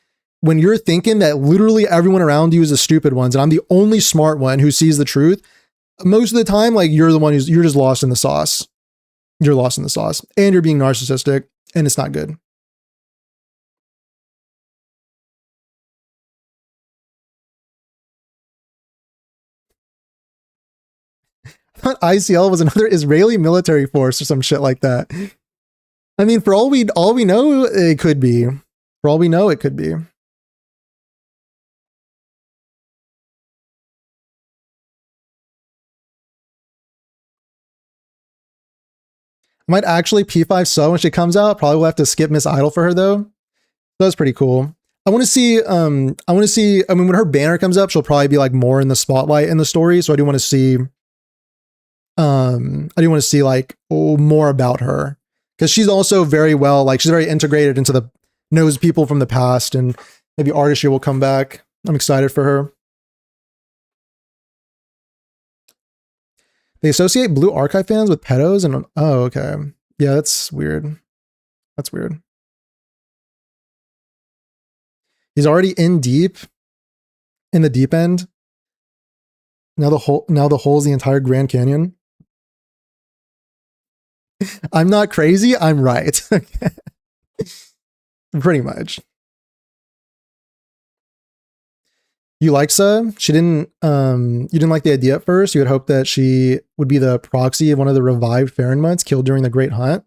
when you're thinking that literally everyone around you is the stupid ones and I'm the only smart one who sees the truth, most of the time, like you're the one you're just lost in the sauce. You're lost in the sauce and you're being narcissistic and it's not good. I thought ICL was another Israeli military force or some shit like that. I mean, for all we know, it could be. For all we know, it could be. I might actually P5 sub when she comes out. Probably will have to skip Miss Idol for her though. That's pretty cool. I want to see, I mean, when her banner comes up, she'll probably be like more in the spotlight in the story. So I do want to see, like more about her because she's also very well, like she's very integrated into the knows people from the past and maybe Artistry will come back. I'm excited for her. They associate Blue Archive fans with pedos and oh, okay. Yeah, that's weird. That's weird. He's already in the deep end. Now the hole is the entire Grand Canyon. I'm not crazy, I'm right. Pretty much. You like Sa? She didn't you didn't like the idea at first. You had hoped that she would be the proxy of one of the revived Farinmuts killed during the Great Hunt.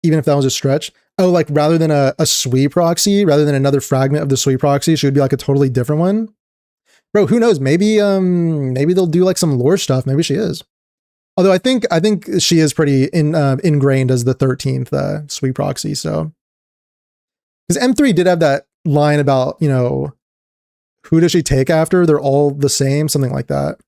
Even if that was a stretch. Oh, like rather than a Sui proxy, rather than another fragment of the Sui proxy, she would be like a totally different one. Bro, who knows? Maybe they'll do like some lore stuff. Maybe she is. Although I think she is pretty ingrained as the 13th Sui proxy. So because M3 did have that line about, you know, who does she take after? They're all the same, something like that.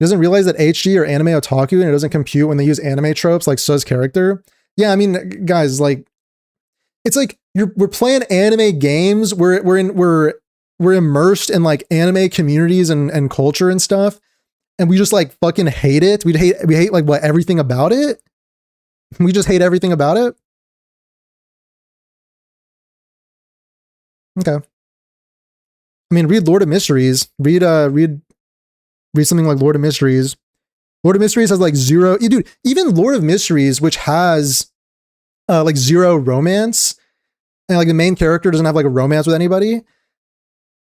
Doesn't realize that HG or anime otaku and it doesn't compute when they use anime tropes like Su's character. Yeah, I mean, guys, like it's like we're playing anime games. We're immersed in like anime communities and culture and stuff, and we just like fucking hate it. We hate like what everything about it. We just hate everything about it. Okay. I mean, read Lord of Mysteries. Read something like Lord of Mysteries. Lord of Mysteries has like zero, dude, even Lord of Mysteries, which has like zero romance, and like the main character doesn't have like a romance with anybody.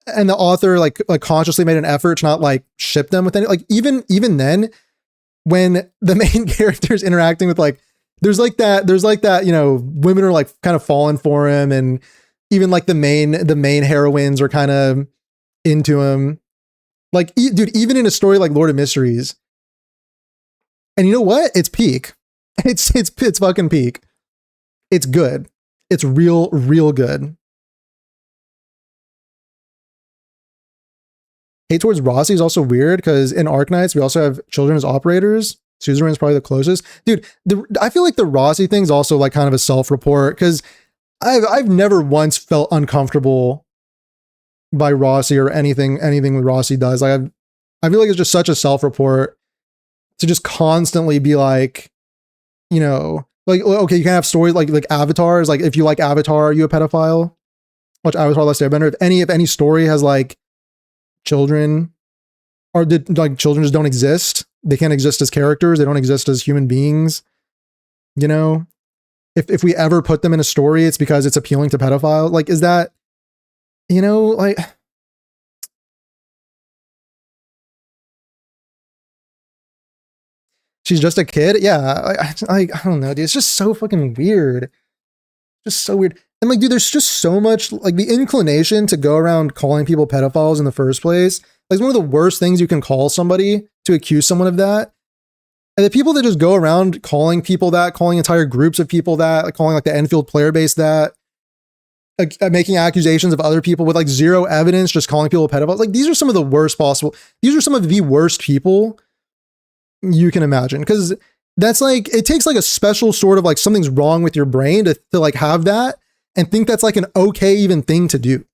And the author like consciously made an effort to not like ship them with any, like even then when the main character is interacting with like, there's like that, you know, women are like kind of falling for him. And even like the main heroines are kind of into him. Like, dude, even in a story like Lord of Mysteries, and you know what? It's peak. It's fucking peak. It's good. It's real good. Hate towards Rossi is also weird because in Arknights we also have children as operators. Suzerain is probably the closest. Dude, I feel like the Rossi thing's also like kind of a self-report because I've never once felt uncomfortable by Rossi or anything Rossi does. Like I feel like it's just such a self-report to just constantly be like, you know, like, okay, you can have stories like Avatars. Like if you like Avatar, are you a pedophile? Watch Avatar: Last Airbender. If any story has like children, or did like children just don't exist. They can't exist as characters. They don't exist as human beings. You know, if we ever put them in a story, it's because it's appealing to pedophiles. Like, is that, you know, like, she's just a kid. Yeah. I don't know, dude. It's just so fucking weird. Just so weird. And like, dude, there's just so much like the inclination to go around calling people pedophiles in the first place. Like, it's one of the worst things you can call somebody, to accuse someone of that. And the people that just go around calling people that, calling entire groups of people that, like calling like the Enfield player base that, like making accusations of other people with like zero evidence, just calling people pedophiles. Like, these are some of the worst possible. These are some of the worst people you can imagine. Because that's like, it takes like a special sort of like something's wrong with your brain to like have that and think that's like an okay even thing to do.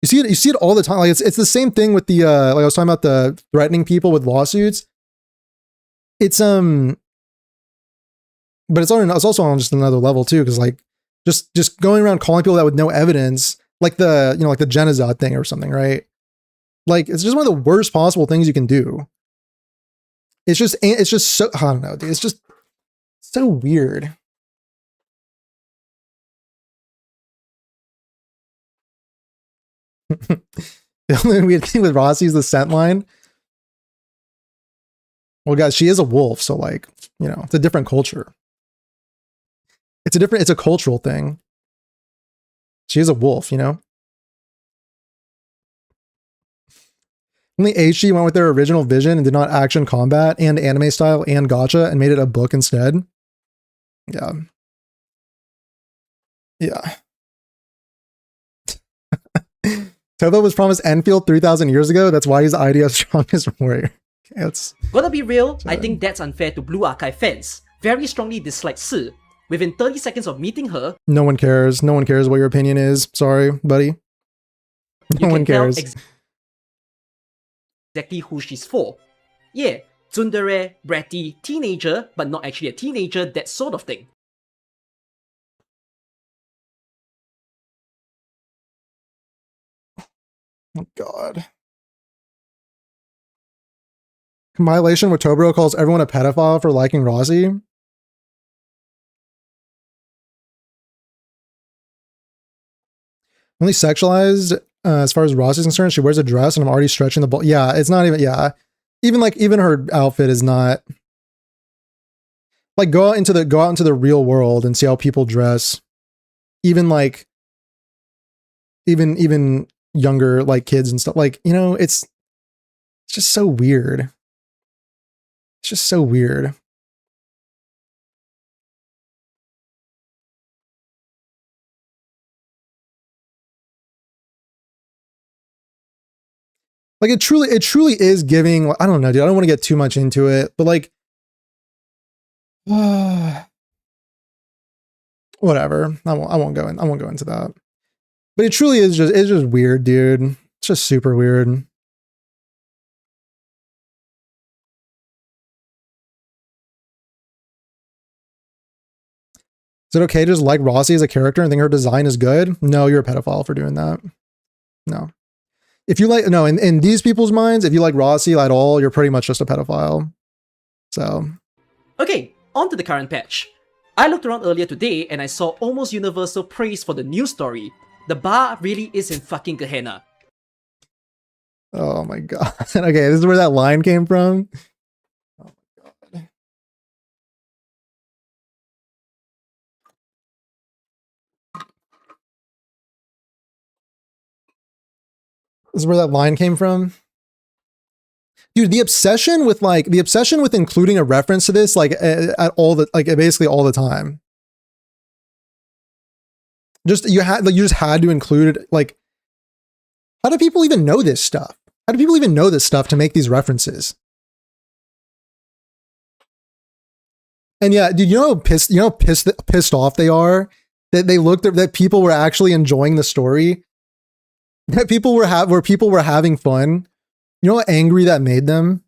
You see it all the time. Like it's the same thing with the like I was talking about the threatening people with lawsuits. it's but it's also on just another level too, because like just going around calling people that with no evidence, like the like the Genocide thing or something, right? Like it's just one of the worst possible things you can do. It's just so, I don't know, dude. It's just so weird. The only weird thing with Rossi is the scent line. Well, guys, she is a wolf, so like, it's a different culture. It's a cultural thing. She is a wolf, Only HG went with their original vision and did not action combat and anime style and gacha and made it a book instead. Yeah. Yeah. Tova was promised Enfield 3,000 years ago. That's why he's IDF's strongest warrior. Okay, that's... Gotta be real, I think that's unfair to Blue Archive fans. Very strongly dislike Si. Within 30 seconds of meeting her, no one cares. No one cares what your opinion is. Sorry, buddy. No one cares. Exactly who she's for. Yeah, tsundere, bratty, teenager, but not actually a teenager, that sort of thing. Oh god. Compilation where Tobro calls everyone a pedophile for liking Rossi. Only sexualized as far as Rossi's concerned. She wears a dress and I'm already stretching the ball. Yeah, it's not even, yeah. Even her outfit is not like go out into the real world and see how people dress. Even younger like kids and stuff. Like, it's just so weird. It's just so weird. Like it truly is giving, I don't know, dude. I don't want to get too much into it, but like, whatever. I won't go into that. But it truly is it's just weird, dude. It's just super weird. Is it okay to just like Rossi as a character and think her design is good? No, you're a pedophile for doing that. No. If you like, no, in these people's minds, if you like Rossi at all, you're pretty much just a pedophile. So. Okay, on to the current patch. I looked around earlier today and I saw almost universal praise for the news story. The bar really is in fucking Gehenna. Oh my god. Okay, this is where that line came from. Oh my god. This is where that line came from. Dude, the obsession with including a reference to this like at all the basically all the time. You just had to include it. Like, how do people even know this stuff? How do people even know this stuff to make these references? And yeah, dude, how pissed off they are that they looked at that people were actually enjoying the story, that people were having fun. You know how angry that made them?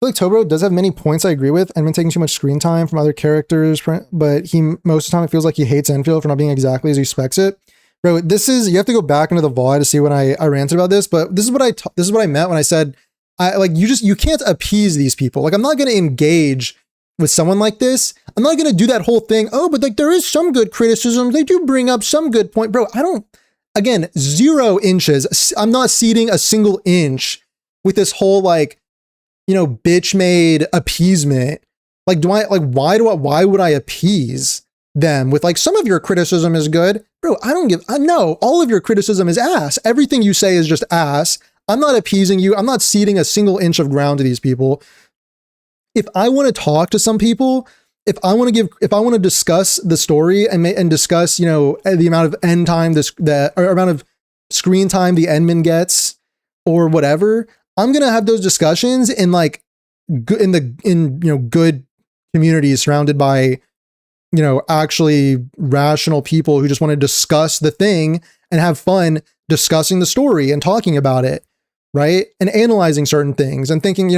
I feel like Tobro does have many points I agree with and been taking too much screen time from other characters, but most of the time it feels like he hates Enfield for not being exactly as he expects it. Bro, you have to go back into the VOD to see when I ranted about this, but this is what I meant when I said, you can't appease these people. Like, I'm not going to engage with someone like this. I'm not going to do that whole thing. Oh, but like there is some good criticism. They do bring up some good point. Bro, again, 0 inches. I'm not ceding a single inch with this whole bitch made appeasement. Like, why would I appease them with some of your criticism is good? Bro, no, all of your criticism is ass. Everything you say is just ass. I'm not appeasing you. I'm not ceding a single inch of ground to these people. If I want to talk to some people, if I want to discuss the story and discuss, the amount of end time or amount of screen time the Endman gets or whatever, I'm going to have those discussions in good communities surrounded by, actually rational people who just want to discuss the thing and have fun discussing the story and talking about it, right? And analyzing certain things and thinking,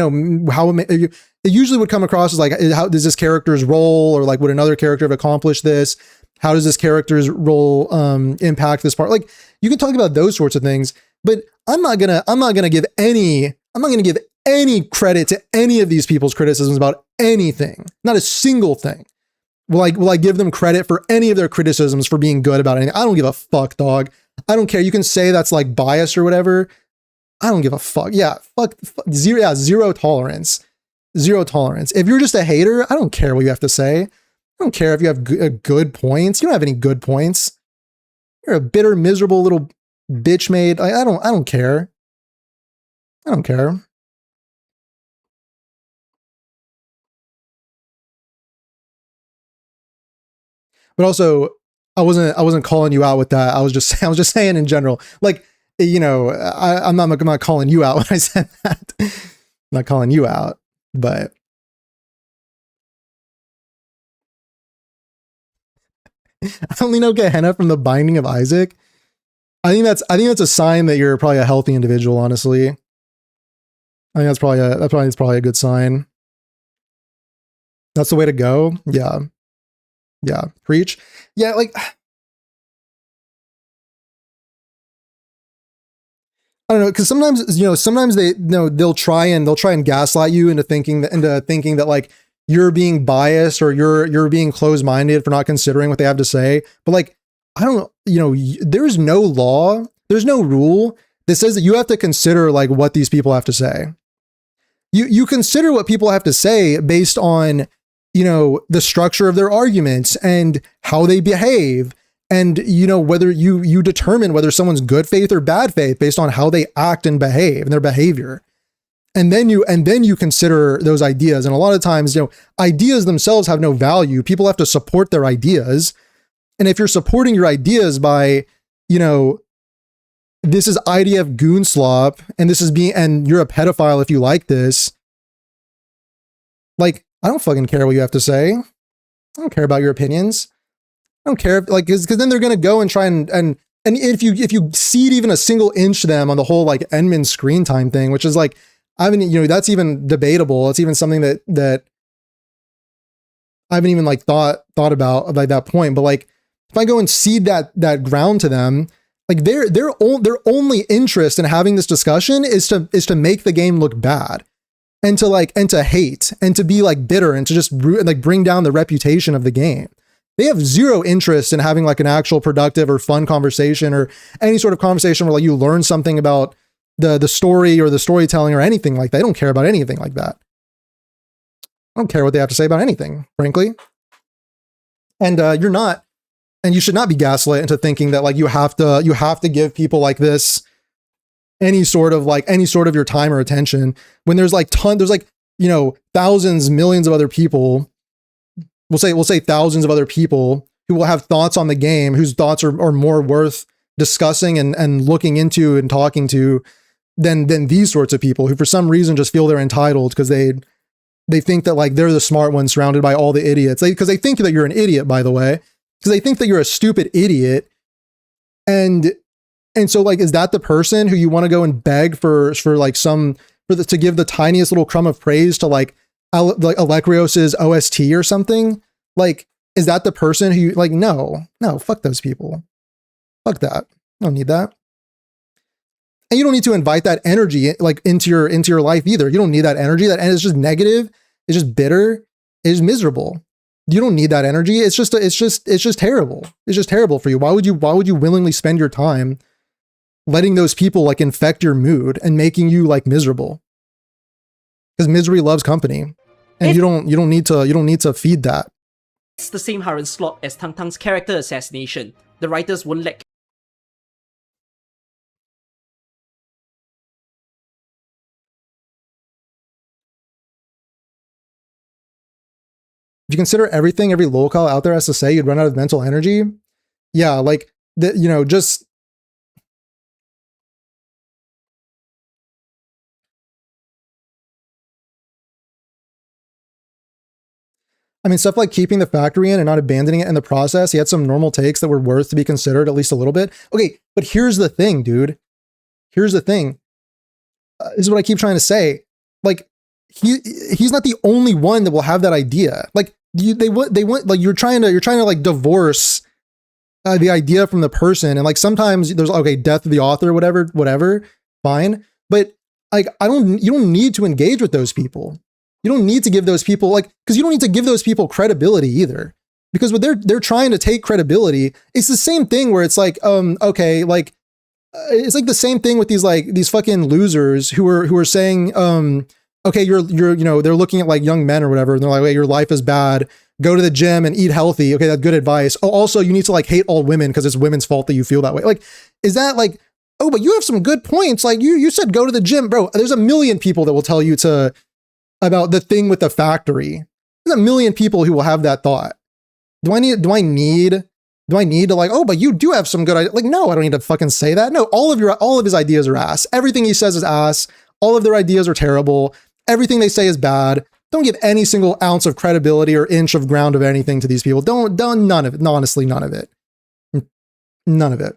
how it usually would come across as like, how does this character's role, or like, would another character have accomplished this? How does this character's role impact this part? Like, you can talk about those sorts of things, but I'm not gonna give any credit to any of these people's criticisms about anything, not a single thing. Will I give them credit for any of their criticisms for being good about anything? I don't give a fuck, dog. I don't care. You can say that's like biased or whatever. I don't give a fuck. Yeah, fuck zero. Yeah, zero tolerance. Zero tolerance. If you're just a hater, I don't care what you have to say. I don't care if you have good points. You don't have any good points. You're a bitter, miserable little bitch made. I don't care. I don't care. But also, I wasn't calling you out with that. I was just saying in general, like, I'm not calling you out when I said that. I'm not calling you out, but I only know Gehenna from the Binding of Isaac. I think that's a sign that you're probably a healthy individual, honestly. I think that's probably a good sign. That's the way to go. Yeah. Yeah. Preach. Yeah, like, I don't know, because sometimes they'll try and gaslight you into thinking that like you're being biased, or you're being closed-minded for not considering what they have to say. But like, I don't there's no law, there's no rule that says that you have to consider like what these people have to say. You consider what people have to say based on the structure of their arguments and how they behave, and whether you determine whether someone's good faith or bad faith based on how they act and behave and their behavior. And then you consider those ideas. And a lot of times, ideas themselves have no value. People have to support their ideas. And if you're supporting your ideas by, this is IDF goon slop, and and you're a pedophile if you like this, like, I don't fucking care what you have to say. I don't care about your opinions. I don't care if, like, because then they're gonna go and try and if you cede even a single inch to them on the whole like Enman screen time thing, which is like, I mean, that's even debatable. It's even something that I haven't even like thought about like that point. But like, if I go and cede that ground to them, like their only interest in having this discussion is to make the game look bad, and to hate, and to be like bitter, and to just like bring down the reputation of the game. They have zero interest in having like an actual productive or fun conversation, or any sort of conversation where like you learn something about the story or the storytelling or anything like that. They don't care about anything like that. I don't care what they have to say about anything, frankly. And you should not be gaslit into thinking that like you have to give people like this any sort of your time or attention, when there's like thousands, millions of other people. We'll say thousands of other people who will have thoughts on the game, whose thoughts are more worth discussing and looking into and talking to than these sorts of people who for some reason just feel they're entitled because they think that like they're the smart ones surrounded by all the idiots. Because they think that you're an idiot, by the way, because they think that you're a stupid idiot. And so like, is that the person who you want to go and beg to give the tiniest little crumb of praise to like Alecreos's OST or something? Like, is that the person who like, no, fuck those people. Fuck that. I don't need that. And you don't need to invite that energy like into your life either. You don't need that energy. That is just negative. It's just bitter. It's miserable. You don't need that energy. It's just terrible. It's just terrible for you. Why would you willingly spend your time letting those people like infect your mood and making you like miserable? Because misery loves company, and you don't need to feed that. It's the same Harren slot as Tang Tang's character assassination. The writers won't let. If you consider everything every locale out there has to say, you'd run out of mental energy. Yeah, like just I mean, stuff like keeping the factory in and not abandoning it in the process. He had some normal takes that were worth to be considered at least a little bit. Okay, but here's the thing, dude. Here's the thing. This is what I keep trying to say. Like, he's not the only one that will have that idea. Like, they want like you're trying to like divorce the idea from the person, and like sometimes there's okay, death of the author, whatever, fine. But like, you don't need to engage with those people. You don't need to give those people like, because you don't need to give those people credibility either. Because what they're trying to take credibility, it's the same thing where it's like, okay, like it's like the same thing with these fucking losers who are saying, okay, you're they're looking at like young men or whatever, and they're like, wait, your life is bad. Go to the gym and eat healthy. Okay, that's good advice. Oh, also you need to like hate all women because it's women's fault that you feel that way. Like, is that like, oh, but you have some good points. Like you said, go to the gym, bro. There's a million people that will tell you about the thing with the factory. There's a million people who will have that thought. Do I need to like, oh, but you do have some good ideas. Like, no, I don't need to fucking say that. No, all of his ideas are ass. Everything he says is ass. All of their ideas are terrible. Everything they say is bad. Don't give any single ounce of credibility or inch of ground of anything to these people. Don't none of it. No, honestly, none of it. None of it.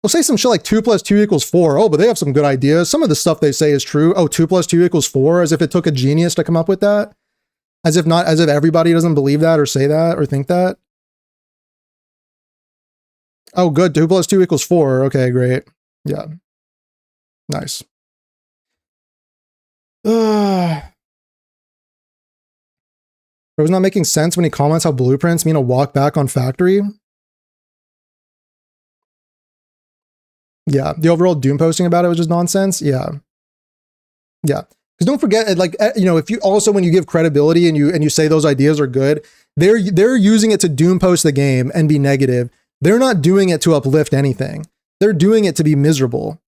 We'll say some shit like 2 + 2 = 4. Oh, but they have some good ideas. Some of the stuff they say is true. Oh, 2 + 2 = 4, as if it took a genius to come up with that. As if everybody doesn't believe that or say that or think that. Oh, good. 2 + 2 = 4. Okay, great. Yeah. Nice. It was not making sense when he comments how blueprints mean a walk back on factory. Yeah, the overall Doom posting about it was just nonsense. Yeah. Because don't forget, like, if you also, when you give credibility and you say those ideas are good, they're using it to Doom post the game and be negative. They're not doing it to uplift anything. They're doing it to be miserable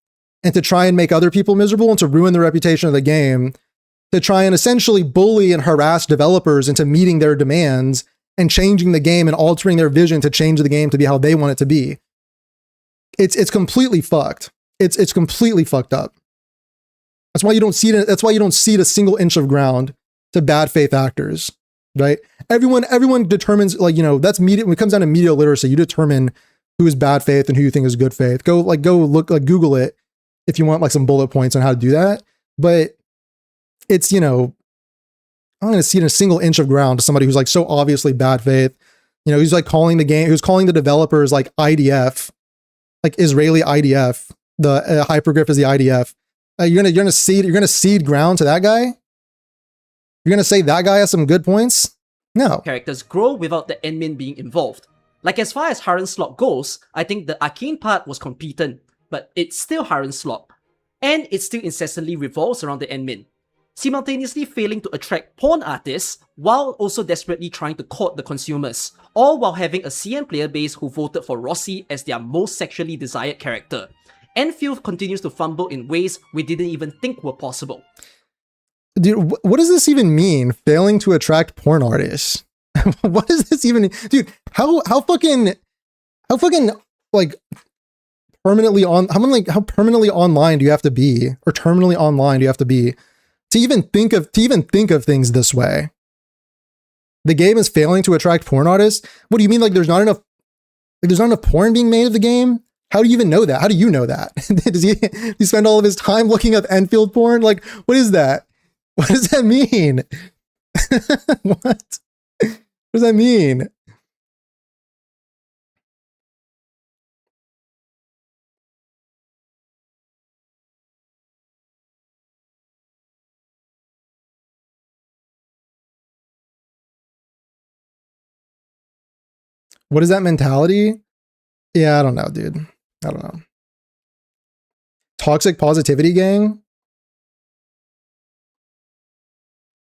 and to try and make other people miserable and to ruin the reputation of the game, to try and essentially bully and harass developers into meeting their demands and changing the game and altering their vision to change the game to be how they want it to be. It's completely fucked. It's completely fucked up. That's why you don't see it. That's why you don't cede a single inch of ground to bad faith actors, right? Everyone determines, like, that's media. When it comes down to media literacy, you determine who is bad faith and who you think is good faith. Go look, like, Google it if you want like some bullet points on how to do that. But it's, I'm not going to cede a single inch of ground to somebody who's like so obviously bad faith. Who's like calling the game, who's calling the developers like IDF. Like Israeli IDF, the hypergriff is the IDF. You're gonna cede ground to that guy. You're gonna say that guy has some good points. No. Characters grow without the admin being involved. Like, as far as Harren's slot goes, I think the arcane part was competent, but it's still Harren's slot, and it still incessantly revolves around the admin, simultaneously failing to attract porn artists while also desperately trying to court the consumers, all while having a CN player base who voted for Rossi as their most sexually desired character. Endfield continues to fumble in ways we didn't even think were possible. Dude, what does this even mean? Failing to attract porn artists? What does this even mean? Dude, how fucking like permanently online do you have to be, or terminally online do you have to be to even think of things this way? The game is failing to attract porn artists? What do you mean? Like there's not enough porn being made of the game? How do you even know that? How do you know that? Does he spend all of his time looking up Endfield porn? Like, what is that? What does that mean? What? What does that mean? What is that mentality? Yeah, I don't know, dude. I don't know. Toxic positivity gang?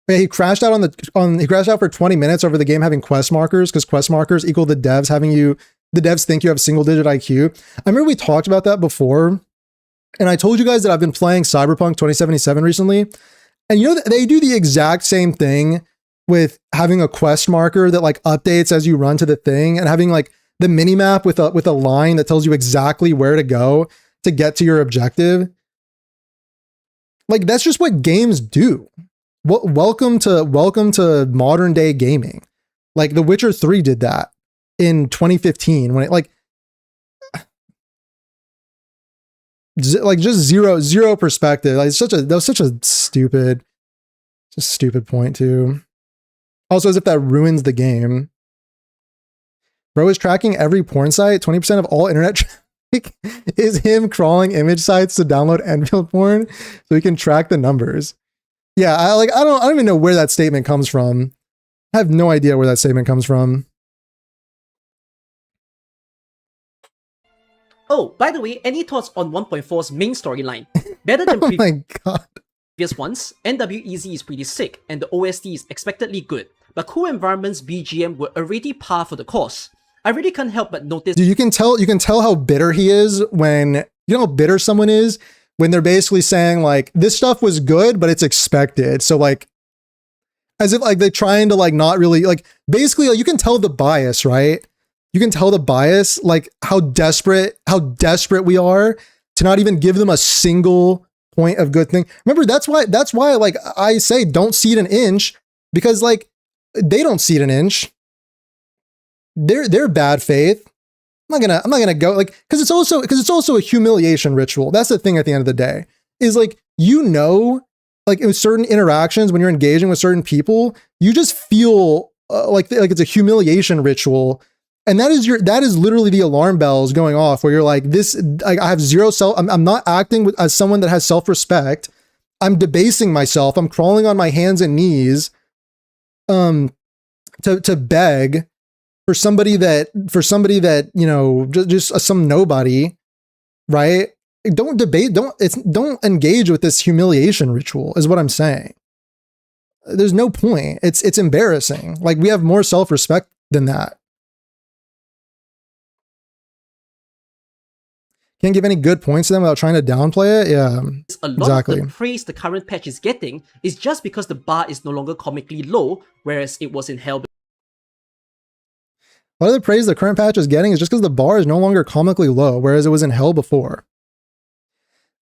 Yeah, he crashed out he crashed out for 20 minutes over the game having quest markers, because quest markers equal the devs think you have single digit IQ. I remember we talked about that before, and I told you guys that I've been playing Cyberpunk 2077 recently, and they do the exact same thing with having a quest marker that like updates as you run to the thing, and having like the mini map with a line that tells you exactly where to go to get to your objective. Like that's just what games do. Welcome to modern day gaming. Like The Witcher 3 did that in 2015 when it like just zero perspective. Like that was such a stupid point too. Also, as if that ruins the game. Bro is tracking every porn site. 20% of all internet traffic is him crawling image sites to download Enfield porn so he can track the numbers. Yeah, I don't even know where that statement comes from. I have no idea where that statement comes from. Oh, by the way, any thoughts on 1.4's main storyline? Better than Oh my god. previous ones, NWEZ is pretty sick, and the OST is expectedly good, but Cool Environment's BGM were already par for the course. I really can't help but notice. Dude, you can tell how bitter he is when, you know how bitter someone is when they're basically saying like, this stuff was good, but it's expected. So like, as if like they're trying to like not really like, basically like, you can tell the bias, right? You can tell the bias, like how desperate we are to not even give them a single point of good thing. Remember, that's why like I say don't seed an inch, because like they don't seed an inch. They're bad faith. I'm not gonna go like, because it's also a humiliation ritual. That's the thing at the end of the day, is like, you know, like in certain interactions when you're engaging with certain people, you just feel like it's a humiliation ritual. And that is literally the alarm bells going off where you're like, I have zero I'm not acting as someone that has self-respect. I'm debasing myself. I'm crawling on my hands and knees to beg for somebody that, you know, just some nobody, right? Don't engage with this humiliation ritual is what I'm saying. There's no point. It's embarrassing. Like, we have more self-respect than that. Can't give any good points to them without trying to downplay it. Yeah, a lot exactly. of the praise the current patch is getting is just because the bar is no longer comically low, whereas it was in hell. A lot of the praise the current patch is getting is just because the bar is no longer comically low, whereas it was in hell before.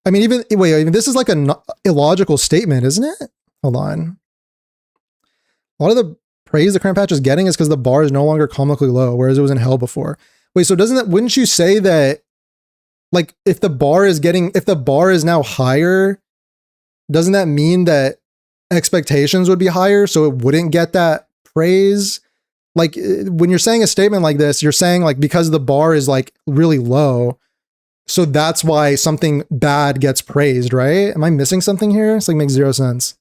I mean, even this is like an illogical statement, isn't it? Hold on. A lot of the praise the current patch is getting is because the bar is no longer comically low, whereas it was in hell before. Wait, so wouldn't you say that, like, if the bar is now higher, doesn't that mean that expectations would be higher, so it wouldn't get that praise? Like, when you're saying a statement like this, you're saying like, because the bar is like really low, so that's why something bad gets praised, right? Am I missing something here? It's like, makes zero sense.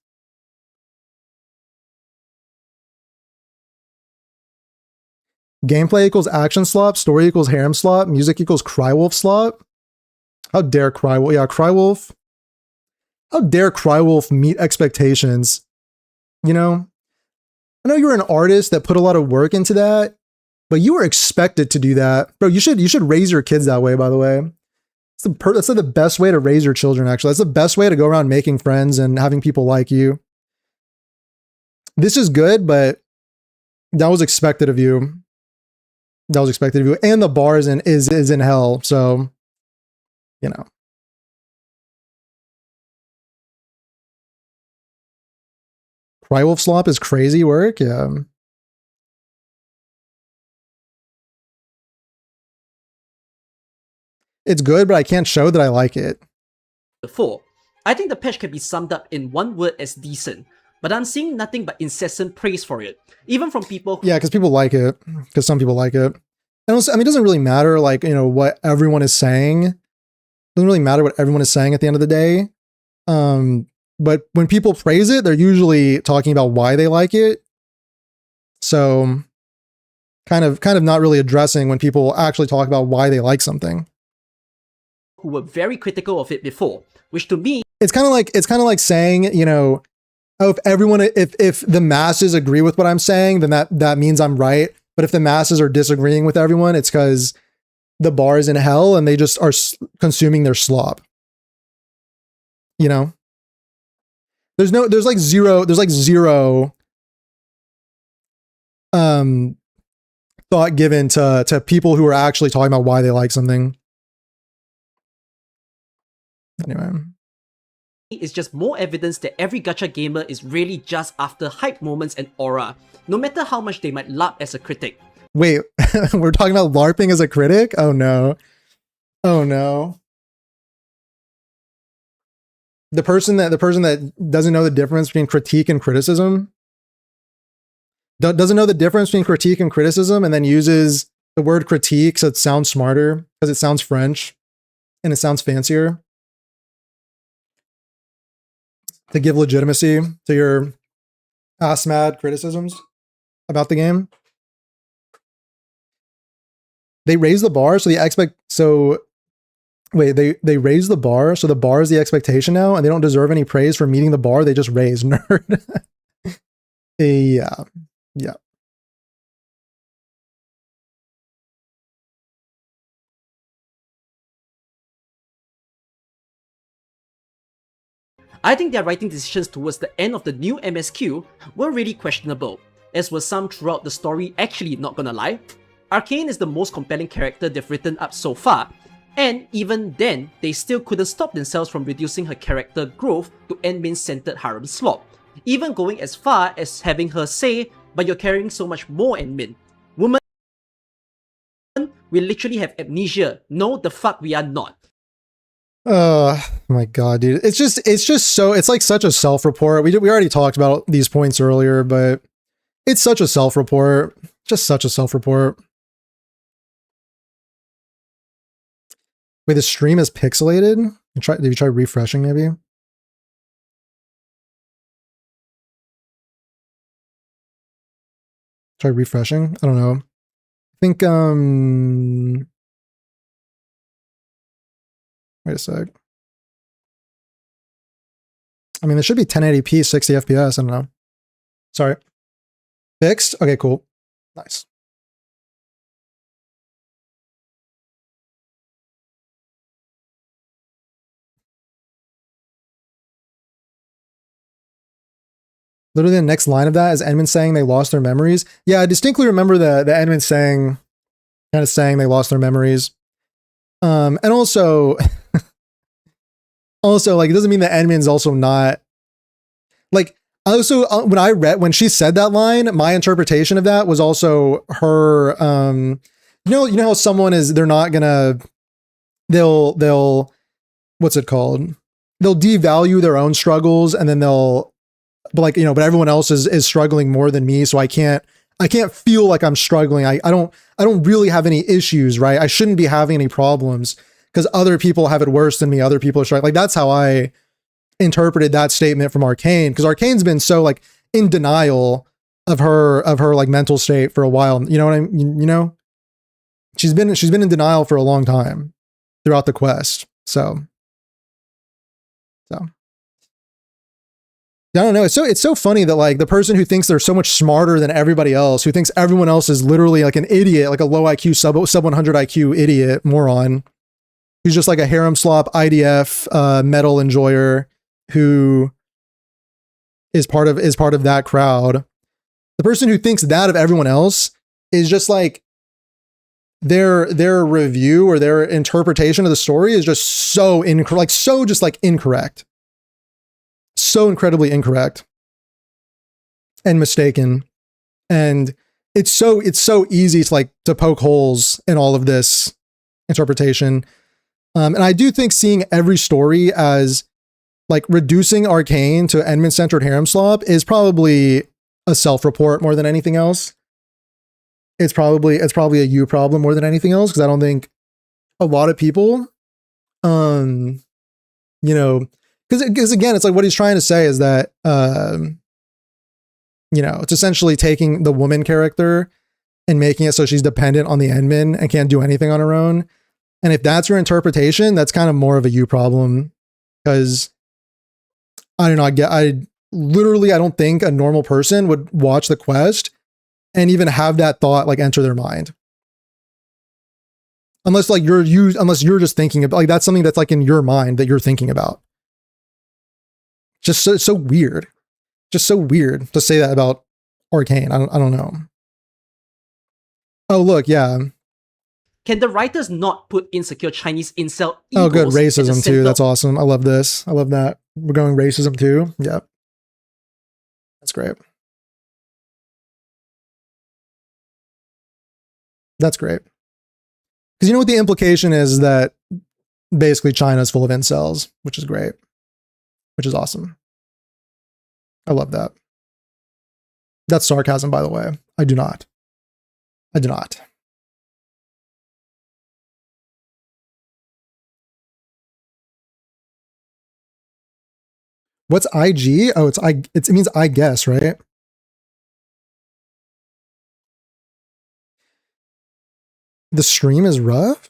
Gameplay equals action slop, story equals harem slop, music equals Crywolf slop. How dare Crywolf? Yeah, Crywolf. How dare Crywolf meet expectations? You know, I know you're an artist that put a lot of work into that, but you were expected to do that, bro. You should raise your kids that way. By the way, that's like the best way to raise your children. Actually, that's the best way to go around making friends and having people like you. This is good, but that was expected of you. That was expected of you, and the bar is in hell. So, you know. Crywolf slop is crazy work, yeah. It's good, but I can't show that I like it. Before, I think the patch can be summed up in one word as decent, but I'm seeing nothing but incessant praise for it, even from people who— Yeah, because people like it. Because some people like it. And also, I mean, it doesn't really matter, like, you know, what everyone is saying. It doesn't really matter what everyone is saying at the end of the day. But when people praise it, they're usually talking about why they like it. So kind of not really addressing when people actually talk about why they like something. who were very critical of it before, which to me— It's kind of like saying, you know, oh, if the masses agree with what I'm saying, then that means I'm right. But if the masses are disagreeing with everyone, it's because the bar is in hell and they just are consuming their slop. You know, there's like zero thought given to people who are actually talking about why they like something. Anyway. is just more evidence that every gacha gamer is really just after hype moments and aura, no matter how much they might LARP as a critic. Wait, we're talking about LARPing as a critic? Oh no. Oh no. The person that doesn't know the difference between critique and criticism doesn't know the difference between critique and criticism and then uses the word critique so it sounds smarter because it sounds French and it sounds fancier to give legitimacy to your ass mad criticisms about the game. They raise the bar so they raise the bar so the bar is the expectation now and they don't deserve any praise for meeting the bar, they just raise nerd. Yeah. I think their writing decisions towards the end of the new MSQ were really questionable, as were some throughout the story. Actually, not gonna lie, Arcane is the most compelling character they've written up so far, and even then, they still couldn't stop themselves from reducing her character growth to Endmin-centered harem slop, even going as far as having her say, "But you're carrying so much more, Endmin. Woman, we literally have amnesia. No, the fuck we are not." Oh my god, dude. It's like such a self-report. We already talked about these points earlier, but it's such a self-report. Just such a self-report. Wait, the stream is pixelated? Did you try refreshing maybe? Try refreshing? I don't know. I think wait a sec. I mean, there should be 1080p, 60 FPS. I don't know. Sorry. Fixed? Okay, cool. Nice. Literally the next line of that is Endman saying they lost their memories. Yeah, I distinctly remember the Endman saying they lost their memories. And also like it doesn't mean that Endman's also not like also when she said that line, my interpretation of that was also her you know how someone is they'll what's it called? They'll devalue their own struggles and then but everyone else is struggling more than me, so I can't feel like I'm struggling. I don't really have any issues, right? I shouldn't be having any problems because other people have it worse than me. Other people are struggling. Like that's how I interpreted that statement from Arcane, because Arcane's been so like in denial of her like mental state for a while. You know what I mean? You know, she's been in denial for a long time throughout the quest. So. I don't know. It's so funny that like the person who thinks they're so much smarter than everybody else, who thinks everyone else is literally like an idiot, like a low IQ, sub 100 IQ idiot, moron, who's just like a harem slop IDF metal enjoyer who is part of that crowd. The person who thinks that of everyone else is just like their review or their interpretation of the story is just so incorrect, incorrect. So incredibly incorrect and mistaken. And it's so easy to poke holes in all of this interpretation. And I do think seeing every story as like reducing Arcane to Endman-centered harem slop is probably a self-report more than anything else. It's probably a you problem more than anything else, because I don't think a lot of people, because again, it's like what he's trying to say is that, it's essentially taking the woman character and making it so she's dependent on the Endman and can't do anything on her own. And if that's your interpretation, that's kind of more of a you problem, because I don't know. I don't think a normal person would watch the quest and even have that thought like enter their mind. Unless you're just thinking about like that's something that's like in your mind that you're thinking about. Just so weird. Just so weird to say that about Arcane. I don't know. Oh, look, yeah. Can the writers not put insecure Chinese incel egos Oh, good. at the Racism too. center? That's awesome. I love this. I love that. We're going racism too. Yep. That's great. That's great. Because you know what the implication is that basically China's full of incels, which is great. Which is awesome. I love that. That's sarcasm, by the way. I do not. I do not. What's IG? Oh, it means I guess, right? The stream is rough?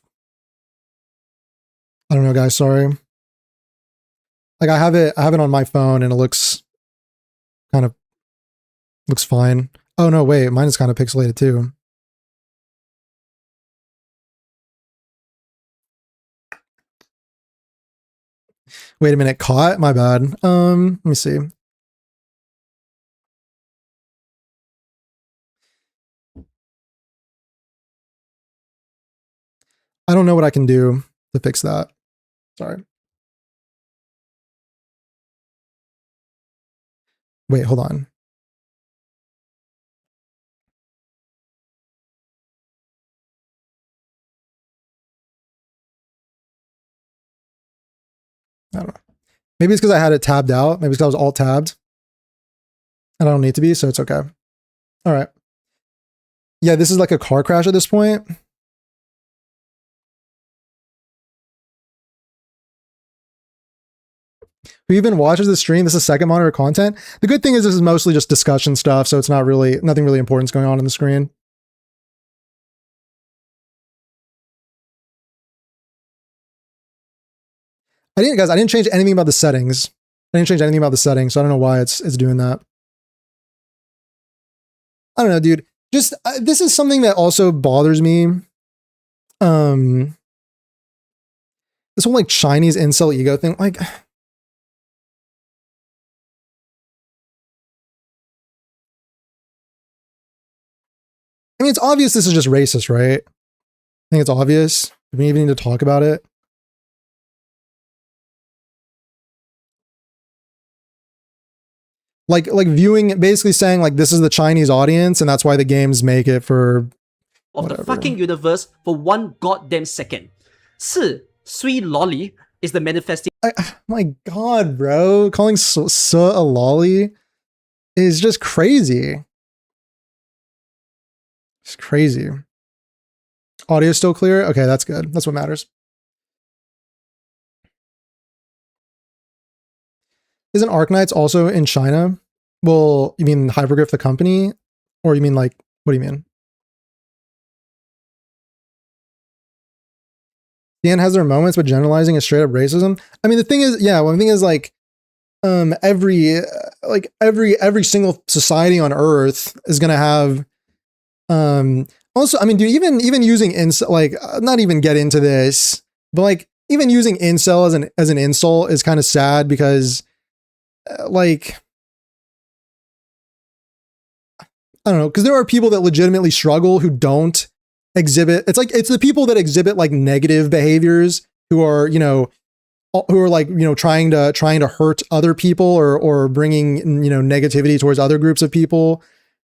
I don't know, guys, sorry. Like I have it on my phone and it looks fine. Oh no, wait, mine is kind of pixelated too. Wait a minute, caught? My bad. Let me see. I don't know what I can do to fix that. Sorry. Wait, hold on. I don't know. Maybe it's because I had it tabbed out. Maybe it's because I was alt tabbed. And I don't need to be, so it's okay. All right. Yeah, this is like a car crash at this point. Who even watches the stream? This is second monitor content. The good thing is this is mostly just discussion stuff, so it's not really nothing really important going on the screen. I didn't change anything about the settings. I didn't change anything about the settings, so I don't know why it's doing that. I don't know, dude. Just this is something that also bothers me. This whole like Chinese incel ego thing, like. I mean, it's obvious this is just racist, right? I think it's obvious. Do we even need to talk about it? Like viewing, basically saying like this is the Chinese audience, and that's why the games make it for of whatever. the fucking universe for one goddamn second. Sui lolly is the manifestation. My God, bro, calling a lolly is just crazy. It's crazy. Audio still clear? Okay, that's good. That's what matters. Isn't Arknights also in China? Well, you mean Hypergriff the company? Or you mean like, what do you mean? Dan has their moments, but generalizing is straight up racism. I mean, the thing is, yeah, one thing is like, every single society on Earth is gonna have, also, I mean, dude, even using incel, like, not even get into this, but like, even using incel as an insult is kind of sad because, like, I don't know, because there are people that legitimately struggle who don't exhibit. It's like it's the people that exhibit like negative behaviors who are, you know, like, you know, trying to hurt other people or bringing, you know, negativity towards other groups of people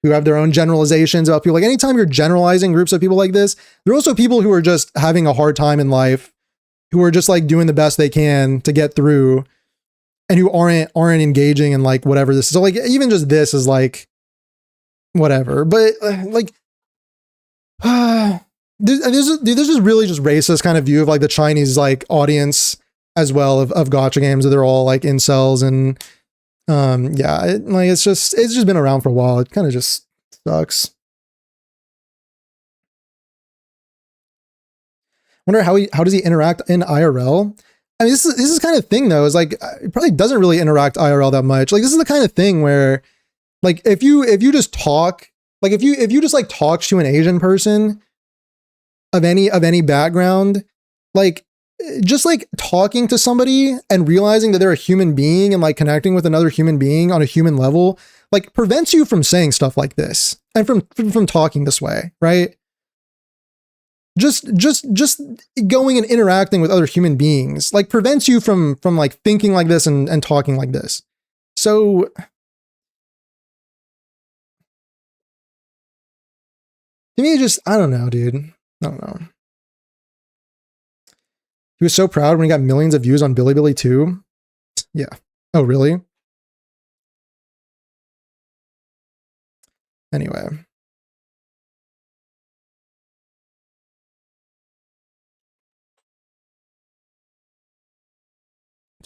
who have their own generalizations about people. Like anytime you're generalizing groups of people like this, there are also people who are just having a hard time in life, who are just like doing the best they can to get through, and who aren't engaging in like whatever this is. So like even just this is like whatever. But like this is really just racist kind of view of like the Chinese like audience as well of gacha games, that they're all like incels and yeah, it's just been around for a while. It kind of just sucks. Wonder how does he interact in IRL? I mean, this is kind of thing though, is like it probably doesn't really interact IRL that much. Like this is the kind of thing where like if you just talk, like if you just like talk to an Asian person of any background, like just like talking to somebody and realizing that they're a human being and like connecting with another human being on a human level, like prevents you from saying stuff like this and from talking this way, right? just going and interacting with other human beings like prevents you from like thinking like this and talking like this. So to me, just, I don't know, dude. I don't know. He was so proud when he got millions of views on Bilibili too. Yeah. Oh, really? Anyway.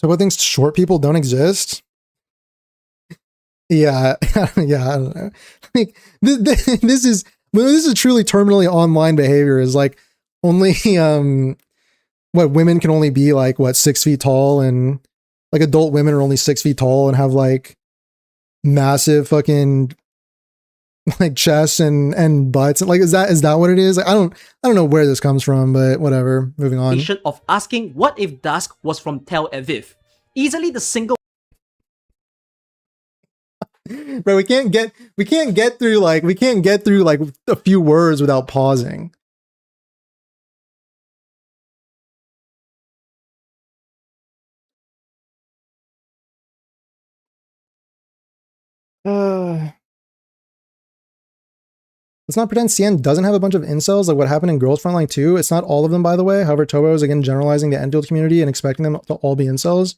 So what thinks short people don't exist? Yeah. Yeah, I don't know. Like, this is truly terminally online behavior is like only, what women can only be like, what, 6 feet tall, and like adult women are only 6 feet tall and have like massive fucking like chests and butts. Like, is that what it is? Like, I don't know where this comes from, but whatever. Moving on. Of asking what if Dusk was from Tel Aviv. Easily the single Bro, we can't get through like a few words without pausing. Let's not pretend CN doesn't have a bunch of incels like what happened in Girls Frontline 2. It's not all of them, by the way. However, Tobo is again generalizing the Endfield community and expecting them to all be incels.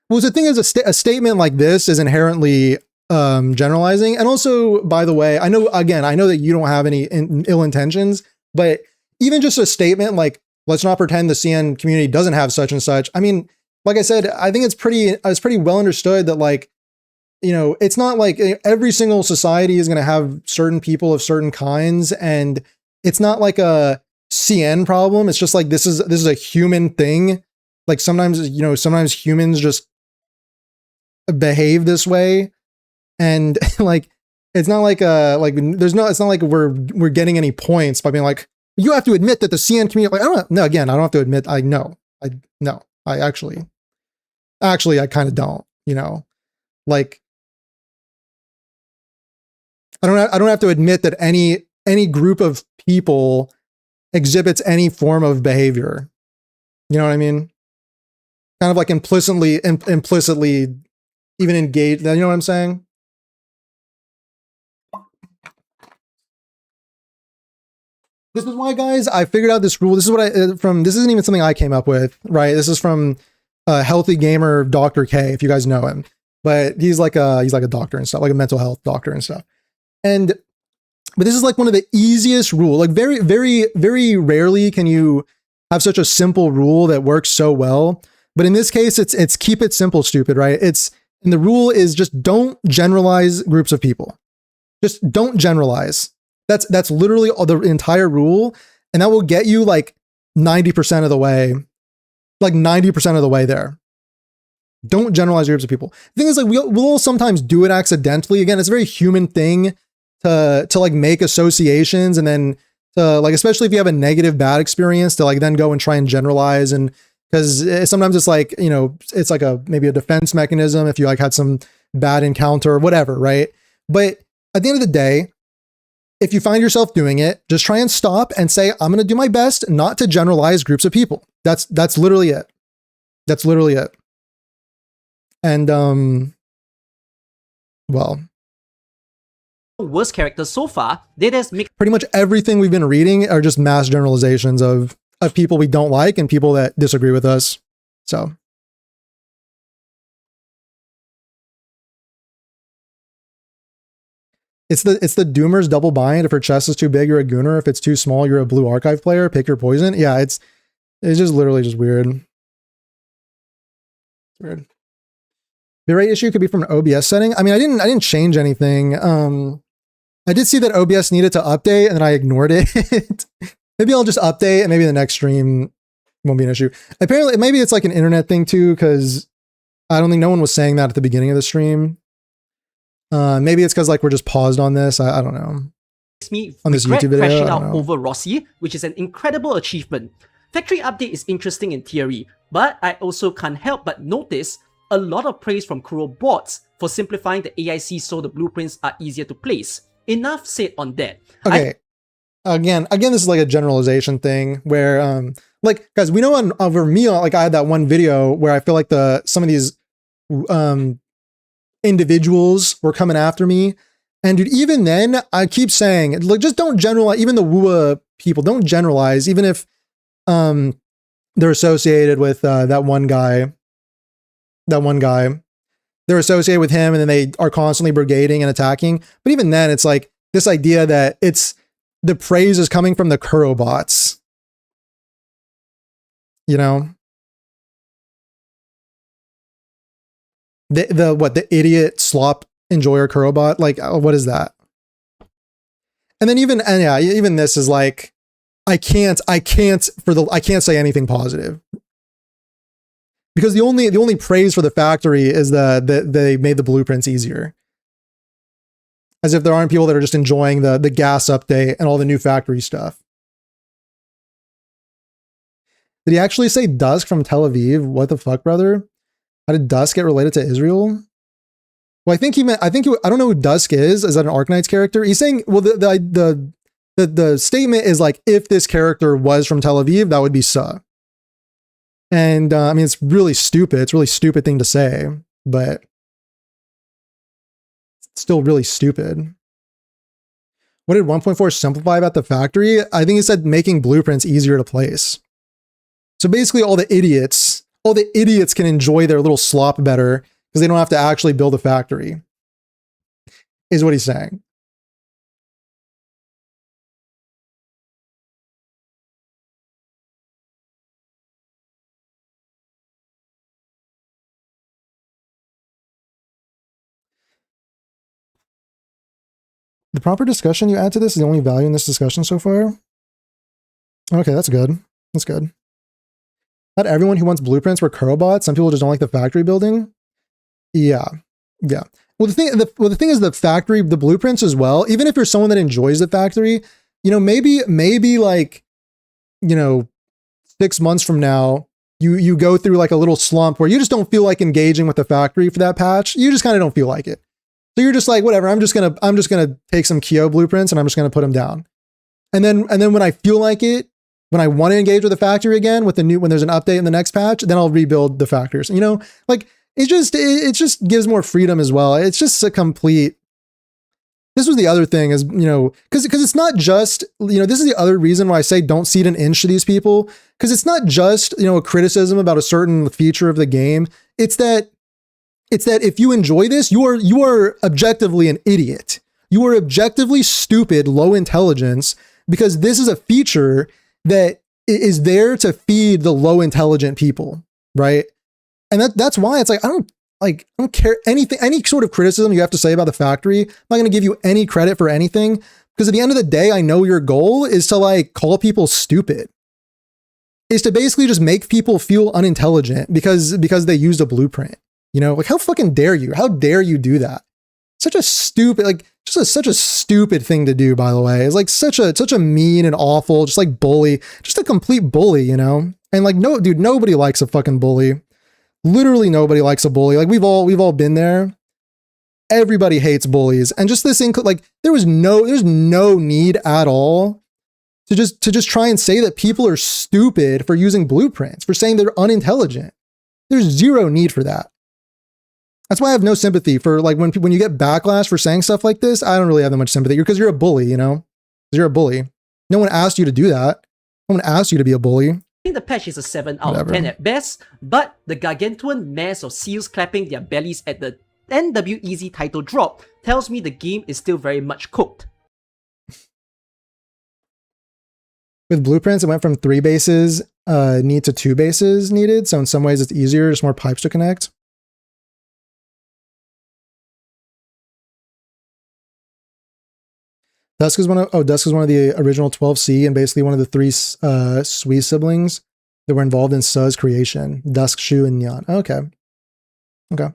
Well, the thing is, a statement like this is inherently generalizing. And also, by the way, I know that you don't have any ill intentions, but even just a statement like, let's not pretend the CN community doesn't have such and such. I mean, like I said, I think it's pretty well understood that, like, you know, it's not like every single society is going to have certain people of certain kinds, and it's not like a CN problem. It's just like this is a human thing. Like sometimes humans just behave this way, and like it's not like it's not like we're getting any points by being like, you have to admit that the CN community, like, I don't have to admit, I actually I kind of don't, you know, like I don't have to admit that any group of people exhibits any form of behavior. You know what I mean? Kind of like implicitly even engaged. You know what I'm saying? This is why, guys, I figured out this rule. This is what this isn't even something I came up with, right? This is from Healthy Gamer Dr. K, if you guys know him. But he's like a doctor and stuff, like a mental health doctor and stuff. But this is like one of the easiest rule. Like very, very, very rarely can you have such a simple rule that works so well. But in this case, it's keep it simple, stupid, right? And the rule is just don't generalize groups of people. Just don't generalize. That's literally the entire rule. And that will get you like 90% of the way, like 90% of the way there. Don't generalize groups of people. The thing is, like, we'll sometimes do it accidentally. Again, it's a very human thing to like make associations, and then to like, especially if you have a negative bad experience, to like then go and try and generalize. And because sometimes it's like, you know, it's like maybe a defense mechanism if you like had some bad encounter or whatever, right? But at the end of the day, if you find yourself doing it, just try and stop and say, I'm going to do my best not to generalize groups of people. That's literally it. That's literally it. And well, worst characters so far, that has mixed pretty much everything we've been reading are just mass generalizations of people we don't like and people that disagree with us. So it's the Doomer's double bind. If her chest is too big, you're a gooner. If it's too small, you're a blue archive player. Pick your poison. Yeah, it's just literally just weird. It's weird. Bitrate issue could be from an OBS setting. I mean, I didn't change anything. I did see that OBS needed to update, and then I ignored it. Maybe I'll just update, and maybe the next stream won't be an issue. Apparently, maybe it's like an internet thing too, because I don't think no one was saying that at the beginning of the stream. Maybe it's because like we're just paused on this. I don't know. me On this YouTube video, crashing I out don't know. over Rossi, which is an incredible achievement. Factory update is interesting in theory, but I also can't help but notice a lot of praise from Kuro bots for simplifying the AIC so the blueprints are easier to place. Enough said on that. Okay. again, this is like a generalization thing where, like, guys, we know over me, like I had that one video where I feel like some of these, individuals were coming after me. And dude, even then I keep saying, like, just don't generalize, even the WUA people, don't generalize, even if, they're associated with, that one guy, they're associated with him and then they are constantly brigading and attacking. But even then it's like this idea that the praise is coming from the Kuro bots, you know, the idiot slop enjoyer Kuro bot, like, what is that? And then even this is like, I can't say anything positive because the only praise for the factory is that they made the blueprints easier. As if there aren't people that are just enjoying the gas update and all the new factory stuff. Did he actually say Dusk from Tel Aviv? What the fuck, brother? How did Dusk get related to Israel? Well, I think I don't know who Dusk is. Is that an Arknights character? He's saying, well, the statement is like, if this character was from Tel Aviv, that would be Suh. And I mean, it's really stupid. It's a really stupid thing to say, but it's still really stupid. What did 1.4 simplify about the factory? I think it said making blueprints easier to place. So basically all the idiots can enjoy their little slop better because they don't have to actually build a factory, is what he's saying. The proper discussion you add to this is the only value in this discussion so far. Okay, that's good. That's good. Not everyone who wants blueprints were Kuro bots. Some people just don't like the factory building. Yeah. Well, the thing is the factory, the blueprints as well. Even if you're someone that enjoys the factory, you know, maybe like, you know, 6 months from now, you go through like a little slump where you just don't feel like engaging with the factory for that patch. You just kind of don't feel like it. So you're just like, whatever, I'm just gonna take some Kyo blueprints and I'm just gonna put them down. And then when I feel like it, when I want to engage with the factory again when there's an update in the next patch, then I'll rebuild the factories. You know, like it just gives more freedom as well. It's just a complete. This was the other thing is, you know, because it's not just, you know, this is the other reason why I say don't cede an inch to these people, because it's not just, you know, a criticism about a certain feature of the game. It's that if you enjoy this, you are objectively an idiot. You are objectively stupid, low intelligence, because this is a feature that is there to feed the low intelligent people, right? And that's why it's like, I don't care anything, any sort of criticism you have to say about the factory. I'm not going to give you any credit for anything, because at the end of the day, I know your goal is to like call people stupid. Is to basically just make people feel unintelligent because they used a blueprint. You know, like how fucking dare you? How dare you do that? Such a stupid, like such a stupid thing to do, by the way. It's like such a mean and awful, just like bully, just a complete bully, you know? And like, no, dude, nobody likes a fucking bully. Literally nobody likes a bully. Like we've all been there. Everybody hates bullies. And just this thing, like there's no need at all to just try and say that people are stupid for using blueprints, for saying they're unintelligent. There's zero need for that. That's why I have no sympathy for like when you get backlash for saying stuff like this. I don't really have that much sympathy because you're a bully, you know, because you're a bully. No one asked you to do that. No one asked you to be a bully. I think the patch is a 7 out of 10 at best, but the gargantuan mass of seals clapping their bellies at the NWEZ title drop tells me the game is still very much cooked. With blueprints, it went from 3 bases need to 2 bases needed. So in some ways it's easier, just more pipes to connect. Dusk is one of the original 12C and basically one of the 3 Sui siblings that were involved in Suh's creation. Dusk, Shu, and Nyan. Okay. Okay.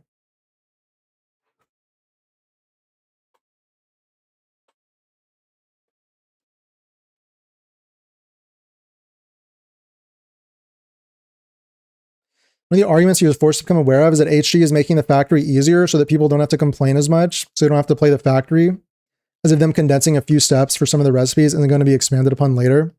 One of the arguments he was forced to become aware of is that HG is making the factory easier so that people don't have to complain as much, so they don't have to play the factory. as if them condensing a few steps for some of the recipes and then going to be expanded upon later.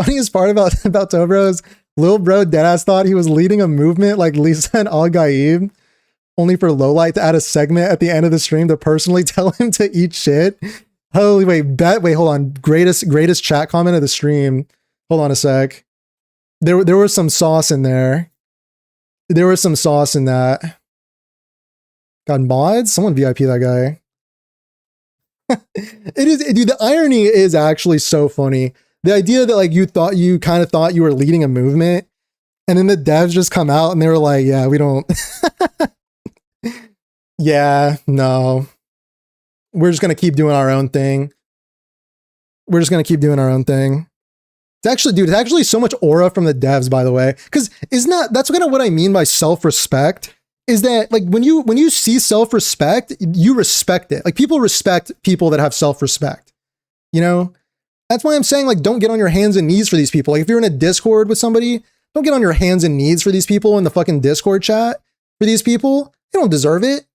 Funniest part about Tobro is Lil Bro deadass thought he was leading a movement like Lisa and Al Gaib, only for Lowlight to add a segment at the end of the stream to personally tell him to eat shit. Holy wait, hold on. Greatest chat comment of the stream. Hold on a sec. There was some sauce in there. There was some sauce in that. God, mods? Someone VIP that guy. It is, dude, the irony is actually so funny. The idea that like you kind of thought you were leading a movement, and then the devs just come out and they were like, yeah, we don't. Yeah, no. We're just gonna keep doing our own thing. We're just gonna keep doing our own thing. It's actually, dude, it's actually so much aura from the devs, by the way. Because that's kind of what I mean by self-respect. Is that like when you see self-respect, you respect it. Like people respect people that have self-respect. You know? That's why I'm saying, like, don't get on your hands and knees for these people. Like if you're in a Discord with somebody, don't get on your hands and knees for these people in the fucking Discord chat for these people. They don't deserve it.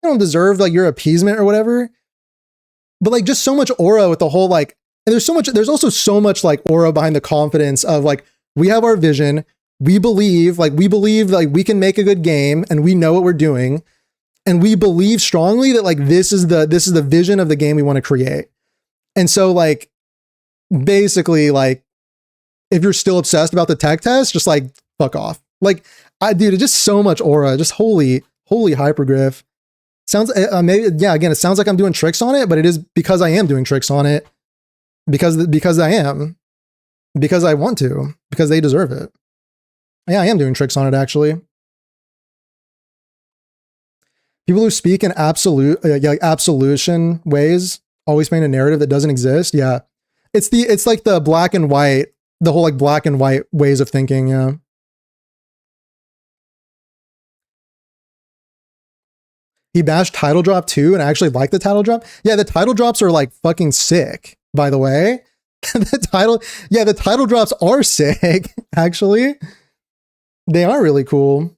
They don't deserve like your appeasement or whatever. But like just so much aura with the whole like, and there's also so much like aura behind the confidence of like, we have our vision. We believe like we can make a good game and we know what we're doing. And we believe strongly that like, this is the vision of the game we want to create. And so like, basically like, if you're still obsessed about the tech test, just like fuck off. Like dude, it's just so much aura, just holy hypergriff. Sounds maybe, yeah, again, it sounds like I'm doing tricks on it, but it is because I am doing tricks on it. Because I am. Because I want to. Because they deserve it. Yeah, I am doing tricks on it, actually. People who speak in like absolution ways always paint a narrative that doesn't exist. Yeah. It's like the black and white, the whole like black and white ways of thinking, yeah. He bashed title drop too and I actually like the title drop. Yeah, the title drops are like fucking sick, by the way. the title drops are sick, actually. They are really cool.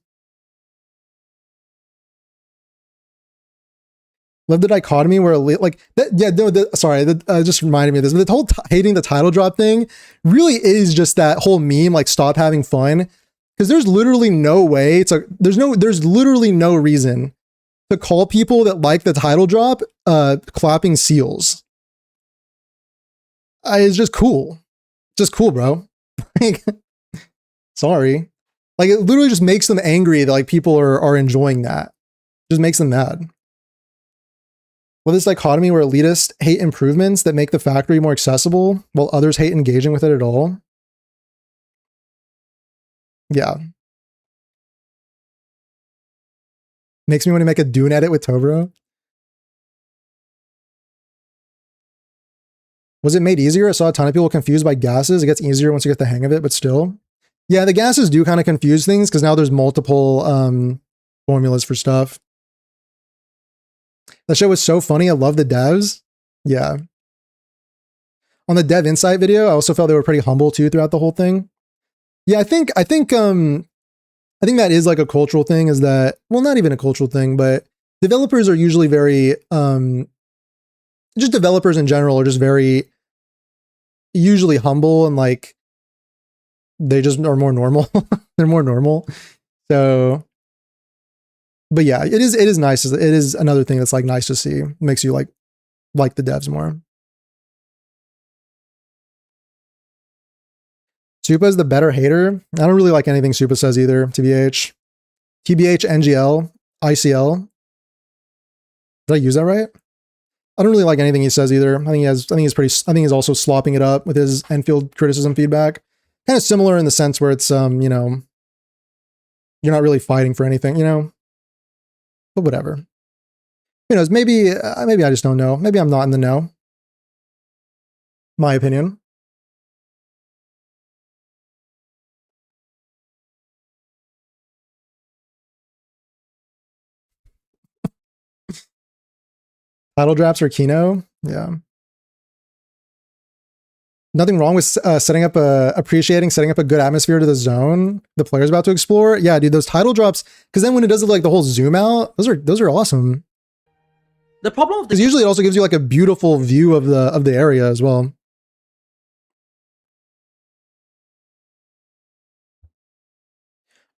Love the dichotomy where like that, yeah, no, sorry, that just reminded me of this. But the whole hating the title drop thing really is just that whole meme, like stop having fun. Because there's literally no way there's literally no reason to call people that like the title drop clapping seals. It's just cool. Just cool, bro. Like, sorry. Like it literally just makes them angry that like people are enjoying that. Just makes them mad. Well, this dichotomy where elitists hate improvements that make the factory more accessible while others hate engaging with it at all. Yeah. Makes me want to make a Dune edit with Tobro. Was it made easier? I saw a ton of people confused by gases. It gets easier once you get the hang of it, but still. Yeah, the gases do kind of confuse things because now there's multiple formulas for stuff. That show was so funny. I love the devs. Yeah. On the Dev Insight video, I also felt they were pretty humble too throughout the whole thing. Yeah, I think that is like a cultural thing, is that, well, not even a cultural thing, but developers are usually very, just developers in general are just very usually humble and like, they just are more normal. They're more normal. So, but yeah, it is nice. It is another thing that's like nice to see. It makes you like the devs more. Supa is the better hater. I don't really like anything Supa says either, TBH. TBH, NGL, ICL. Did I use that right? I don't really like anything he says either. I think he's also slopping it up with his Endfield criticism feedback. Kind of similar in the sense where it's, you know, you're not really fighting for anything, you know, but whatever. Who knows? Maybe I just don't know. Maybe I'm not in the know. My opinion. Title drops or Kino. Yeah. Nothing wrong with setting up a good atmosphere to the zone the player's about to explore. Yeah, dude, those title drops, because then when it does like the whole zoom out, those are awesome. The problem of Because usually it also gives you like a beautiful view of the area as well.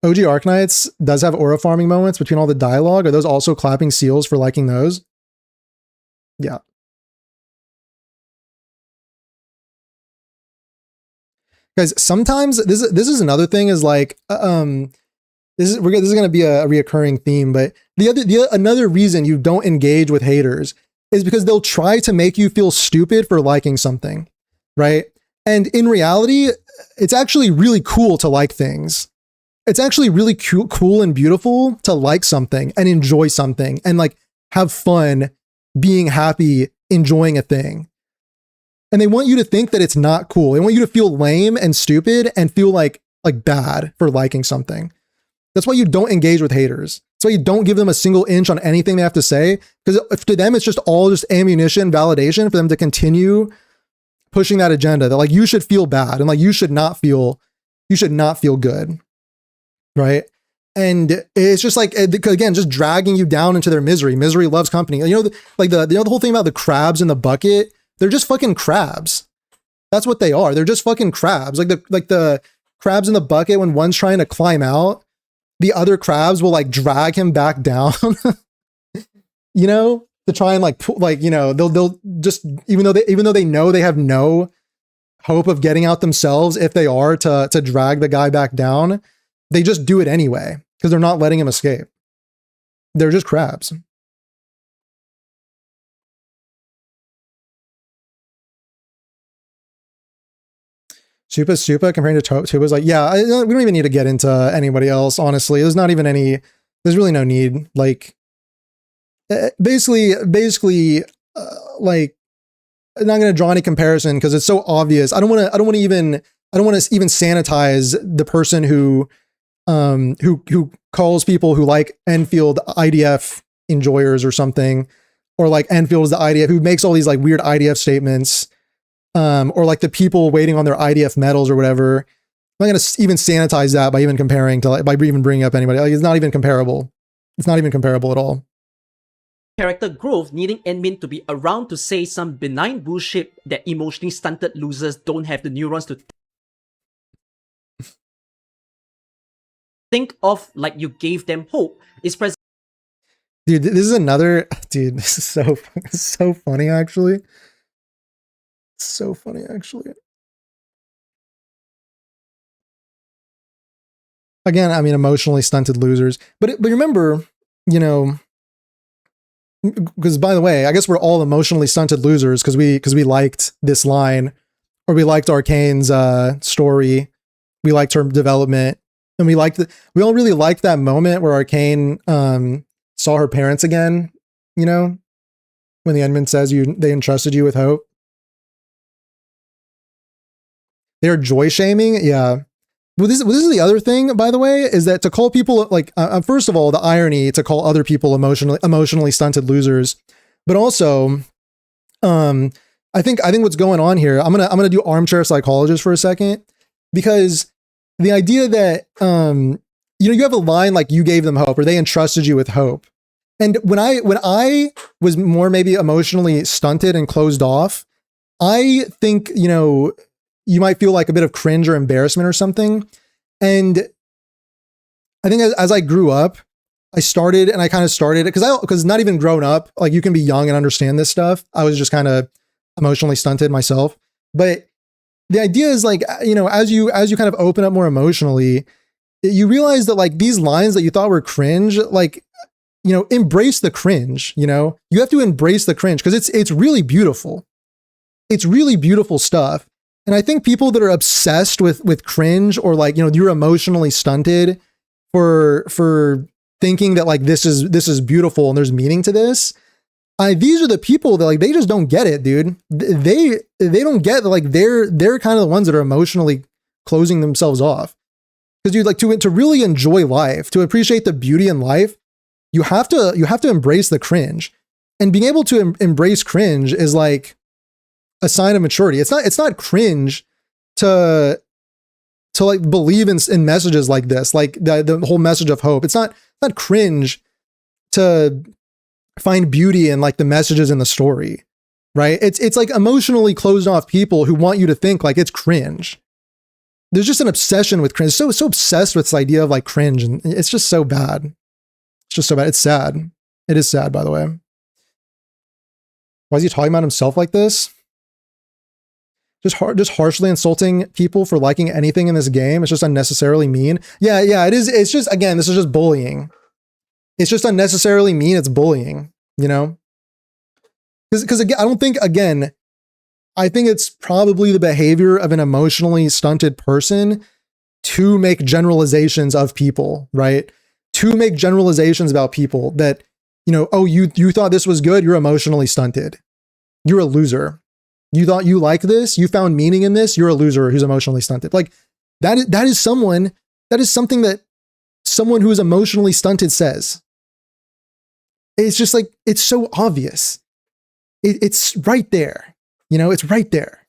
OG Arknights does have aura farming moments between all the dialogue. Are those also clapping seals for liking those? Yeah. Guys, sometimes this is another thing is like this is going to be a reoccurring theme, but another reason you don't engage with haters is because they'll try to make you feel stupid for liking something, right? And in reality, it's actually really cool to like things. It's actually really cool and beautiful to like something and enjoy something and like have fun being happy, enjoying a thing. And they want you to think that it's not cool. They want you to feel lame and stupid and feel like bad for liking something. That's why you don't engage with haters. That's why you don't give them a single inch on anything they have to say. Because to them, it's just all just ammunition, validation for them to continue pushing that agenda that like you should feel bad and like you should not feel good. Right. And it's just like, again, just dragging you down into their misery. Misery loves company. You know, the whole thing about the crabs in the bucket, they're just fucking crabs. That's what they are. They're just fucking crabs. Like the crabs in the bucket, when one's trying to climb out, the other crabs will like drag him back down, you know, to try and they'll just, even though they know they have no hope of getting out themselves, if they are to drag the guy back down, they just do it anyway because they're not letting him escape. They're just crabs. Supa comparing to Tuba's like, yeah, we don't even need to get into anybody else, honestly. There's really no need. Like, basically, like, I'm not going to draw any comparison because it's so obvious. I don't want to even sanitize the person who calls people who like Enfield IDF enjoyers or something, or like Enfield is the IDF, who makes all these like weird IDF statements. Or like the people waiting on their IDF medals or whatever. I'm not going to even sanitize that by even comparing to like, by even bringing up anybody. Like, it's not even comparable. It's not even comparable at all. Character growth needing admin to be around to say some benign bullshit that emotionally stunted losers don't have the neurons to think of, like you gave them hope, is present. Dude, this is another... Dude, this is so funny, actually. So funny, actually. Again, I mean, emotionally stunted losers. But remember, you know, because by the way, I guess we're all emotionally stunted losers because we liked this line, or we liked Arcane's story, we liked her development, and we all really liked that moment where Arcane saw her parents again. You know, when the Endman says they entrusted you with hope. They're joy shaming. Yeah. Well, this is the other thing, by the way, is that to call people like, first of all, the irony to call other people emotionally stunted losers, but also, I think what's going on here, I'm gonna do armchair psychologist for a second, because the idea that, you have a line like you gave them hope, or they entrusted you with hope. And when I was more maybe emotionally stunted and closed off, I think, you might feel like a bit of cringe or embarrassment or something. And I think as I grew up, I kind of started because not even grown up, like you can be young and understand this stuff. I was just kind of emotionally stunted myself. But the idea is like, as you kind of open up more emotionally, you realize that like these lines that you thought were cringe, like, embrace the cringe, you have to embrace the cringe because it's really beautiful. It's really beautiful stuff. And I think people that are obsessed with cringe, or like, you're emotionally stunted for thinking that like this is beautiful and there's meaning to this. These are the people that like, they just don't get it, dude. They don't get like they're kind of the ones that are emotionally closing themselves off. Because dude, like to really enjoy life, to appreciate the beauty in life, you have to embrace the cringe. And being able to embrace cringe is like, a sign of maturity. It's not cringe to like believe in messages like this, like the whole message of hope. It's not cringe to find beauty in like the messages in the story, right? It's like emotionally closed off people who want you to think like it's cringe. There's just an obsession with cringe. So obsessed with this idea of like cringe, and it's just so bad. It's just so bad. It's sad. It is sad, by the way. Why is he talking about himself like this? Just harshly insulting people for liking anything in this game. It's just unnecessarily mean. Yeah, it is. It's just, again, this is just bullying. It's just unnecessarily mean. It's bullying, you know? Because again, I think it's probably the behavior of an emotionally stunted person to make generalizations of people, right? To make generalizations about people that, you know, oh, you thought this was good. You're emotionally stunted. You're a loser. You thought you liked this. You found meaning in this. You're a loser who's emotionally stunted. Like that is something that someone who is emotionally stunted says. It's just like, it's so obvious. It's right there. You know, it's right there.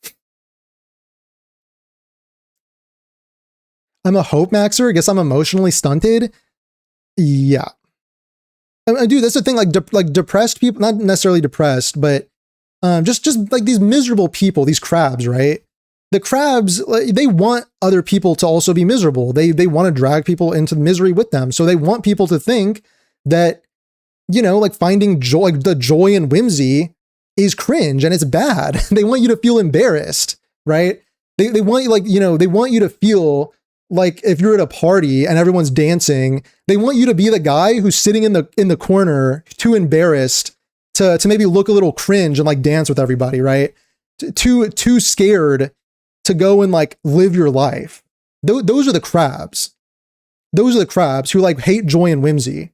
I'm a hope maxer. I guess I'm emotionally stunted. Yeah. Dude, that's the thing. Like depressed people, not necessarily depressed, but just like these miserable people, these crabs, right? The crabs, they want other people to also be miserable. They want to drag people into misery with them. So they want people to think that, you know, like finding joy, like the joy and whimsy is cringe and it's bad. They want you to feel embarrassed, right? They want you, like, you know, they want you to feel like if you're at a party and everyone's dancing, they want you to be the guy who's sitting in the corner, too embarrassed to maybe look a little cringe and like dance with everybody, right? Too scared to go and like live your life. Those are the crabs. Those are the crabs who like hate joy and whimsy.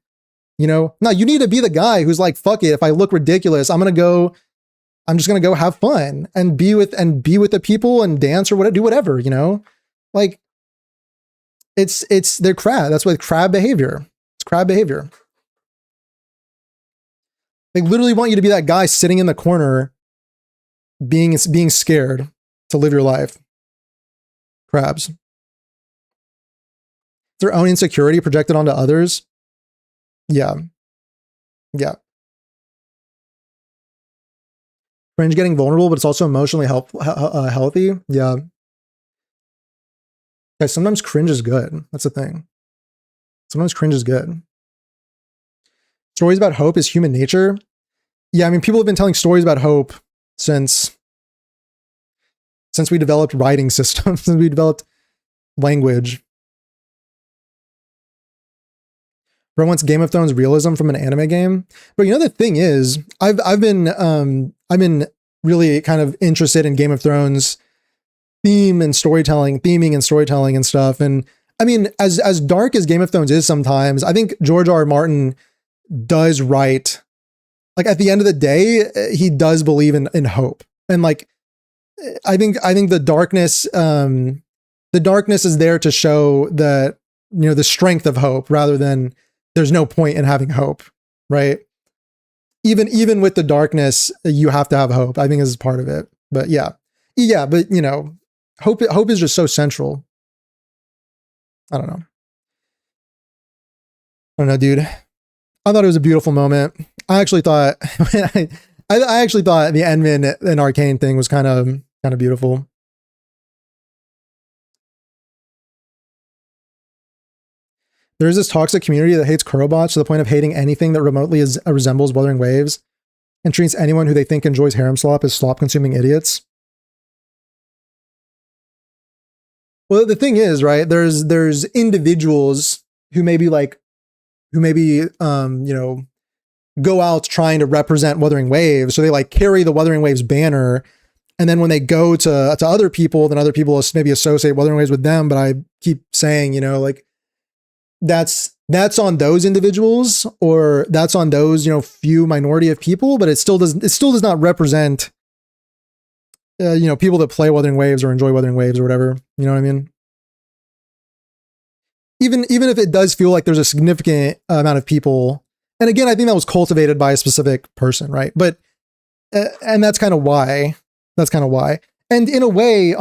You know, now you need to be the guy who's like, fuck it. If I look ridiculous, I'm just going to go have fun and be with the people and dance or whatever, do whatever, you know, like they're crab. That's what crab behavior. It's crab behavior. They literally want you to be that guy sitting in the corner being scared to live your life. Crabs. Their own insecurity projected onto others. Yeah. Cringe getting vulnerable, but it's also emotionally healthy. Yeah. Guys, sometimes cringe is good. That's the thing. Sometimes cringe is good. Stories about hope is human nature. Yeah, I mean, people have been telling stories about hope since we developed writing systems, since we developed language. Bro wants Game of Thrones realism from an anime game. But you know, the thing is, I've been really kind of interested in Game of Thrones theming and storytelling and stuff. And I mean, as dark as Game of Thrones is sometimes, I think George R. R. Martin does write, like at the end of the day, he does believe in hope. And like, I think the darkness is there to show that, you know, the strength of hope rather than there's no point in having hope, right? Even with the darkness, you have to have hope. I think this is part of it. But yeah, but you know, hope is just so central. I don't know, dude. I thought it was a beautiful moment. I actually thought I actually thought the Endman and Arcane thing was kind of beautiful. There's this toxic community that hates Kurobots to the point of hating anything that remotely resembles Wuthering Waves and treats anyone who they think enjoys harem slop as slop-consuming idiots. Well, the thing is, right, there's individuals who maybe you know, go out trying to represent Wuthering Waves, so they like carry the Wuthering Waves banner, and then when they go to other people, then other people maybe associate Wuthering Waves with them. But I keep saying, you know, like, that's on those individuals, or that's on those, you know, few minority of people, but it still does not represent, you know, people that play Wuthering Waves or enjoy Wuthering Waves or whatever. You know what I mean? Even if it does feel like there's a significant amount of people, and again, I think that was cultivated by a specific person, right? But and that's kind of why That's kind of why. And in a way,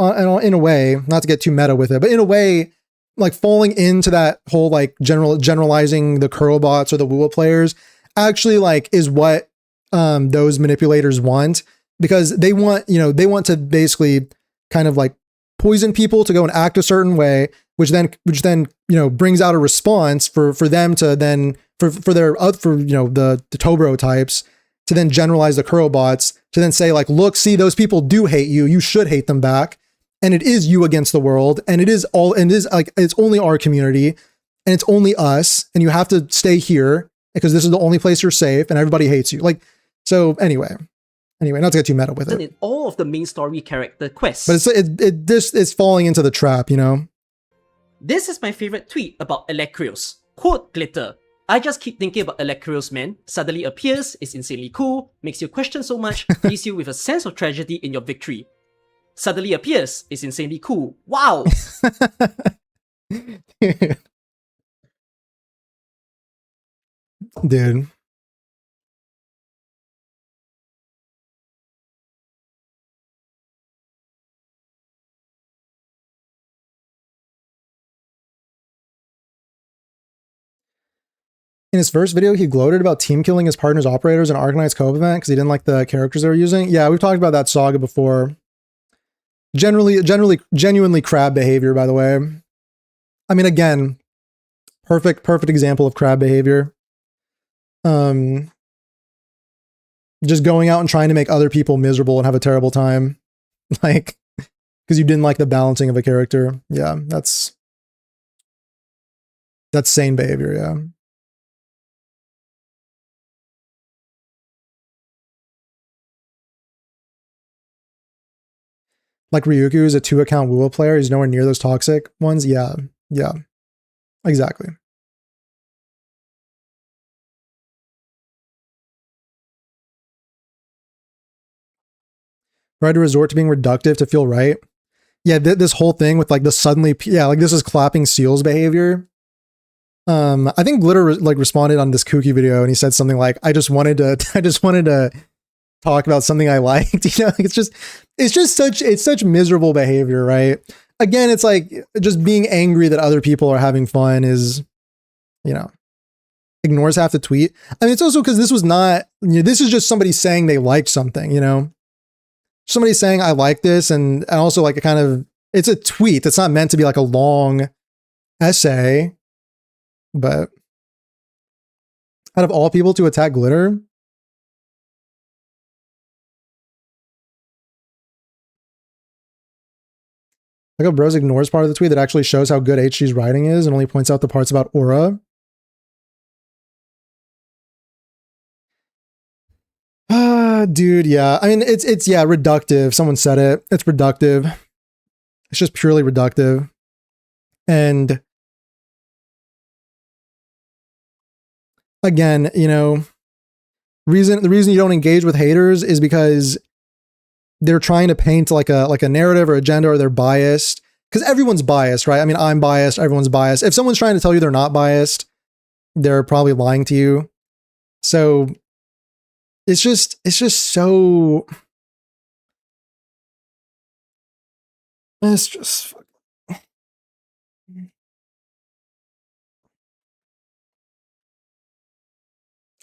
not to get too meta with it, but in a way, like falling into that whole like generalizing the curl bots or the Woowa players actually like is what those manipulators want, because they want, they want to basically kind of like poison people to go and act a certain way, which then brings out a response for them to then for the Tobro types to then generalize the curl bots to then say like, look, see, those people do hate you. You should hate them back. And it is you against the world. And it is like, it's only our community and it's only us. And you have to stay here because this is the only place you're safe and everybody hates you. Like, so anyway, not to get too meta with it. In all of the main story character quests. But it's falling into the trap, This is my favorite tweet about Electrios. Quote glitter. I just keep thinking about Electrios, man. Suddenly appears, is insanely cool, makes you question so much, leaves you with a sense of tragedy in your victory. Suddenly appears, is insanely cool. Wow! Dude. In his first video, he gloated about team killing his partner's operators in an organized co-op event because he didn't like the characters they were using. Yeah, we've talked about that saga before. Genuinely crab behavior, by the way. I mean, again, perfect example of crab behavior. Just going out and trying to make other people miserable and have a terrible time. Like, because you didn't like the balancing of a character. Yeah, that's sane behavior, yeah. Like Ryuku is a 2-account Woowa player. He's nowhere near those toxic ones. Yeah. Exactly. Try to resort to being reductive to feel right. Yeah, this whole thing with like the suddenly, like this is clapping seals behavior. I think Glitter responded on this Kooky video and he said something like, I just wanted to talk about something I liked. It's such miserable behavior, right? Again, it's like just being angry that other people are having fun is, ignores half the tweet. I mean, it's also because this was not, this is just somebody saying they liked something, somebody saying I like this, and also like it's a tweet. It's not meant to be like a long essay, but out of all people to attack Glitter, like how Bros ignores part of the tweet that actually shows how good HG's writing is and only points out the parts about Aura. Dude, yeah. I mean, it's reductive. Someone said it. It's reductive. It's just purely reductive. And again, the reason you don't engage with haters is because they're trying to paint like a narrative or agenda, or they're biased. Because everyone's biased, right? I mean, I'm biased. Everyone's biased. If someone's trying to tell you they're not biased, they're probably lying to you. So it's just so. It's just.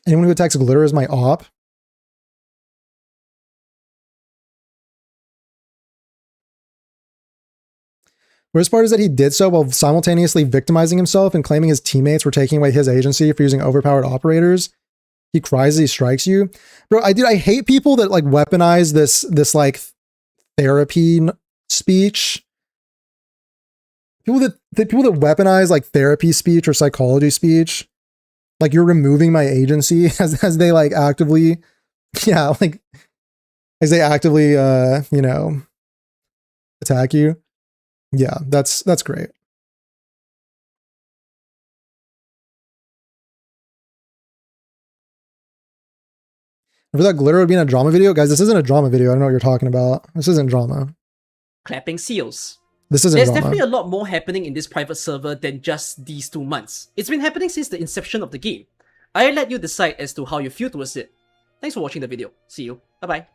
Anyone who attacks Glitter is my op. Worst part is that he did so while simultaneously victimizing himself and claiming his teammates were taking away his agency for using overpowered operators. He cries as he strikes you. Bro, I hate people that like weaponize this like therapy speech. People that weaponize like therapy speech or psychology speech. Like, you're removing my agency as they like actively, like as they actively attack you. Yeah, that's great. For that Glitter would be in a drama video, guys. This isn't a drama video. I don't know what you're talking about. This isn't drama. Clapping seals. This isn't There's drama. definitely a lot more happening in this private server than just these 2 months. It's been happening since the inception of the game. I'll let you decide as to how you feel towards it. Thanks for watching the video. See you. Bye bye.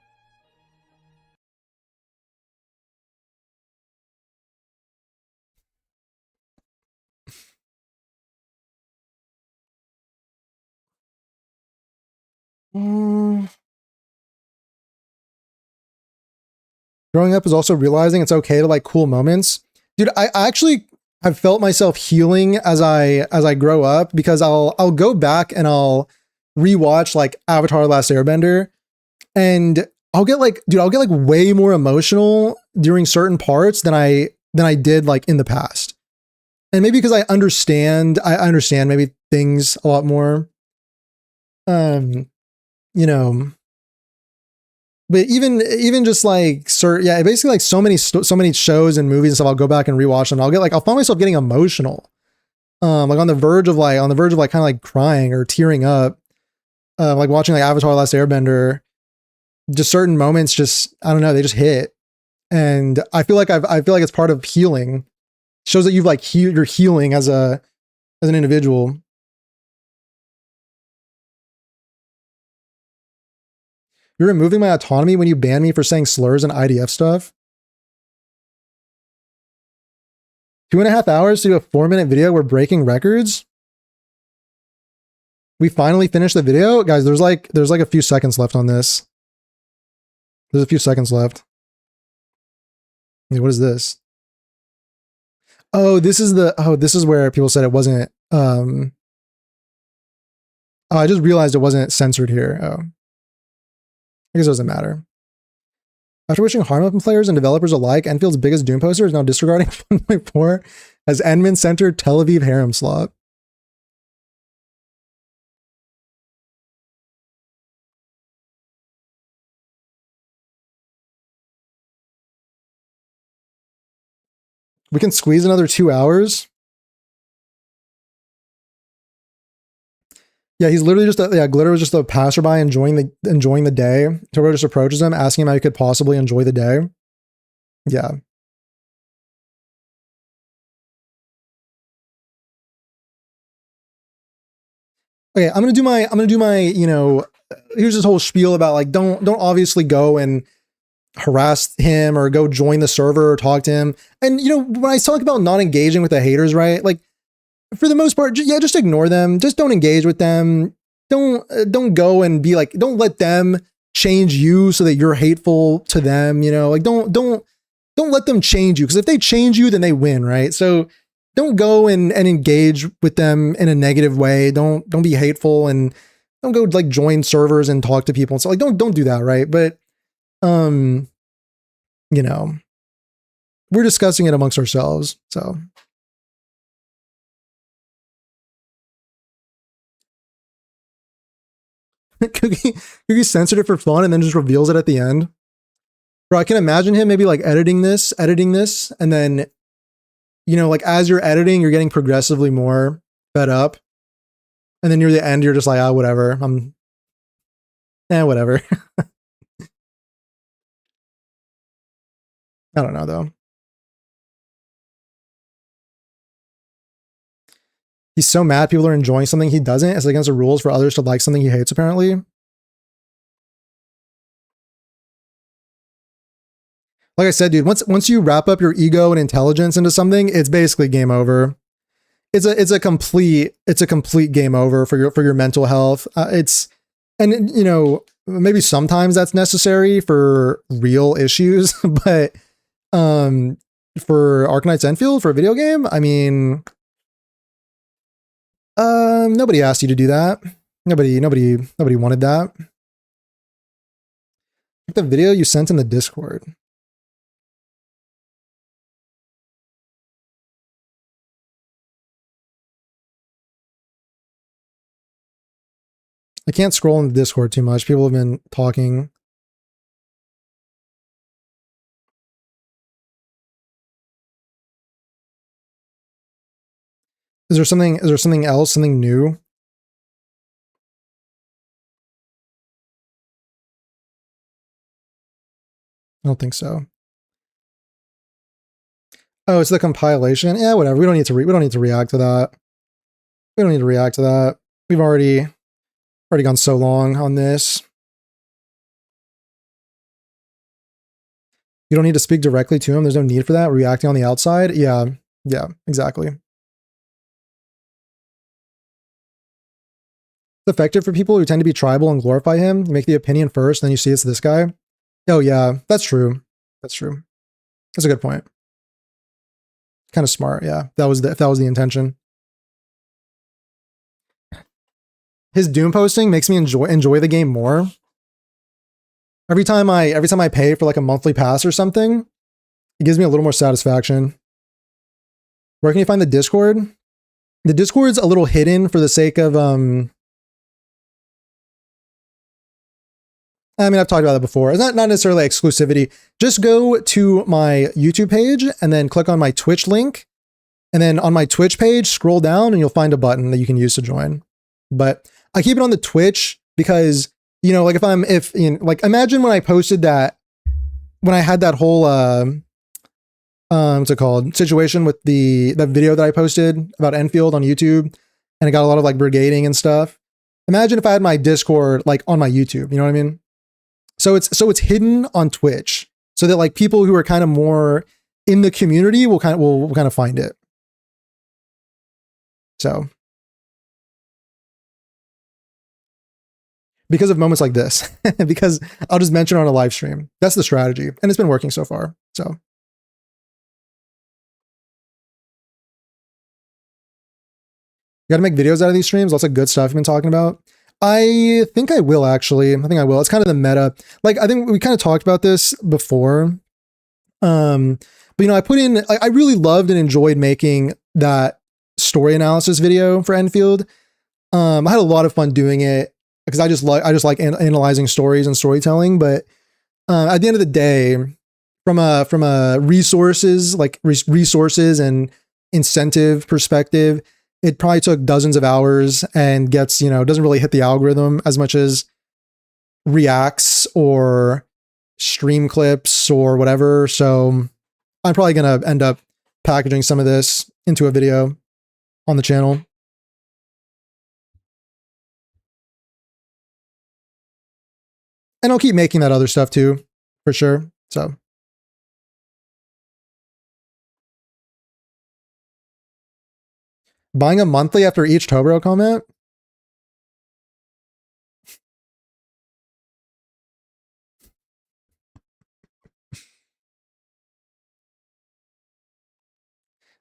Growing up is also realizing it's okay to like cool moments. Dude, I actually have felt myself healing as I grow up because I'll go back and I'll rewatch like Avatar: The Last Airbender, and I'll get like way more emotional during certain parts than I did like in the past. And maybe because I understand maybe things a lot more. Um, you know, but even just like yeah, basically like so many shows and movies and stuff, I'll go back and rewatch them. I'll find myself getting emotional. Like on the verge of like kind of like crying or tearing up. Like watching like Avatar: Last Airbender, just certain moments just I don't know, they just hit. And I feel like it's part of healing. Shows that you've like you're healing as an individual. You're removing my autonomy when you ban me for saying slurs and IDF stuff. 2.5 hours to do a 4-minute video. We're breaking records. We finally finished the video. Guys, there's like a few seconds left on this. There's a few seconds left. Wait, what is this? Oh, this is where people said it wasn't oh, I just realized it wasn't censored here. Oh. I guess it doesn't matter. After wishing harm upon players and developers alike, Enfield's biggest Doom poster is now disregarding 1.4 as Endman centered Tel Aviv harem slot. We can squeeze another 2 hours. Yeah, he's literally just Glitter was just a passerby enjoying the day. Toro just approaches him, asking him how he could possibly enjoy the day. Yeah. Okay, I'm gonna do my, here's this whole spiel about like don't obviously go and harass him or go join the server or talk to him. And when I talk about not engaging with the haters, right? Like for the most part, yeah, just ignore them. Just don't engage with them. Don't go and be like, don't let them change you so that you're hateful to them. Like don't let them change you, because if they change you, then they win, right? So don't go and engage with them in a negative way. Don't be hateful, and don't go like join servers and talk to people. So like don't do that, right? But we're discussing it amongst ourselves. So Cookie censored it for fun and then just reveals it at the end. Bro, I can imagine him maybe like editing this, and then, like as you're editing, you're getting progressively more fed up. And then near the end, you're just like, whatever. Whatever. I don't know though. He's so mad people are enjoying something he doesn't. It's against the rules for others to like something he hates, apparently. Like I said, dude, once you wrap up your ego and intelligence into something, it's basically game over. It's a complete game over for your mental health. Maybe sometimes that's necessary for real issues, but for Arknights Enfield, for a video game, I mean, nobody asked you to do that. Nobody wanted that. The video you sent in the Discord. I can't scroll in the Discord too much. People have been talking. Is there something else, something new? I don't think so. Oh, it's the compilation. Yeah, whatever. We don't need to react to that. We don't need to react to that. We've already gone so long on this. You don't need to speak directly to him. There's no need for that. Reacting on the outside. Yeah, exactly. effective for people who tend to be tribal and glorify him. You make the opinion first, then you see it's this guy. Oh yeah, that's true. That's true. That's a good point. Kind of smart, yeah. If that was the intention. His Doom posting makes me enjoy the game more. Every time I pay for like a monthly pass or something, it gives me a little more satisfaction. Where can you find the Discord? The Discord's a little hidden for the sake of I mean, I've talked about that before. It's not necessarily exclusivity. Just go to my YouTube page and then click on my Twitch link. And then on my Twitch page, scroll down and you'll find a button that you can use to join. But I keep it on the Twitch because, you know, like if like imagine when I posted that, when I had that whole, what's it called? Situation with that video that I posted about Enfield on YouTube and it got a lot of like brigading and stuff. Imagine if I had my Discord like on my YouTube, you know what I mean? So it's hidden on Twitch so that like people who are kind of more in the community will kind of find it. So because of moments like this, because I'll just mention it on a live stream. That's the strategy. And it's been working so far. So you got to make videos out of these streams. Lots of good stuff you've been talking about. I think I will actually. I think I will. It's kind of the meta. Like, I think we kind of talked about this before. But you know, I really loved and enjoyed making that story analysis video for Enfield. I had a lot of fun doing it because I just like analyzing stories and storytelling. But at the end of the day, from a resources and incentive perspective, it probably took dozens of hours and gets, you know, doesn't really hit the algorithm as much as reacts or stream clips or whatever. So I'm probably going to end up packaging some of this into a video on the channel. And I'll keep making that other stuff too, for sure. So. Buying a monthly after each Tobro comment?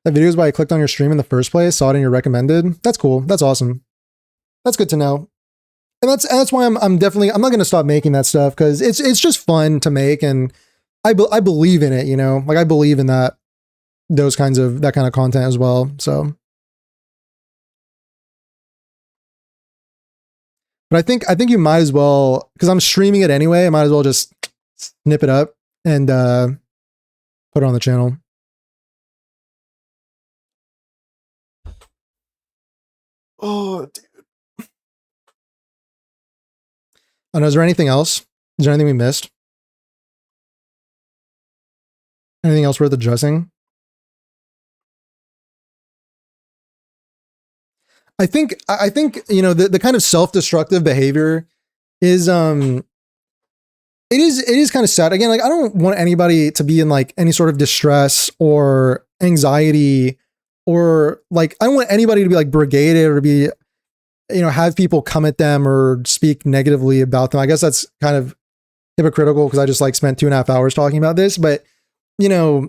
That video is why I clicked on your stream in the first place, saw it in your recommended. That's cool. That's awesome. That's good to know. And that's why I'm not going to stop making that stuff because it's just fun to make and I believe in it, you know? Like I believe in that kind of content as well. So but I think you might as well, because I'm streaming it anyway, I might as well just snip it up and put it on the channel. Oh, dude. Oh, no, is there anything else? Is there anything we missed? Anything else worth addressing? I think, you know, the kind of self-destructive behavior is, it is kind of sad. Again, like I don't want anybody to be in like any sort of distress or anxiety or like, I don't want anybody to be like brigaded or to be, you know, have people come at them or speak negatively about them. I guess that's kind of hypocritical because I just like spent 2.5 hours talking about this, but you know,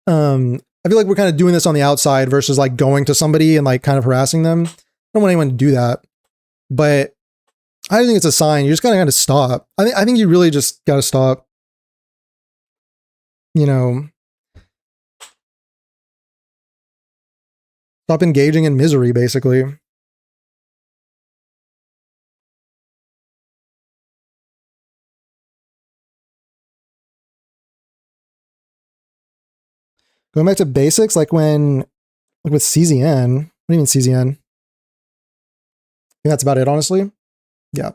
I feel like we're kind of doing this on the outside versus like going to somebody and like kind of harassing them. I don't want anyone to do that, but I think it's a sign. You just gotta kind of stop. I think you really just gotta stop. You know, stop engaging in misery, basically. Going back to basics, like with CZN. What do you mean CZN? I think that's about it, honestly. Yeah.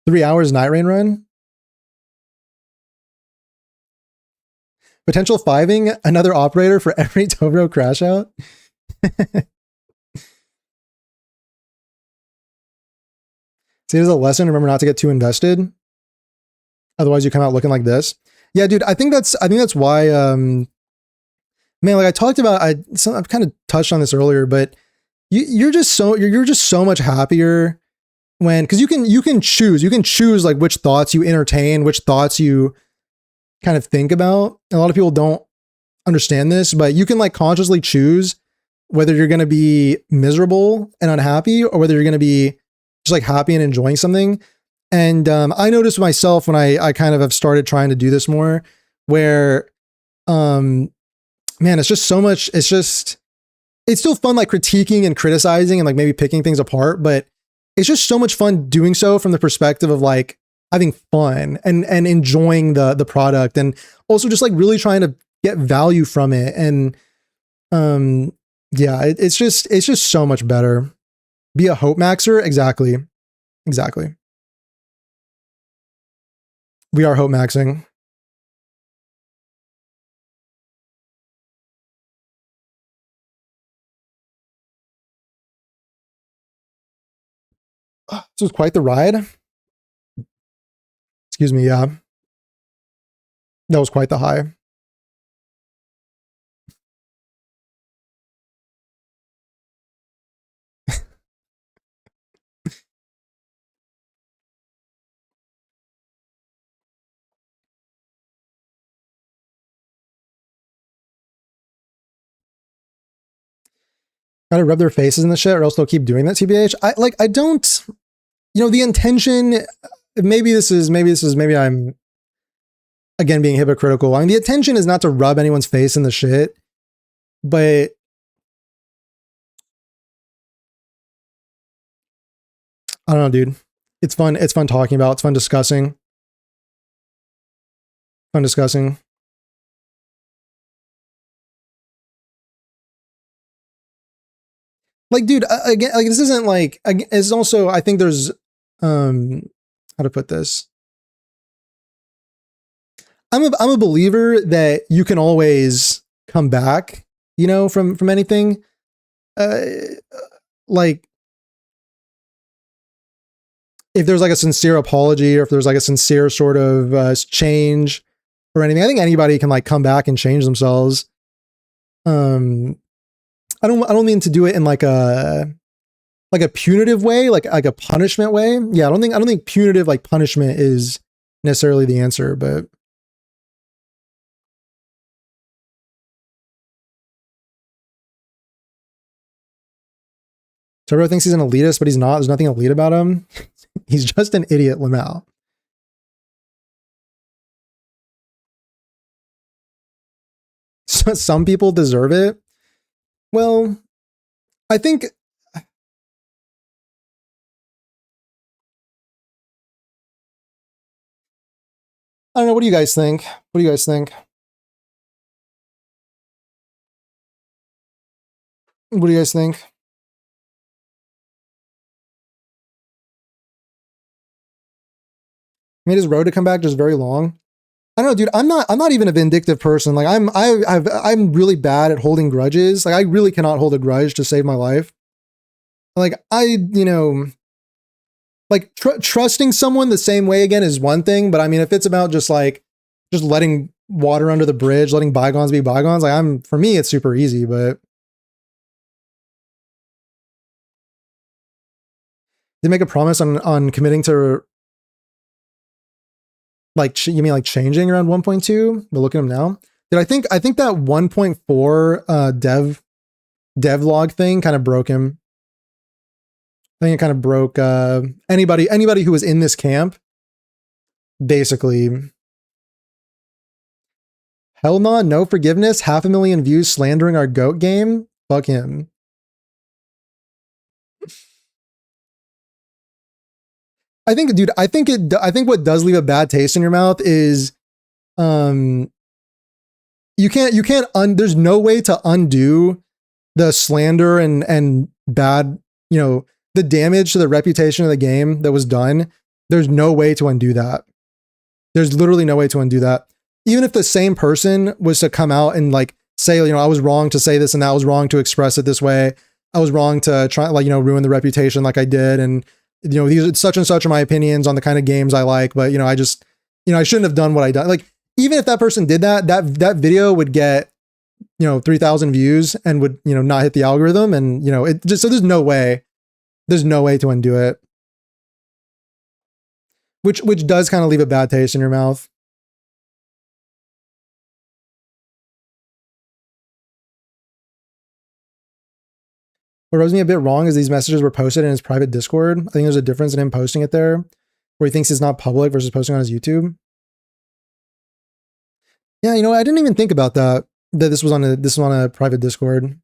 3 hours night rain run. Potential fiving another operator for every Tobro crash out. See, it as a lesson. Remember not to get too invested. Otherwise, you come out looking like this. Yeah, dude. I think that's why. Man, like I talked about, I've kind of touched on this earlier, but you're just so much happier when, because you can choose like which thoughts you entertain, which thoughts you kind of think about. A lot of people don't understand this, but you can like consciously choose whether you're going to be miserable and unhappy or whether you're going to be just like happy and enjoying something. And I noticed myself when I kind of have started trying to do this more, where man, it's just so much. It's still fun like critiquing and criticizing and like maybe picking things apart, but it's just so much fun doing so from the perspective of like having fun and enjoying the product, and also just like really trying to get value from it. And yeah, it's just so much better. Be a hope maxer. Exactly. We are hope maxing. This was quite the ride. Excuse me. Yeah, that was quite the high. Gotta rub their faces in the shit, or else they'll keep doing that. TBH. I don't. The intention. Maybe I'm again being hypocritical. I mean, the intention is not to rub anyone's face in the shit, but I don't know, dude. It's fun. It's fun talking about. It's fun discussing. Like, dude, again, like this isn't like, it's also, I think there's, how to put this. I'm a believer that you can always come back, from anything. Like if there's like a sincere apology, or if there's like a sincere sort of change or anything, I think anybody can like come back and change themselves. I don't mean to do it in like a punitive way, like a punishment way. Yeah, I don't think punitive like punishment is necessarily the answer, but so everyone thinks he's an elitist, but he's not. There's nothing elite about him. He's just an idiot, Lamau. So some people deserve it. Well, I think I don't know. What do you guys think? What do you guys think? What do you guys think? Made his road to come back just very long. I don't know, dude. I'm not even a vindictive person. Like I'm really bad at holding grudges. Like I really cannot hold a grudge to save my life. Like like trusting someone the same way again is one thing, but I mean, if it's about just letting water under the bridge, letting bygones be bygones, like for me, it's super easy. But they make a promise on committing to, like, you mean like changing around 1.2? But look at them now. Dude, I think that 1.4 dev log thing kind of broke him. I think it kind of broke anybody who was in this camp. Basically, hell no forgiveness. 500,000 views slandering our GOAT game. Fuck him. I think, dude, I think what does leave a bad taste in your mouth is, there's no way to undo the slander and bad, the damage to the reputation of the game that was done. There's no way to undo that. There's literally no way to undo that. Even if the same person was to come out and like say, I was wrong to say this and that, was wrong to express it this way. I was wrong to try, ruin the reputation like I did. And, these such and such are my opinions on the kind of games I like, but I just, I shouldn't have done what I done. Like, even if that person did that video would get 3,000 views and would, not hit the algorithm. And, it just, so there's no way to undo it. Which does kind of leave a bad taste in your mouth. What rubs me a bit wrong is these messages were posted in his private Discord. I think there's a difference in him posting it there, where he thinks it's not public versus posting on his YouTube. Yeah, I didn't even think about that this was on a private Discord.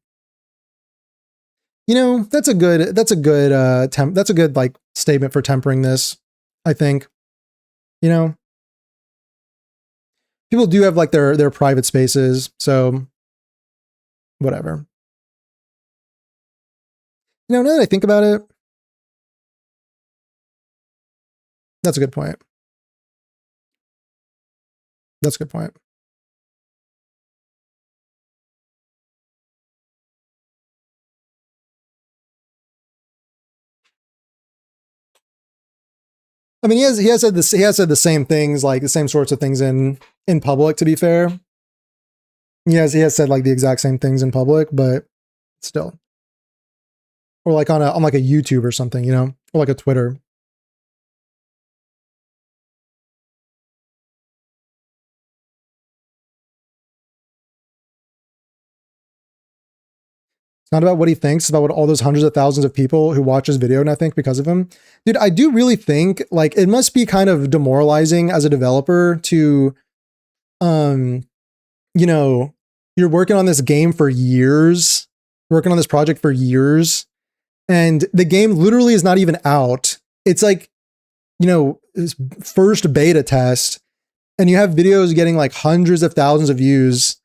That's a good like statement for tempering this, I think. People do have like their private spaces, so whatever. Now that I think about it, that's a good point. That's a good point. I mean, he has said the same things, like the same sorts of things in public, to be fair. He has said like the exact same things in public, but still. Or like on like a YouTube or something, or like a Twitter. It's not about what he thinks, it's about what all those hundreds of thousands of people who watch his video and I think because of him. Dude, I do really think like it must be kind of demoralizing as a developer to, you're working on this game for years, working on this project for years, and the game literally is not even out. It's like, first beta test, and you have videos getting like hundreds of thousands of views,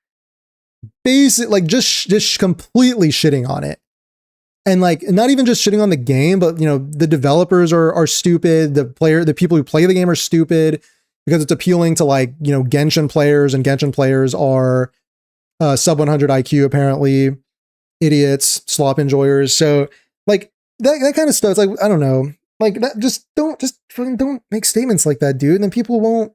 like just completely shitting on it. And like not even just shitting on the game, but the developers are stupid, the people who play the game are stupid because it's appealing to like, Genshin players, and Genshin players are sub 100 IQ apparently, idiots, slop enjoyers. So like that kind of stuff, it's like, I don't know, like that, just don't make statements like that, dude. And then people won't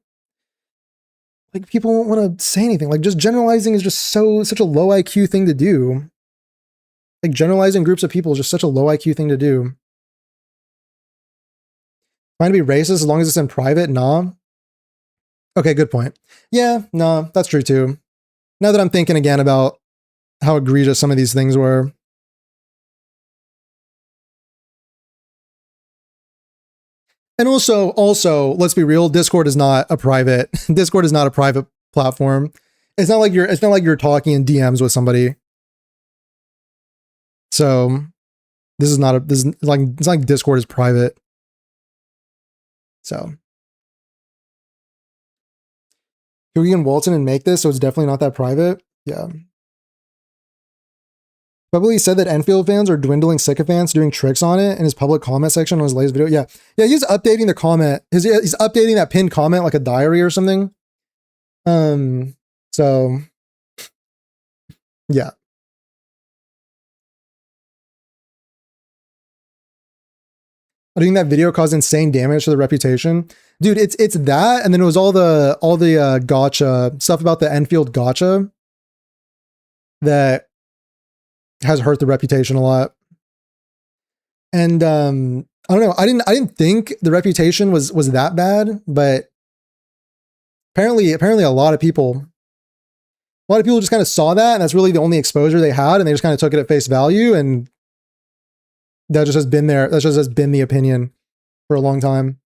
want to say anything. Like just generalizing is just such a low IQ thing to do. Like generalizing groups of people is just such a low IQ thing to do. Trying to be racist as long as it's in private? Nah. Okay, good point. Yeah, nah, that's true too. Now that I'm thinking again about how egregious some of these things were. And also, let's be real, Discord is not a private platform. It's not like you're talking in DMs with somebody. So it's like Discord is private. So can we get Walton and make this so it's definitely not that private? Yeah. Publicly said that Endfield fans are dwindling sycophants doing tricks on it in his public comment section on his latest video. Yeah, he's updating the comment. He's updating that pinned comment like a diary or something. So yeah. I think that video caused insane damage to the reputation. Dude, it's that, and then it was all the gotcha stuff about the Endfield gotcha that has hurt the reputation a lot. And I don't know, I didn't think the reputation was that bad, but apparently a lot of people just kind of saw that, and that's really the only exposure they had, and they just kind of took it at face value, and that just has been there. That just has been the opinion for a long time.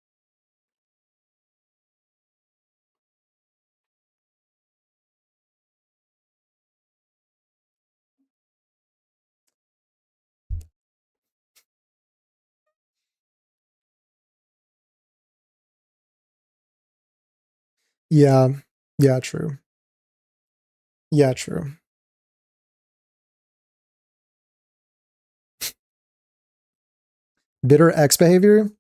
Yeah. Yeah, true. Yeah, true. Bitter X behavior?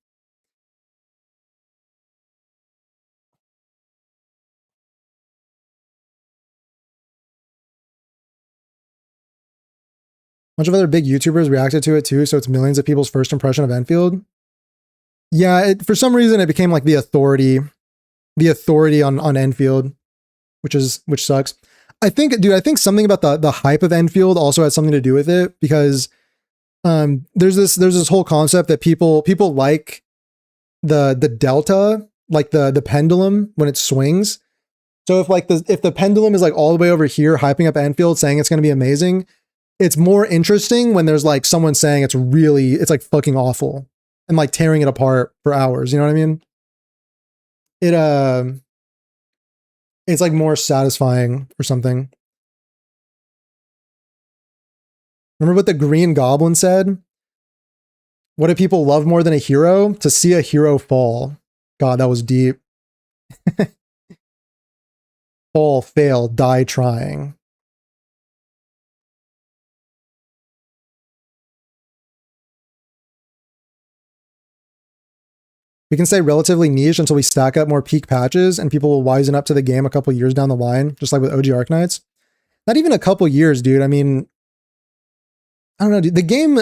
Bunch of other big YouTubers reacted to it too, so it's millions of people's first impression of Enfield. Yeah, for some reason it became like the authority on Enfield, which sucks. I think, dude, I think something about the hype of Enfield also has something to do with it, because there's this whole concept that people like the delta, like the pendulum when it swings. So if the pendulum is like all the way over here hyping up Enfield saying it's going to be amazing, it's more interesting when there's like someone saying it's like fucking awful and like tearing it apart for hours. You know what I mean? It's like more satisfying or something. Remember what the Green Goblin said? What do people love more than a hero? To see a hero fall. God, that was deep. Fall, fail, die trying. We can say relatively niche until we stack up more peak patches and people will wisen up to the game a couple years down the line, just like with OG Arknights. Not even a couple years, dude. I mean, I don't know, dude. The game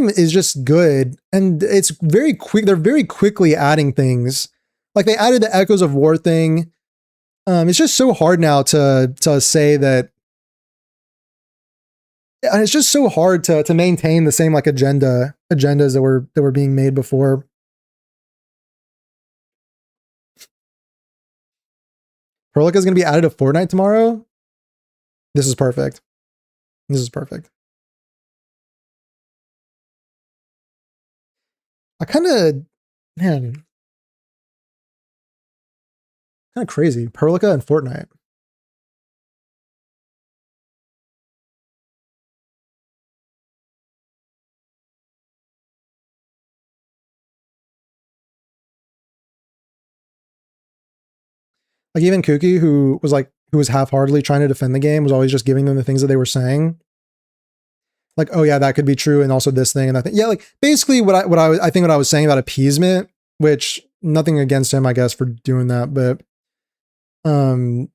is just good, and it's very quick. They're very quickly adding things. Like they added the Echoes of War thing. It's just so hard now to say that. And it's just so hard to maintain the same like agendas that were being made before. Perlica is going to be added to Fortnite tomorrow. This is perfect. This is perfect. I kind of, man, kind of crazy. Perlica and Fortnite. Like even Kuki, who was half-heartedly trying to defend the game, was always just giving them the things that they were saying. Like, oh yeah, that could be true, and also this thing and that thing. Yeah, like basically what I was saying about appeasement, which nothing against him, I guess, for doing that, but yeah,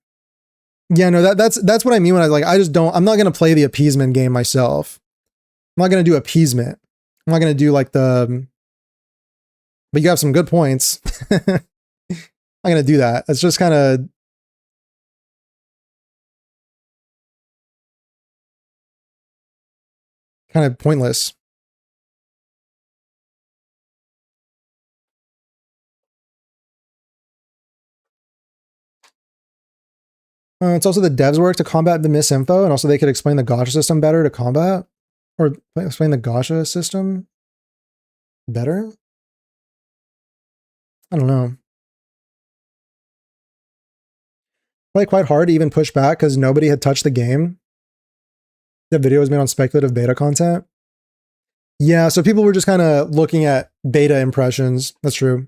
no, that's what I mean when I'm not gonna play the appeasement game myself. I'm not gonna do appeasement. I'm not gonna do like but you have some good points. I'm not gonna do that. It's just kind of pointless. It's also the devs' work to combat the misinfo, and also they could explain the gacha system better to combat, or explain the gacha system better. I don't know. Probably quite hard to even push back because nobody had touched the game. The video was made on speculative beta content. Yeah, so people were just kind of looking at beta impressions. That's true.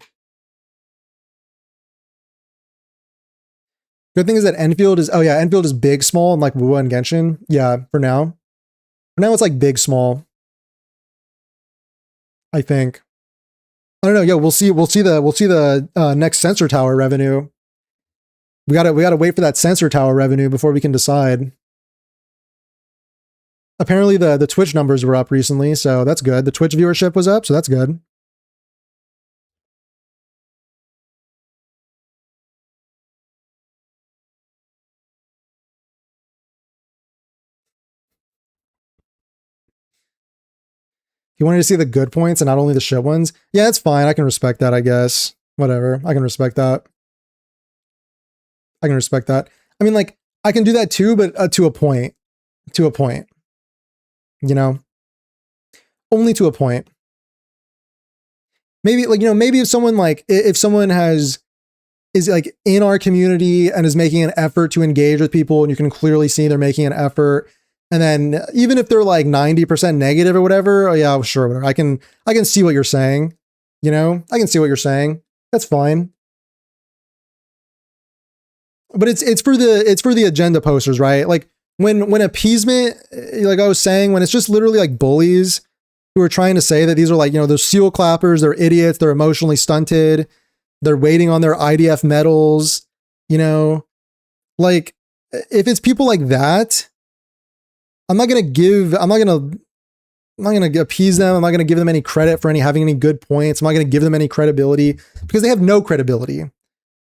Good thing is that Enfield is big, small, and like Wuwa and Genshin. Yeah, for now. For now, it's like big, small. I think. I don't know. Yeah, we'll see the next sensor tower revenue. We gotta wait for that sensor tower revenue before we can decide. Apparently the Twitch numbers were up recently, so that's good. The Twitch viewership was up, so that's good. You wanted to see the good points and not only the shit ones? Yeah, that's fine. I can respect that, I guess. Whatever. I can respect that. I can respect that. I mean, like, I can do that too, but to a point. To a point. You know? Only to a point. Maybe, like, you know, maybe if someone is like in our community and is making an effort to engage with people and you can clearly see they're making an effort, and then even if they're like 90% negative or whatever, oh yeah, sure, whatever. I can see what you're saying. You know? I can see what you're saying. That's fine. But it's for the agenda posters, right? Like when appeasement, like I was saying, when it's just literally like bullies who are trying to say that these are like, you know, they're seal clappers, they're idiots, they're emotionally stunted, they're waiting on their IDF medals, you know, like if it's people like that, I'm not gonna appease them. I'm not gonna give them any credit for having any good points. I'm not gonna give them any credibility because they have no credibility.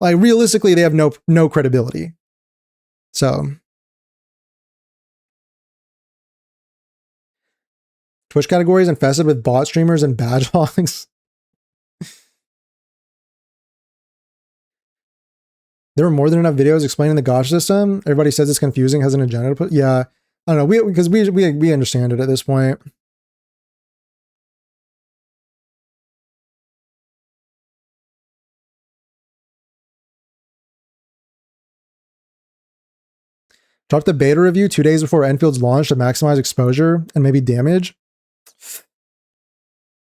Like realistically, they have no credibility. So Twitch categories infested with bot streamers and badge hogs. There are more than enough videos explaining the gotcha system. Everybody says it's confusing, has an agenda to put. Yeah, I don't know. Because we understand it at this point. Drop the beta review 2 days before Enfield's launch to maximize exposure and maybe damage.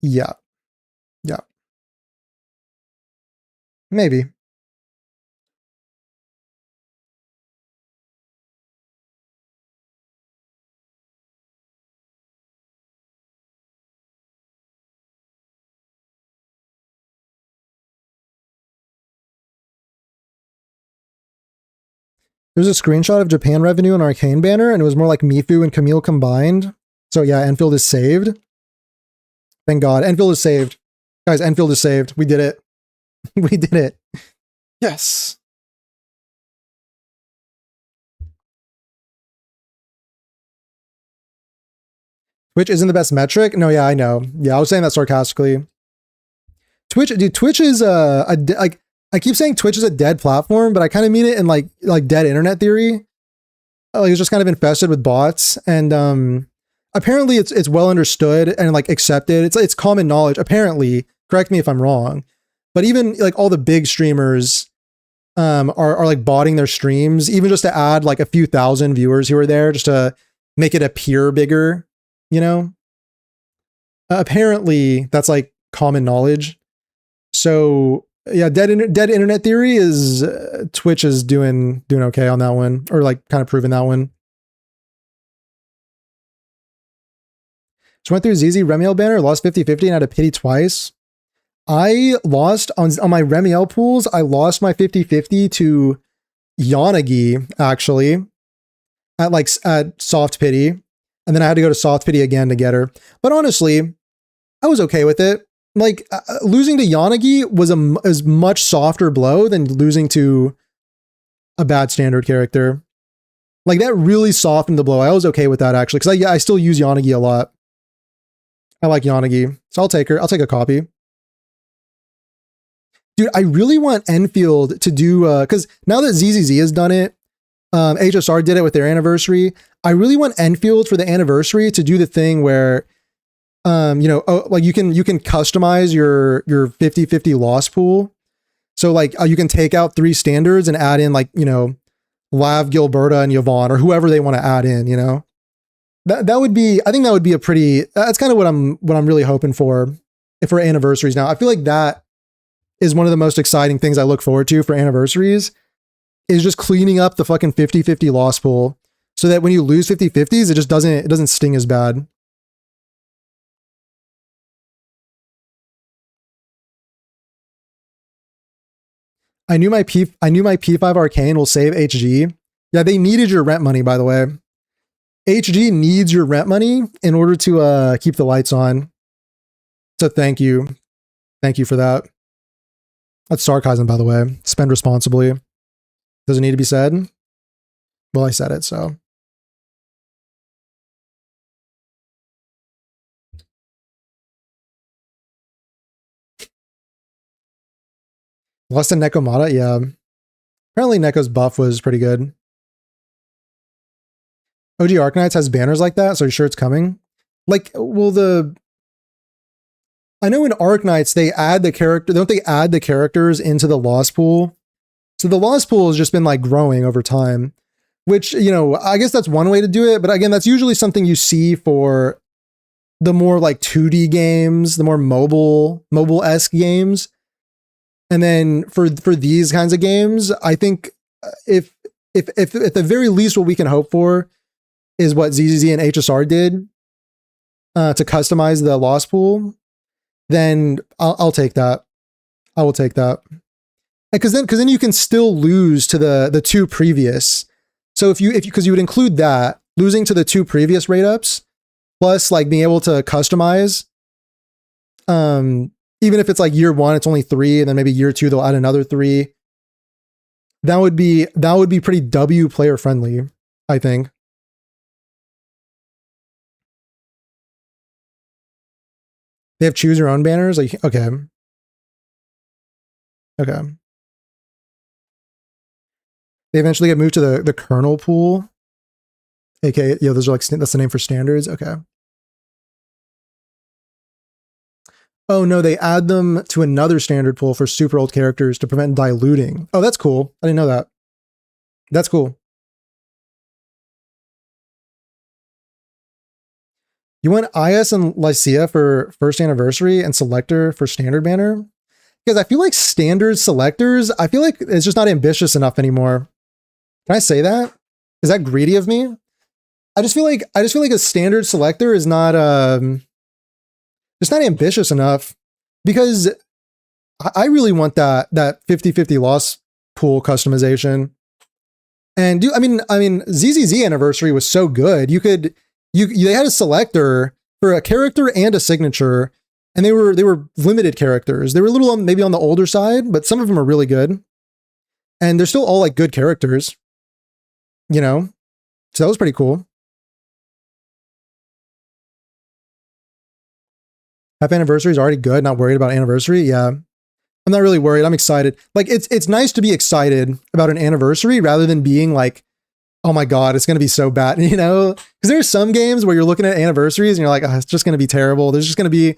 Yeah. Yeah. Maybe. There's a screenshot of Japan revenue and Arcane banner, and it was more like Mifu and Camille combined. So yeah, Enfield is saved. Thank God. Enfield is saved. Guys, Enfield is saved. We did it. We did it. Yes. Twitch isn't the best metric? No, yeah, I know. Yeah, I was saying that sarcastically. Twitch, dude, Twitch is like, I keep saying Twitch is a dead platform, but I kind of mean it in like dead internet theory. Like it's just kind of infested with bots, and apparently it's well understood and like accepted. It's common knowledge. Apparently, correct me if I'm wrong, but even like all the big streamers are like botting their streams, even just to add like a few thousand viewers who are there, just to make it appear bigger. You know, apparently that's like common knowledge. So yeah, dead internet theory is Twitch is doing okay on that one, or like kind of proving that one. So went through ZZ Remiel banner, lost 50-50 and had a pity twice. I lost on my Remiel pools. I lost my 50-50 to Yanagi actually at soft pity, and then I had to go to soft pity again to get her. But honestly, I was okay with it. Like losing to Yanagi was a much softer blow than losing to a bad standard character. Like that really softened the blow. I was okay with that actually, because I still use Yanagi a lot. I like Yanagi, so I'll take her. I'll take a copy. Dude, I really want Enfield to do because now that ZZZ has done it, HSR did it with their anniversary. I really want Enfield for the anniversary to do the thing where like you can customize your 50-50 loss pool. So like you can take out 3 standards and add in like, Lav, Gilberta, and Yvonne, or whoever they want to add in, That would be, I think that would be a pretty, that's kind of what I'm really hoping for anniversaries now. I feel like that is one of the most exciting things I look forward to for anniversaries, is just cleaning up the fucking 50-50 loss pool so that when you lose 50-50s, it doesn't sting as bad. I knew my P5 Arcane will save HG. Yeah, they needed your rent money, by the way. HG needs your rent money in order to keep the lights on. So thank you. Thank you for that. That's sarcasm, by the way. Spend responsibly. Does it need to be said? Well, I said it, so. Less than Nekomata? Yeah. Apparently Neko's buff was pretty good. OG Arknights has banners like that, so you're sure it's coming? Like, well, I know in Arknights they add the character, don't they add the characters into the loss pool? So the loss pool has just been like growing over time, which, I guess that's one way to do it. But again, that's usually something you see for the more like 2D games, the more mobile-esque games. And then for these kinds of games, I think if at the very least what we can hope for is what ZZZ and HSR did to customize the loss pool, then I'll take that. I will take that. Because then you can still lose to the 2 previous. So because you would include that, losing to the 2 previous rate ups, plus like being able to customize, even if it's like year 1, it's only 3, and then maybe year 2 they'll add another 3. That would be pretty W player friendly, I think. They have choose your own banners. Like, okay. Okay. They eventually get moved to the kernel pool. AKA, yeah, those are like, that's the name for standards. Okay. Oh no, they add them to another standard pool for super old characters to prevent diluting. Oh, that's cool. I didn't know that. That's cool. You want IS and Lycia for first anniversary and Selector for standard banner? Because I feel like standard selectors, I feel like it's just not ambitious enough anymore. Can I say that? Is that greedy of me? I just feel like a standard selector is not it's not ambitious enough, because I really want that 50-50 loss pool customization. And I mean ZZZ anniversary was so good. They had a selector for a character and a signature, and they were limited characters. They were a little maybe on the older side, but some of them are really good. And they're still all like good characters, you know? So that was pretty cool. Happy anniversary is already good. Not worried about anniversary. Yeah. I'm not really worried. I'm excited. Like it's nice to be excited about an anniversary rather than being like, oh my God, it's going to be so bad, you know? Because there's some games where you're looking at anniversaries and you're like, oh, it's just going to be terrible. There's just going to be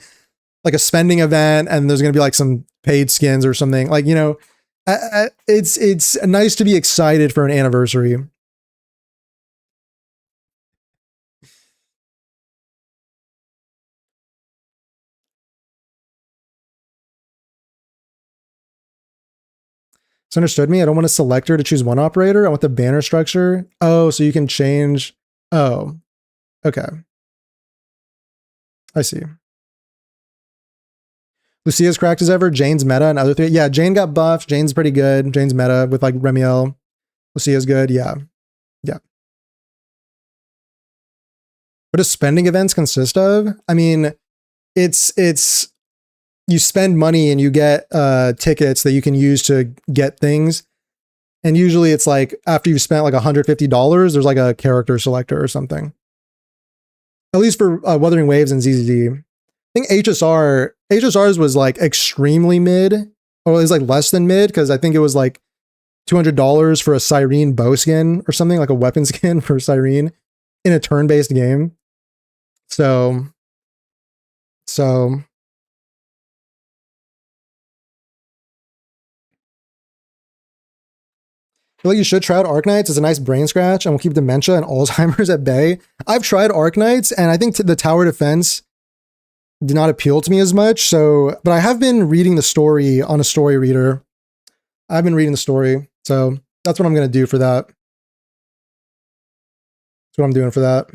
like a spending event and there's going to be like some paid skins or something. Like, you know, it's nice to be excited for an anniversary. So understood me. I don't want a selector to choose one operator. I want the banner structure. Oh, so you can change. Oh, okay. I see. Lucia's cracked as ever. Jane's meta and other three. Yeah, Jane got buffed. Jane's pretty good. Jane's meta with like Remiel. Lucia's good. Yeah. Yeah. What does spending events consist of? I mean, it's you spend money and you get tickets that you can use to get things. And usually it's like after you've spent like $150, there's like a character selector or something. At least for Wuthering Waves and ZZD. I think HSR's was like extremely mid, or it was like less than mid, because I think it was like $200 for a Cyrene bow skin or something, like a weapon skin for Cyrene in a turn-based game. So I feel like you should try out Arknights. It's a nice brain scratch and will keep dementia and Alzheimer's at bay. I've tried Arknights and I think the tower defense did not appeal to me as much. So, but I have been reading the story on a story reader. I've been reading the story. So that's what I'm going to do for that. That's what I'm doing for that.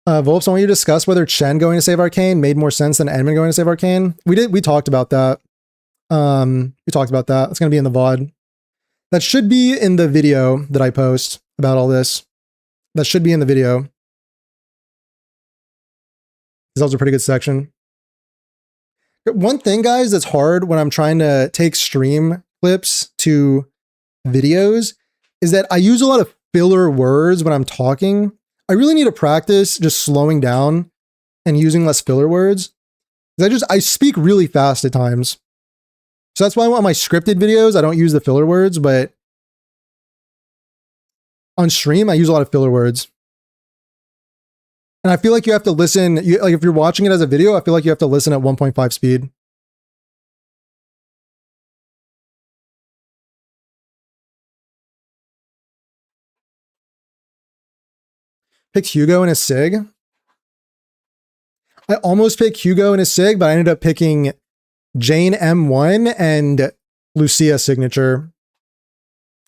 Volps, I want you to discuss whether Chen going to save Arcane made more sense than Edmund going to save Arcane. We talked about that. We talked about that. It's going to be in the VOD. That should be in the video that I post about all this. That should be in the video. That was a pretty good section. One thing, guys, that's hard when I'm trying to take stream clips to videos is that I use a lot of filler words when I'm talking. I really need to practice just slowing down and using less filler words. I speak really fast at times. So that's why on my scripted videos, I don't use the filler words, but on stream, I use a lot of filler words. And I feel like you have to listen, like if you're watching it as a video, I feel like you have to listen at 1.5 speed. Picked Hugo and a Sig. I almost picked Hugo and a Sig, but I ended up picking Jane M1 and Lucia signature.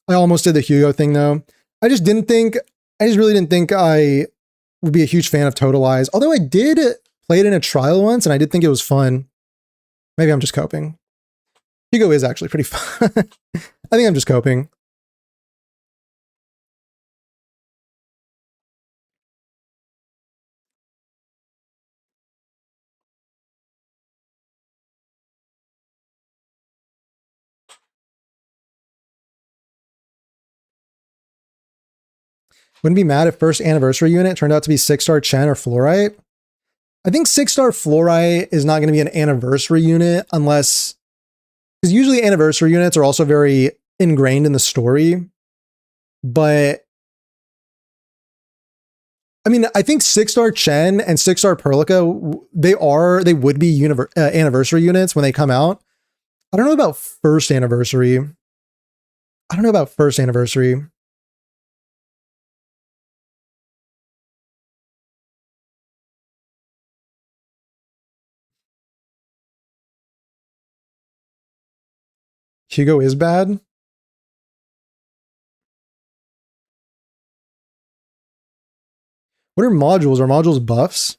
I almost did the Hugo thing though. I just really didn't think I would be a huge fan of Total Eyes. Although I did play it in a trial once and I did think it was fun. Maybe I'm just coping. Hugo is actually pretty fun. I think I'm just coping. Wouldn't be mad if first anniversary unit turned out to be 6-star Chen or Fluorite. I think 6-star Fluorite is not going to be an anniversary unit unless, because usually anniversary units are also very ingrained in the story. But I mean, I think 6-star Chen and 6-star Perlica, they would be anniversary units when they come out. I don't know about first anniversary. Hugo is bad. What are modules? Are modules buffs?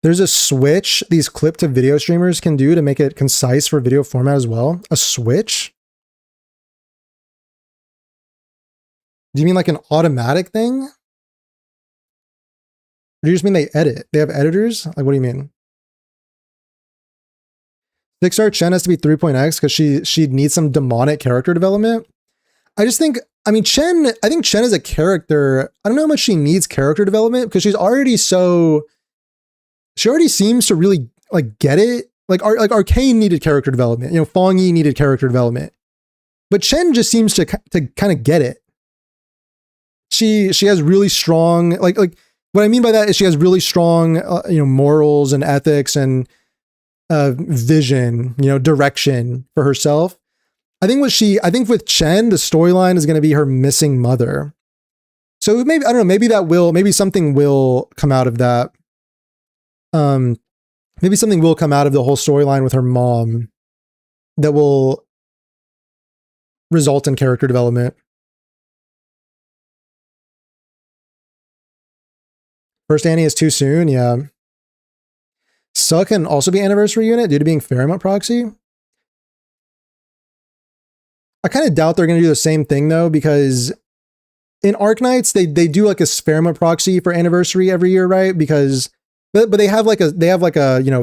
There's a switch these clip to video streamers can do to make it concise for video format as well. A switch? Do you mean like an automatic thing? Or do you just mean they edit? They have editors? Like, what do you mean? 6-star Chen has to be 3.x because she needs some demonic character development. I think Chen as a character, I don't know how much she needs character development because she already seems to really like get it. Like Arcane needed character development, you know, Fong Yi needed character development. But Chen just seems to kind of get it. She has really strong like what I mean by that is she has really strong morals and ethics and vision, direction for herself. I think with Chen, the storyline is going to be her missing mother. So maybe, I don't know, maybe something will come out of that. Maybe something will come out of the whole storyline with her mom that will result in character development. First Annie is too soon, yeah. Suck can also be anniversary unit due to being Fairmont proxy. I kind of doubt they're going to do the same thing though, because in Arknights they do like a Fairmont proxy for anniversary every year, right? Because but they have like a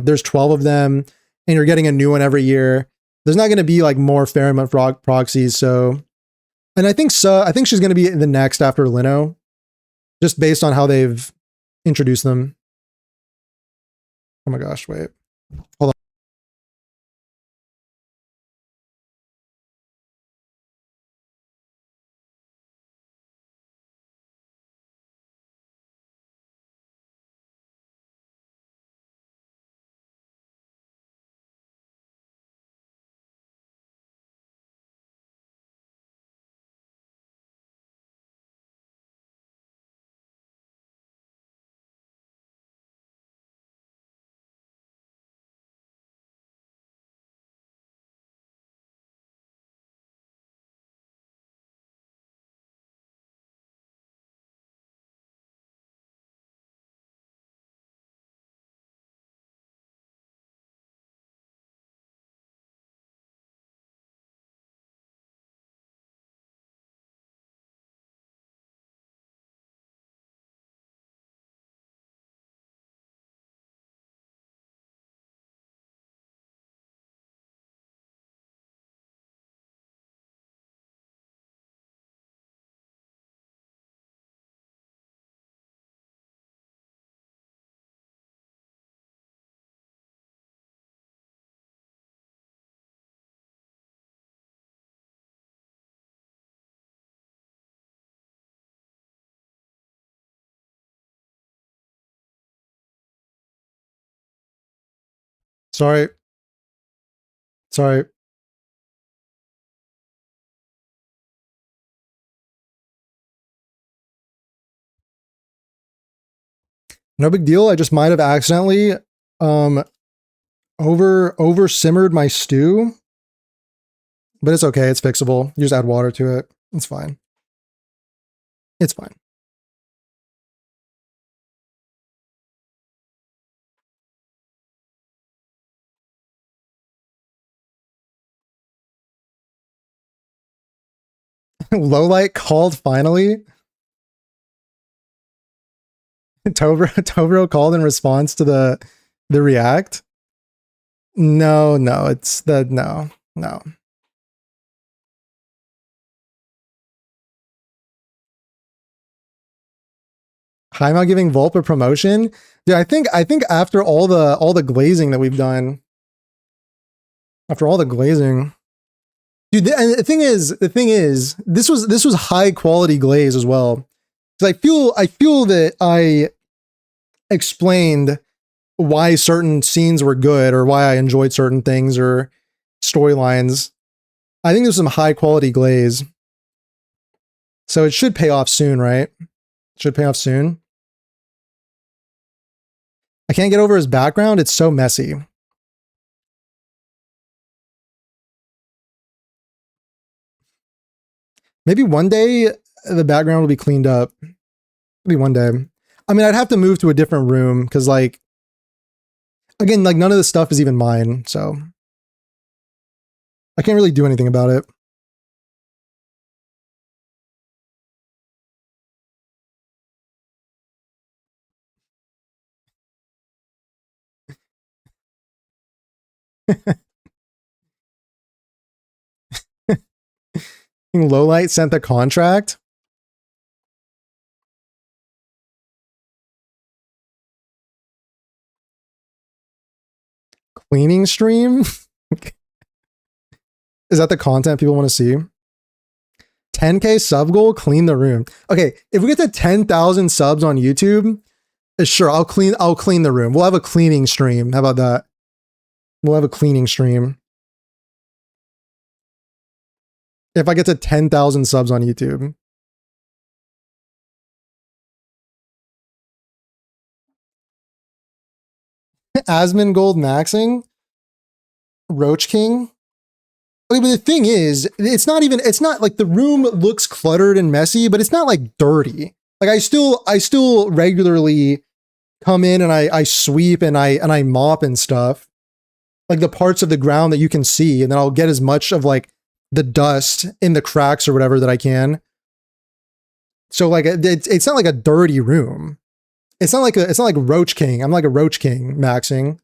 there's 12 of them and you're getting a new one every year. There's not going to be like more Fairmont proxies, so and I think she's going to be the next after Lino, just based on how they've introduced them. Oh my gosh, wait. Hold on. Sorry. No big deal. I just might have accidentally over simmered my stew. But it's okay, it's fixable. You just add water to it. It's fine. It's fine. Lowlight called finally. Tobro called in response to the react. No, no, it's that no, no. Heimal giving Volp a promotion. Yeah, I think after all the glazing that we've done, after all the glazing, dude. And the thing is, this was high quality glaze as well. Because I feel that I explained why certain scenes were good or why I enjoyed certain things or storylines. I think there's some high quality glaze. So it should pay off soon, right? Should pay off soon. I can't get over his background. It's so messy. Maybe one day the background will be cleaned up. Maybe one day. I mean, I'd have to move to a different room because, like, again, like none of this stuff is even mine. So I can't really do anything about it. Lowlight sent the contract. Cleaning stream? Is that the content people want to see? 10K sub goal, clean the room. Okay, if we get to 10,000 subs on YouTube, sure, I'll clean the room. We'll have a cleaning stream. How about that? We'll have a cleaning stream. If I get to 10,000 subs on YouTube. Asmongold maxing? Roach King? Okay, but the thing is, it's not like the room looks cluttered and messy, but it's not like dirty. Like I still regularly come in and I sweep and I mop and stuff. Like the parts of the ground that you can see, and then I'll get as much of like the dust in the cracks or whatever that I can. So like it's not like a dirty room. It's not like Roach King. I'm like a Roach King maxing.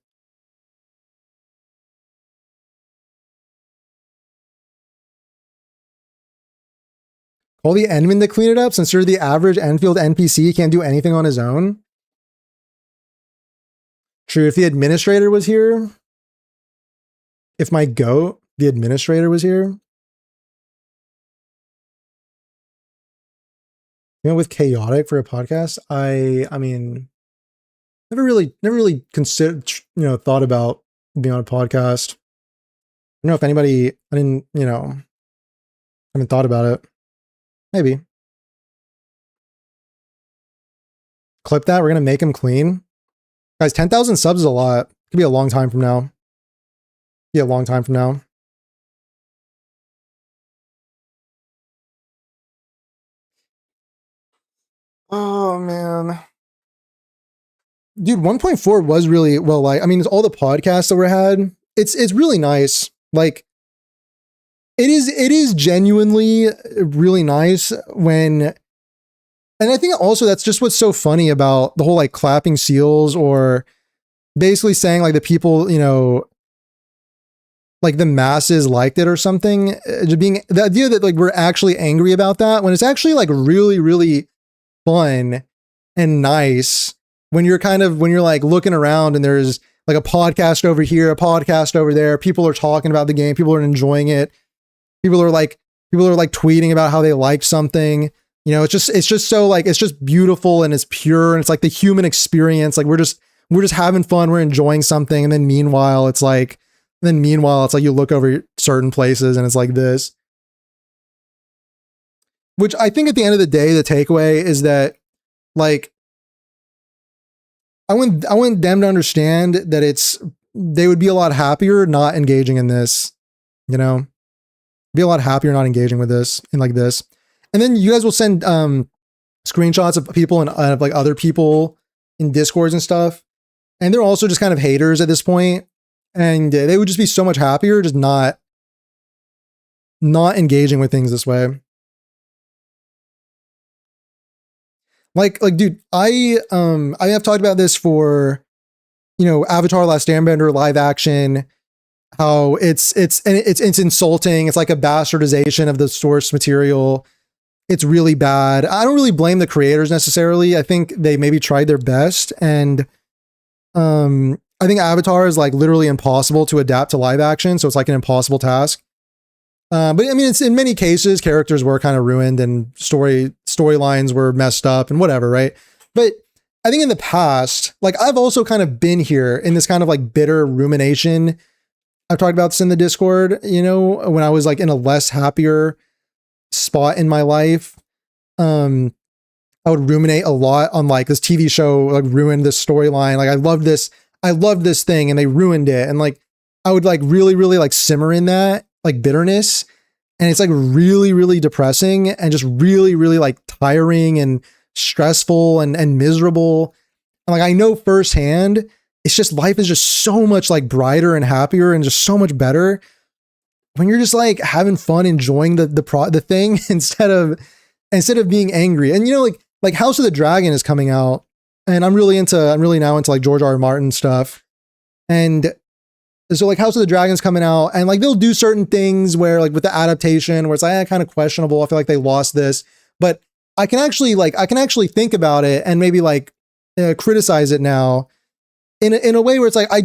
Call the Endman to clean it up since you're the average Enfield NPC, can't do anything on his own. True, if the administrator was here, if my goat, the administrator was here, with chaotic for a podcast, I mean, never really considered, thought about being on a podcast. I don't know if anybody, I didn't, haven't thought about it. Maybe. Clip that. We're going to make him clean. Guys, 10,000 subs is a lot. Could be a long time from now. Be a long time from now. Oh, man. Dude, 1.4 was really well, like, I mean, all the podcasts that we had, it's really nice. Like, it is genuinely really nice when, and I think also that's just what's so funny about the whole like clapping seals or basically saying like the people, like the masses liked it or something. Just being the idea that like we're actually angry about that when it's actually like really, really fun and nice when you're like looking around and there's like a podcast over here, a podcast over there. People are talking about the game. People are enjoying it. People are like tweeting about how they like something. It's just so like, it's just beautiful and it's pure. And it's like the human experience. Like we're just having fun. We're enjoying something. And then meanwhile, it's like you look over certain places and it's like this, which I think at the end of the day, the takeaway is that like, I want them to understand that they would be a lot happier not engaging in this, be a lot happier not engaging with this and like this. And then you guys will send screenshots of people and of like other people in Discords and stuff. And they're also just kind of haters at this point. And they would just be so much happier just not engaging with things this way. Like dude, I have talked about this for Avatar Last Airbender live action, how it's insulting. It's like a bastardization of the source material. It's really bad. I don't really blame the creators necessarily. I think they maybe tried their best, and I think Avatar is like literally impossible to adapt to live action, so it's like an impossible task. But I mean, it's in many cases characters were kind of ruined and storylines were messed up and whatever, right? But I think in the past, like I've also kind of been here in this kind of like bitter rumination. I've talked about this in the Discord, you know, when I was like in a less happier spot in my life. I would ruminate a lot on like this TV show like ruined this storyline. Like I loved this thing and they ruined it. And like I would like really, really like simmer in that like bitterness. And it's like really, really depressing and just really, really like tiring and stressful and miserable. And like I know firsthand, it's just life is just so much like brighter and happier and just so much better when you're just like having fun, enjoying the thing instead of being angry. And you know, like House of the Dragon is coming out, and I'm really now into like George R. R. Martin stuff. And so like House of the Dragon's coming out, and like they'll do certain things where like with the adaptation where it's like kind of questionable. I feel like they lost this, but I can actually think about it and maybe like criticize it now in a way where it's like I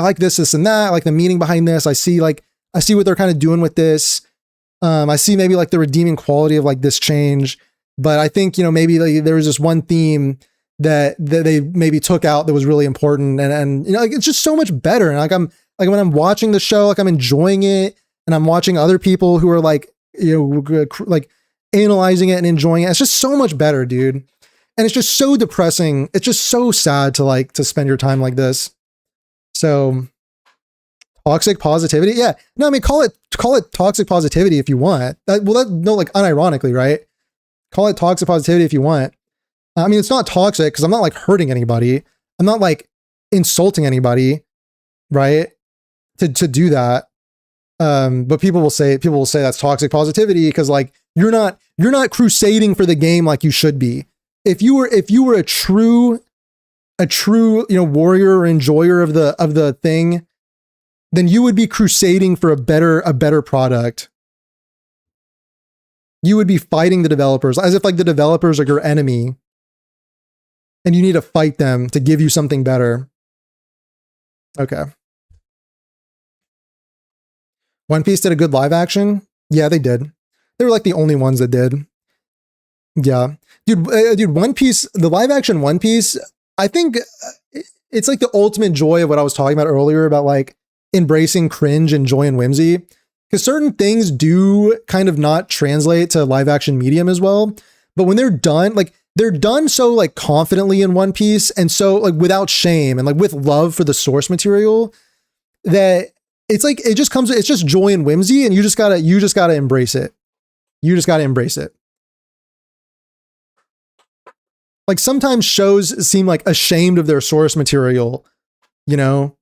like this and that, I like the meaning behind this. I see what they're kind of doing with this. I see maybe like the redeeming quality of like this change, but I think, you know, maybe like there was this one theme that they maybe took out that was really important, and you know, like it's just so much better. And like I'm like when I'm watching the show, like I'm enjoying it, and I'm watching other people who are like, you know, like analyzing it and enjoying it. It's just so much better, dude. And it's just so depressing. It's just so sad to spend your time like this. So toxic positivity. Yeah. No, I mean, call it toxic positivity if you want. Like unironically, right? Call it toxic positivity if you want. I mean, it's not toxic because I'm not like hurting anybody. I'm not like insulting anybody, right? To do that. But people will say that's toxic positivity because like you're not crusading for the game like you should be. If you were a true, you know, warrior or enjoyer of the thing, then you would be crusading for a better product. You would be fighting the developers as if like the developers are your enemy and you need to fight them to give you something better. Okay. One Piece did a good live action. Yeah, they did. They were like the only ones that did. Yeah. Dude, One Piece, the live action One Piece, I think it's like the ultimate joy of what I was talking about earlier about like embracing cringe and joy and whimsy. Because certain things do kind of not translate to live action medium as well. But when they're done, like they're done so like confidently in One Piece and so like without shame and like with love for the source material that it's like it's just joy and whimsy, and you just gotta embrace it. You just gotta embrace it. Like sometimes shows seem like ashamed of their source material, you know,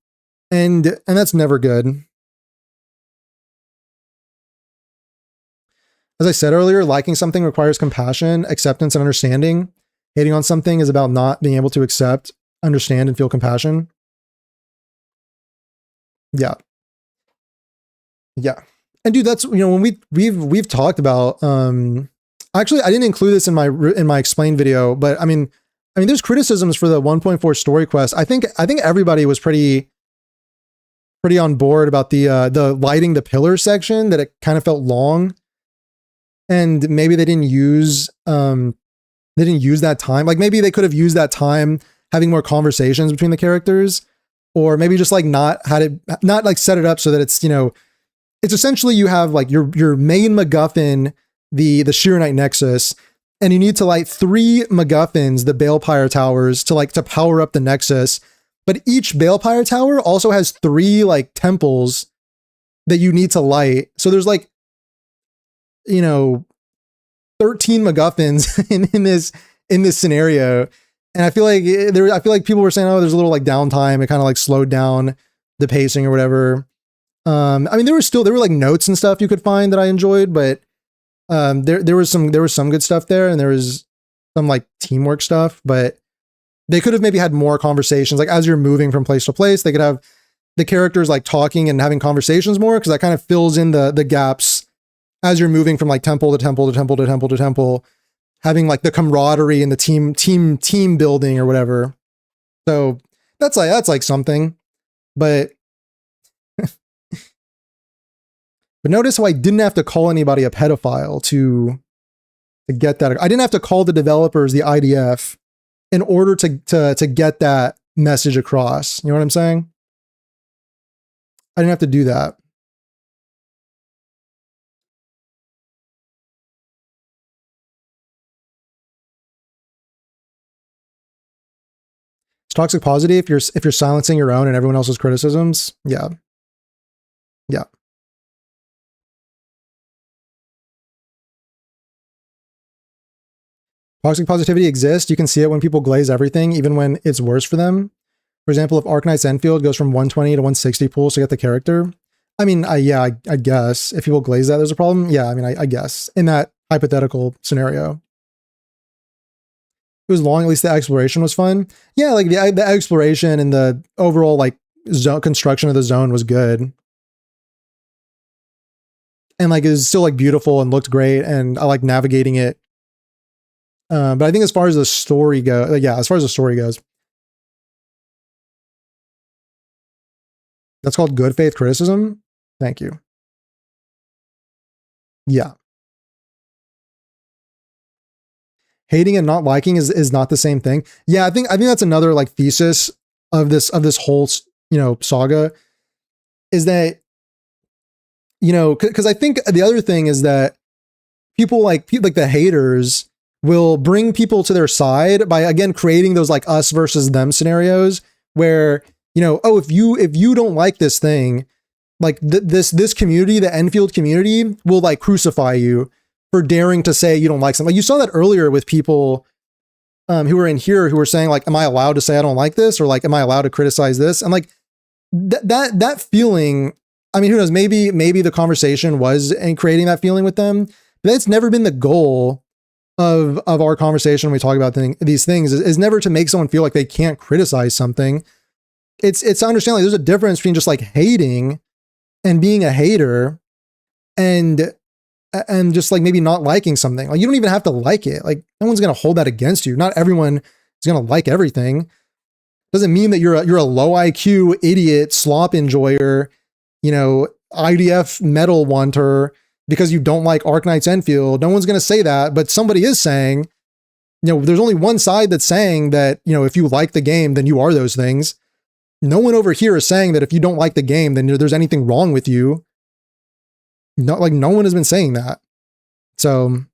and that's never good. As I said earlier, liking something requires compassion, acceptance, and understanding. Hating on something is about not being able to accept, understand, and feel compassion. Yeah. Yeah. And dude, that's, you know, when we've talked about, actually, I didn't include this in my explain video, but I mean, there's criticisms for the 1.4 story quest. I think everybody was pretty on board about the lighting the pillar section, that it kind of felt long, and maybe they didn't use that time. Like maybe they could have used that time having more conversations between the characters, or maybe just like not like set it up so that it's, you know, it's essentially you have like your main MacGuffin, the Shirenite Nexus, and you need to light 3 MacGuffins, the Balepire Towers, to power up the Nexus. But each Balepire Tower also has 3 like temples that you need to light. So there's like, you know, 13 MacGuffins in this scenario. And I feel like people were saying, oh, there's a little like downtime. It kind of like slowed down the pacing or whatever. I mean, there were like notes and stuff you could find that I enjoyed, but there was some good stuff there, and there was some like teamwork stuff, but they could have maybe had more conversations. Like as you're moving from place to place, they could have the characters like talking and having conversations more, because that kind of fills in the gaps as you're moving from like temple to temple to temple to temple to temple, having like the camaraderie and the team building or whatever. So that's like something. But notice how I didn't have to call anybody a pedophile to get that. I didn't have to call the developers the IDF in order to get that message across. You know what I'm saying? I didn't have to do that. It's toxic positive if you're silencing your own and everyone else's criticisms. Yeah. Yeah. Toxic positivity exists. You can see it when people glaze everything, even when it's worse for them. For example, if Arknight's Endfield goes from 120 to 160 pools to get the character, I mean, I guess if people glaze that, there's a problem. Yeah, I mean, I guess in that hypothetical scenario. It was long, at least the exploration was fun. Yeah, like the exploration and the overall like zone construction of the zone was good. And like it was still like beautiful and looked great, and I like navigating it. But I think as far as the story goes, yeah, as far as the story goes, that's called good faith criticism. Thank you. Yeah. Hating and not liking is not the same thing. Yeah, I think that's another like thesis of this whole, you know, saga, is that, you know, because I think the other thing is that people like the haters will bring people to their side by again creating those like us versus them scenarios where, you know, oh, if you don't like this thing, like this community, the Enfield community will like crucify you for daring to say you don't like something. Like you saw that earlier with people who were in here who were saying like, am I allowed to say I don't like this? Or like, am I allowed to criticize this? And like that feeling, I mean, who knows, maybe the conversation was in creating that feeling with them, but that's never been the goal of our conversation when we talk about these things is never to make someone feel like they can't criticize something. It's to understand like there's a difference between just like hating and being a hater and just like maybe not liking something. Like you don't even have to like it. Like no one's going to hold that against you. Not everyone is going to like everything. Doesn't mean that you're a low IQ idiot slop enjoyer, you know, IDF medal wanter because you don't like Arknight's Endfield. No one's going to say that, but somebody is saying, you know, there's only one side that's saying that, you know, if you like the game, then you are those things. No one over here is saying that if you don't like the game, then there's anything wrong with you. Not like no one has been saying that. So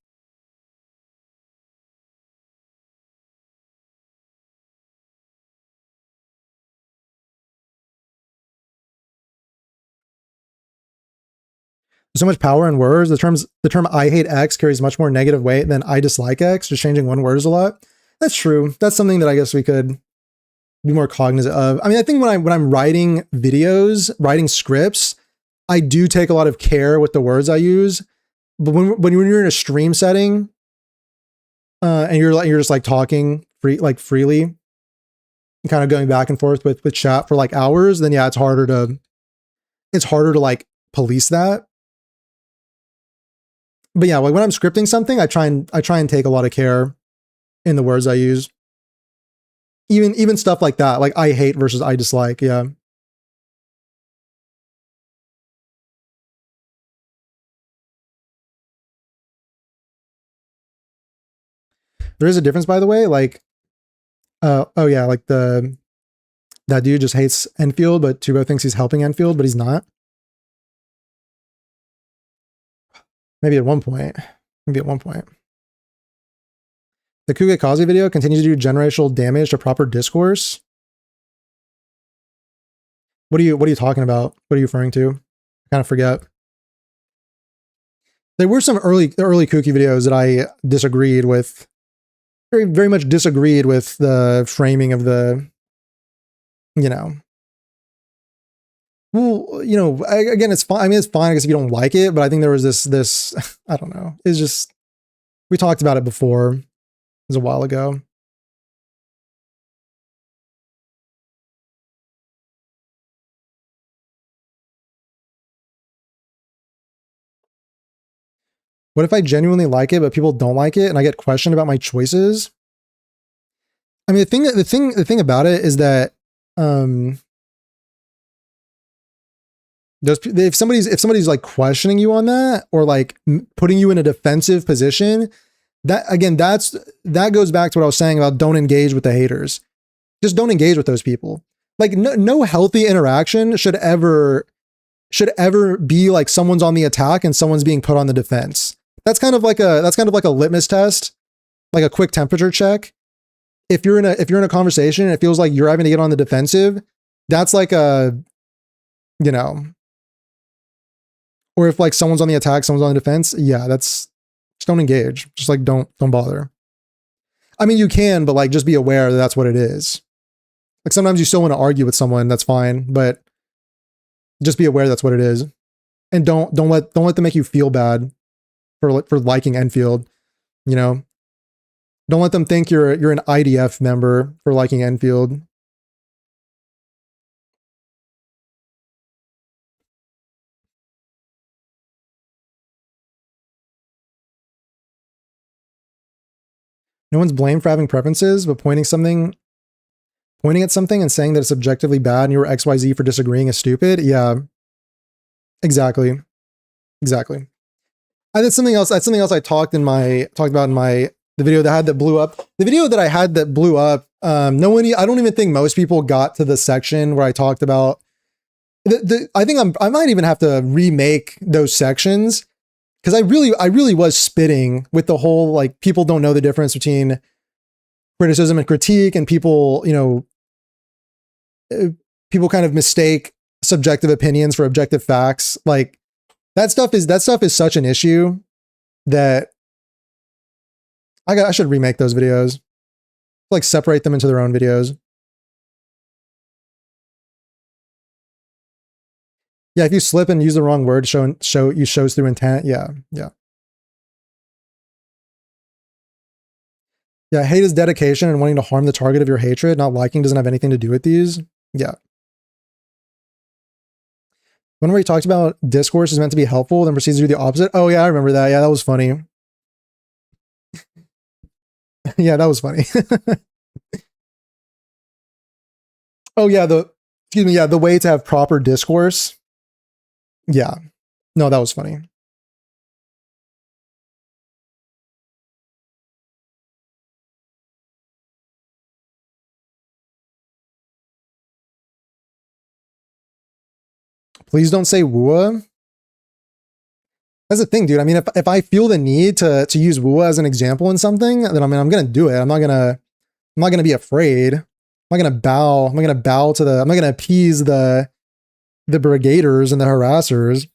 so much power in words. The term I hate X carries much more negative weight than I dislike X. Just changing one word is a lot. That's true. That's something that I guess we could be more cognizant of. I mean, I think when I'm writing videos, writing scripts, I do take a lot of care with the words I use. But when you're in a stream setting, and you're just like talking freely, and kind of going back and forth with chat for like hours, then yeah, it's harder to like police that. But yeah, like when I'm scripting something, I try and take a lot of care in the words I use. Even stuff like that, like I hate versus I dislike. Yeah. There is a difference, by the way. Like, oh yeah, like that dude just hates Enfield, but Tubo thinks he's helping Enfield, but he's not. Maybe at one point. Maybe at one point. The Kugekaze video continues to do generational damage to proper discourse. What are you talking about? What are you referring to? I kind of forget. There were some early kooky videos that I disagreed with. Very, very much disagreed with the framing of the, you know. Well, you know, again, it's fine. I mean, it's fine, I guess, if you don't like it, but I think there was this, I don't know. It's just, we talked about it before. It was a while ago. What if I genuinely like it, but people don't like it and I get questioned about my choices? I mean, the thing about it is that, if somebody's like questioning you on that, or like putting you in a defensive position, that again, that goes back to what I was saying about don't engage with the haters. Just don't engage with those people. Like no healthy interaction should ever be like someone's on the attack and someone's being put on the defense. That's kind of like a litmus test, like a quick temperature check. If you're in a conversation and it feels like you're having to get on the defensive, that's like a, you know, or if like someone's on the attack, someone's on the defense, yeah, just don't engage. Just like don't bother. I mean, you can, but like just be aware that that's what it is. Like sometimes you still want to argue with someone, that's fine, but just be aware that's what it is. And don't let them make you feel bad for liking Enfield, you know. Don't let them think you're an IDF member for liking Enfield. No one's blamed for having preferences, but pointing at something and saying that it's objectively bad and you were XYZ for disagreeing is stupid. Yeah. Exactly. That's something else I talked about in the video that blew up. The video that I had that blew up, I don't even think most people got to the section where I talked about I think I might even have to remake those sections, because I really was spitting with the whole, like, people don't know the difference between criticism and critique, and people, you know, people kind of mistake subjective opinions for objective facts. Like that stuff is such an issue that I should remake those videos, like separate them into their own videos. Yeah, if you slip and use the wrong word, shows through intent. Yeah. Yeah, hate is dedication and wanting to harm the target of your hatred. Not liking doesn't have anything to do with these. Yeah. Whenever he talks about discourse is meant to be helpful, then proceeds to do the opposite. Oh yeah, I remember that. Yeah, that was funny. Yeah, that was funny. Oh yeah, the way to have proper discourse. Yeah. No, that was funny. Please don't say wua. That's the thing, dude. I mean, if I feel the need to use wua as an example in something, then I'm gonna do it. I'm not gonna be afraid. I'm not gonna bow. I'm not gonna appease the brigaders and the harassers.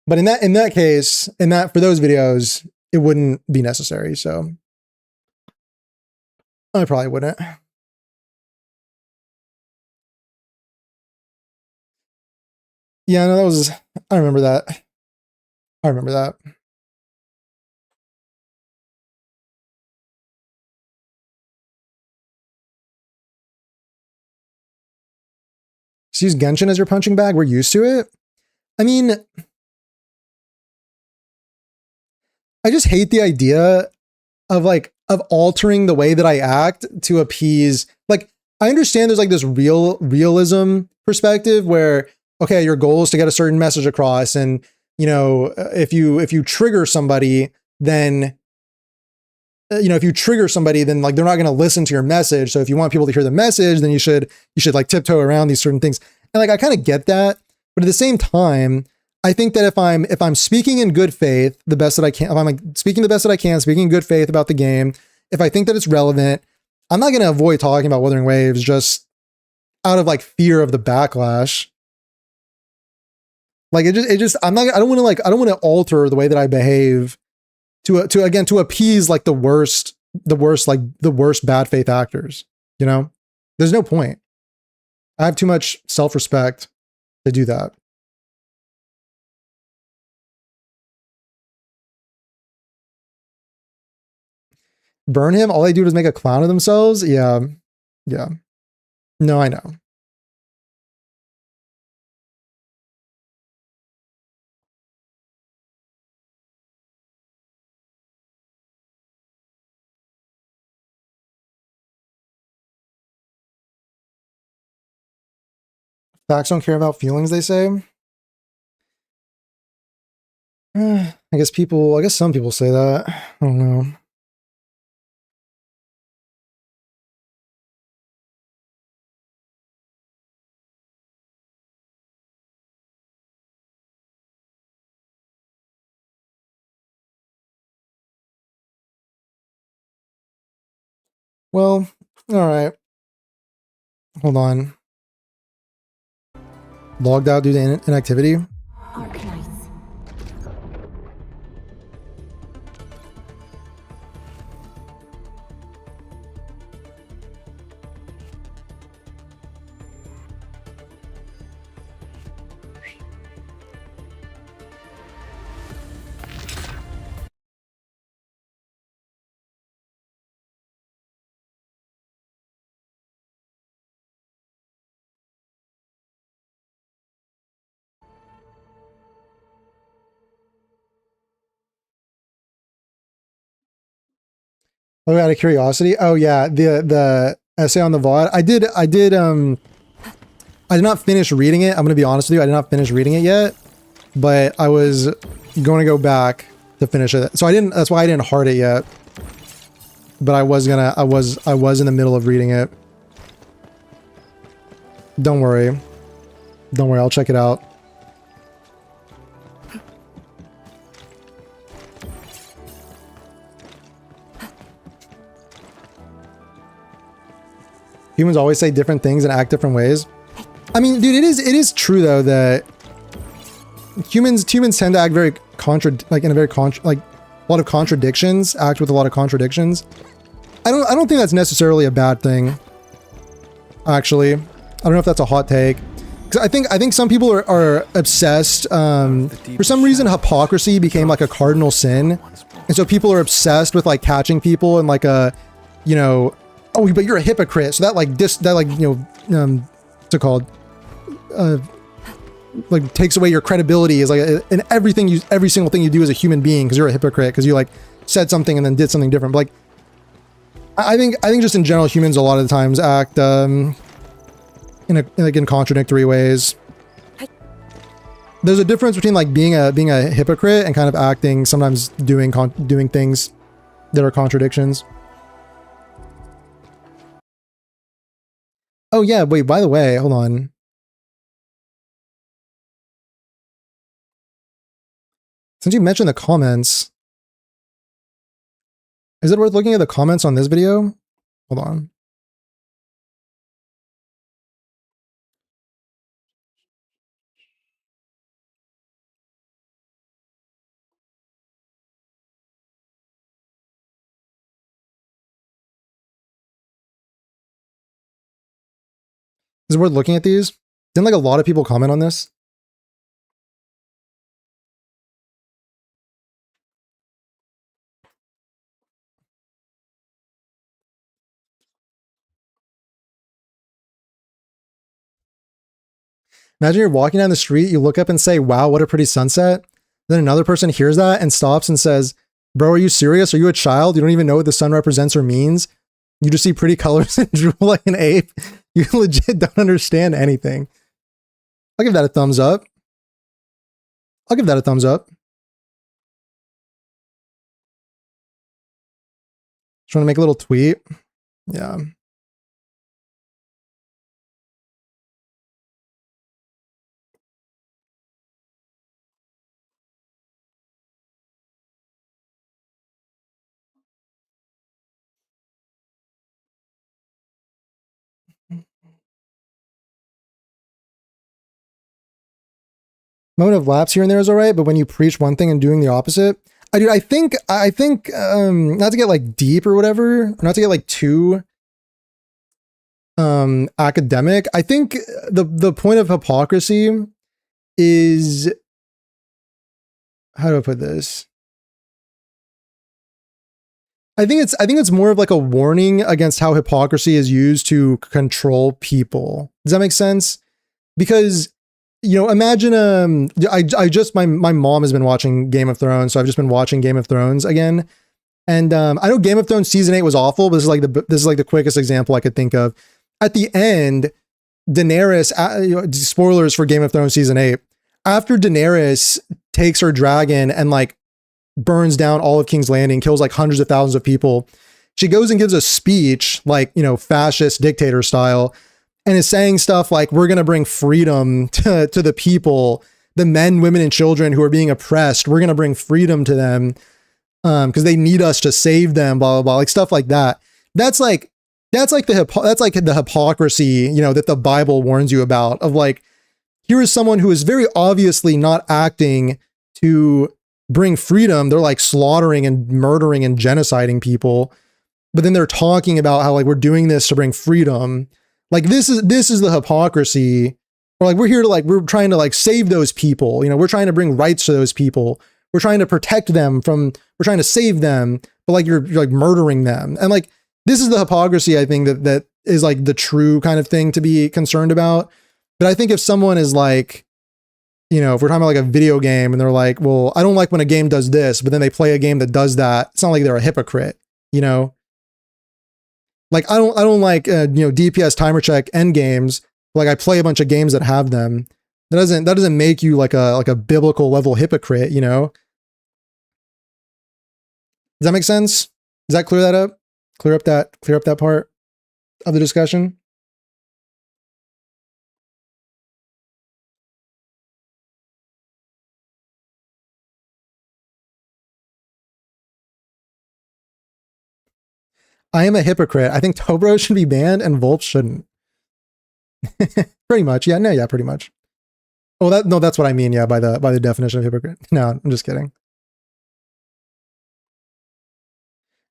But in that case, for those videos, it wouldn't be necessary. So I probably wouldn't. Yeah, no, I remember that. I remember that. Just use Genshin as your punching bag. We're used to it. I mean, I just hate the idea of altering the way that I act to appease. Like, I understand there's like this realism perspective where, okay, your goal is to get a certain message across, and you know, if you trigger somebody, then if you trigger somebody, then like they're not going to listen to your message. So if you want people to hear the message, then you should like tiptoe around these certain things. And like I kind of get that, but at the same time, I think that if I'm speaking in good faith, the best that I can, if I'm like speaking the best that I can, speaking in good faith about the game, if I think that it's relevant, I'm not going to avoid talking about Wuthering Waves just out of like fear of the backlash. Like I don't want to alter the way that I behave to appease like the worst bad faith actors, you know? There's no point. I have too much self-respect to do that. Burn him? All they do is make a clown of themselves? Yeah. Yeah. No, I know. Facts don't care about feelings, they say. I guess some people say that. I don't know. Well, all right. Hold on. Logged out due to inactivity. Arknights. Oh, out of curiosity. Oh yeah, the essay on the VOD. I did not finish reading it. I'm gonna be honest with you. I did not finish reading it yet, but I was going to go back to finish it. So I didn't. That's why I didn't heart it yet. But I was gonna. I was in the middle of reading it. Don't worry. Don't worry. I'll check it out. Humans always say different things and act different ways. I mean, dude, it is true though that humans tend to act very in a very like a lot of contradictions, act with a lot of contradictions. I don't think that's necessarily a bad thing. Actually, I don't know if that's a hot take. Because I think some people are obsessed. For some reason, hypocrisy became like a cardinal sin, and so people are obsessed with like catching people and like oh, but you're a hypocrite. So that what's it called? Like takes away your credibility is like in every single thing you do as a human being because you're a hypocrite because you like said something and then did something different. But like, I think just in general, humans a lot of the times act in contradictory ways. There's a difference between like being a hypocrite and kind of acting sometimes doing things that are contradictions. Oh yeah, wait, by the way, hold on. Since you mentioned the comments, is it worth looking at the comments on this video? Hold on. Is it worth looking at these? Didn't like a lot of people comment on this? Imagine you're walking down the street, you look up and say, wow, what a pretty sunset. Then another person hears that and stops and says, bro, are you serious? Are you a child? You don't even know what the sun represents or means? You just see pretty colors and drool like an ape? You legit don't understand anything. I'll give that a thumbs up. I'll give that a thumbs up. Trying to make a little tweet. Yeah. Moment of lapse here and there is all right, but when you preach one thing and doing the opposite, I think not to get like deep or whatever, not to get like too academic. I think the point of hypocrisy is, how do I put this? I think it's more of like a warning against how hypocrisy is used to control people. Does that make sense? Because imagine my mom has been watching Game of Thrones, so I've just been watching Game of Thrones again. And I know Game of Thrones season 8 was awful, but this is like the quickest example I could think of. At the end, Daenerys, spoilers for Game of Thrones season 8, after Daenerys takes her dragon and like burns down all of King's Landing, kills like hundreds of thousands of people, she goes and gives a speech like, fascist dictator style, and is saying stuff like, we're going to bring freedom to the people, the men, women, and children who are being oppressed. We're going to bring freedom to them because they need us to save them, blah, blah, blah, like stuff like that. That's like the hypocrisy, that the Bible warns you about, of like, here is someone who is very obviously not acting to bring freedom. They're like slaughtering and murdering and genociding people. But then they're talking about how like we're doing this to bring freedom. Like this is the hypocrisy. Or like we're trying to like save those people. We're trying to bring rights to those people. We're trying to protect them we're trying to save them, but like you're like murdering them. And like this is the hypocrisy, I think, that is like the true kind of thing to be concerned about. But I think if someone is like, if we're talking about like a video game and they're like, well, I don't like when a game does this, but then they play a game that does that, it's not like they're a hypocrite, Like I don't like DPS timer check end games. Like I play a bunch of games that have them. That doesn't make you like a biblical level hypocrite, Does that make sense? Does that clear that up? Clear up that part of the discussion? I am a hypocrite. I think Tobro should be banned and Volp shouldn't. Pretty much. Yeah, no, yeah, pretty much. Oh, that's what I mean, yeah, by the definition of hypocrite. No, I'm just kidding.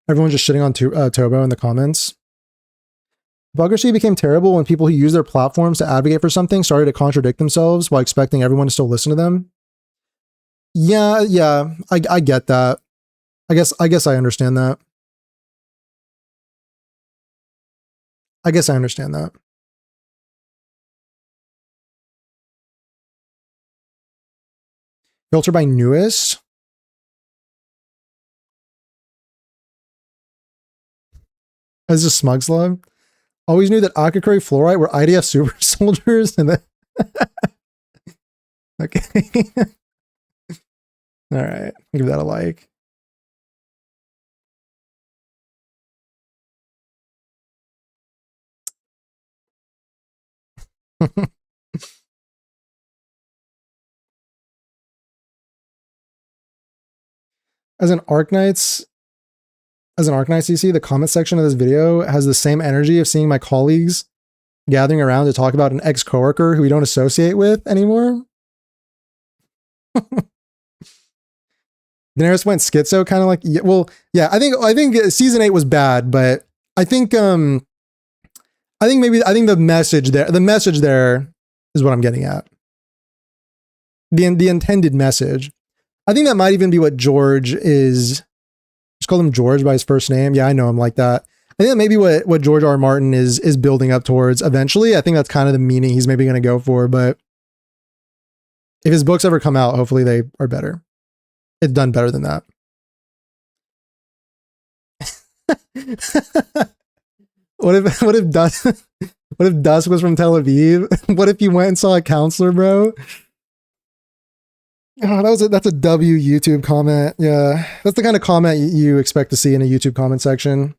Everyone's just shitting on Tobo in the comments. Hypocrisy became terrible when people who use their platforms to advocate for something started to contradict themselves while expecting everyone to still listen to them. Yeah, I get that. I guess I understand that. I guess I understand that. Filter by newest. As a smug slug. Always knew that Akakuri Fluorite were IDF super soldiers, and then okay. All right, give that a like. As an Arknights CC, the comment section of this video has the same energy of seeing my colleagues gathering around to talk about an ex-coworker who we don't associate with anymore. Daenerys went schizo, kind of like, I think season 8 was bad, but I think the message there is what I'm getting at. The intended message. I think that might even be what George is. Just call him George by his first name. Yeah, I know him like that. I think that maybe what George R. R. Martin is building up towards eventually. I think that's kind of the meaning he's maybe going to go for. But if his books ever come out, hopefully they are better. It's done better than that. What if Dusk was from Tel Aviv? What if you went and saw a counselor, bro? Oh, that's a W YouTube comment. Yeah, that's the kind of comment you expect to see in a YouTube comment section.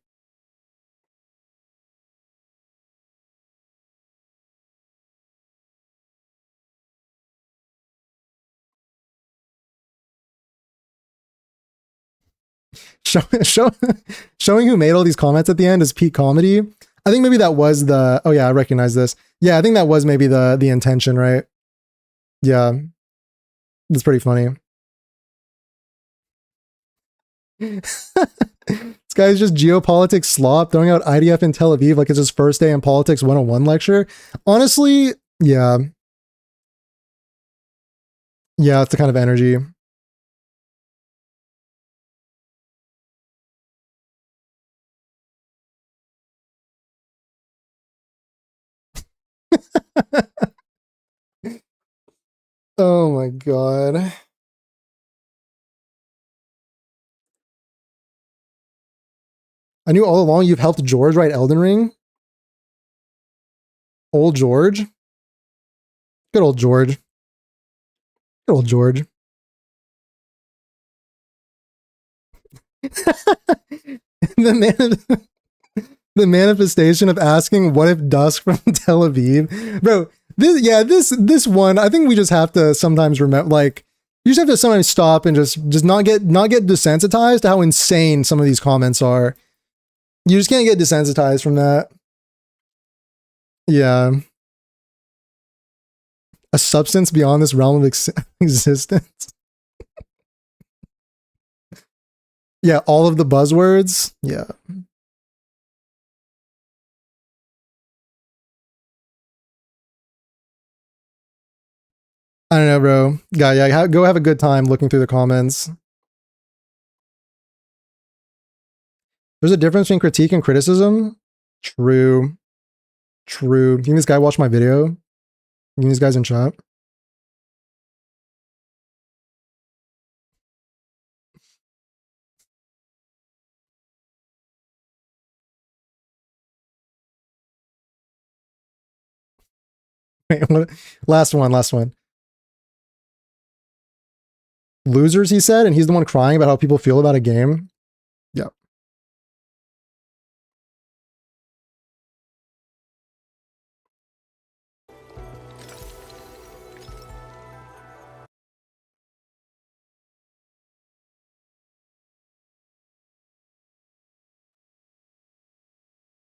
Showing who made all these comments at the end is peak comedy. I think maybe that was the. Oh yeah, I recognize this. Yeah, I think that was maybe the intention, right? Yeah, that's pretty funny. This guy's just geopolitics slop, throwing out IDF in Tel Aviv like it's his first day in politics 101 lecture. Honestly, yeah. Yeah, it's the kind of energy. Oh my god. I knew all along you've helped George write Elden Ring. Old George. Good old George. Good old George. the man the manifestation of asking what if Dusk from Tel Aviv. Bro, this one, I think we just have to sometimes remember, like, you just have to sometimes stop and just not get desensitized to how insane some of these comments are. You just can't get desensitized from that. Yeah. A substance beyond this realm of existence. Yeah, all of the buzzwords. Yeah. I don't know, bro. Yeah, go have a good time looking through the comments. There's a difference between critique and criticism. True. True. You think this guy watched my video? You think these guys in chat? Wait, what? Last one. Losers, he said, and he's the one crying about how people feel about a game. Yeah.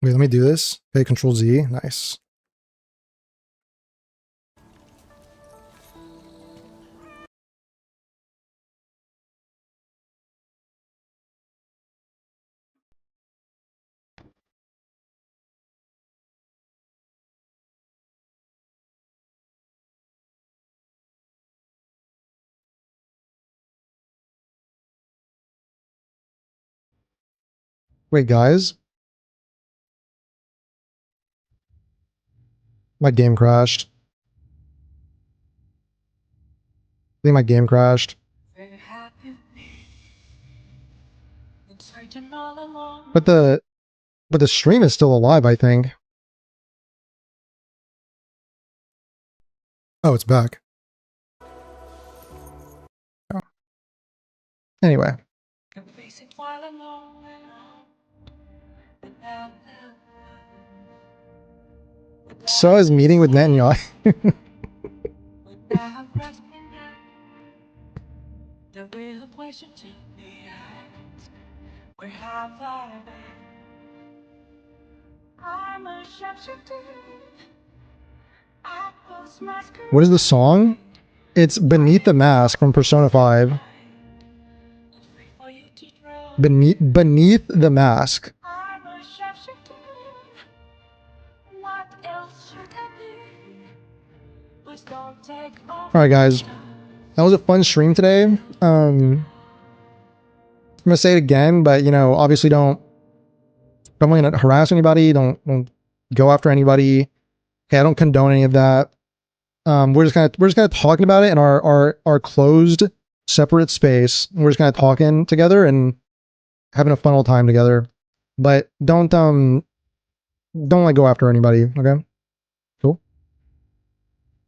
Wait, let me do this. Okay, Control Z. Nice. Wait, guys. My game crashed. I think my game crashed. But the stream is still alive, I think. Oh, it's back. Oh. Anyway. So is meeting with Netanyahu. What is the song? It's Beneath the Mask from Persona 5. Beneath the Mask. Alright guys, that was a fun stream today. I'm gonna say it again, but you know, obviously don't really harass anybody, don't go after anybody. Okay, I don't condone any of that. We're just kind of talking about it in our closed, separate space. We're just kind of talking together and having a fun old time together. But don't like go after anybody, okay? Cool.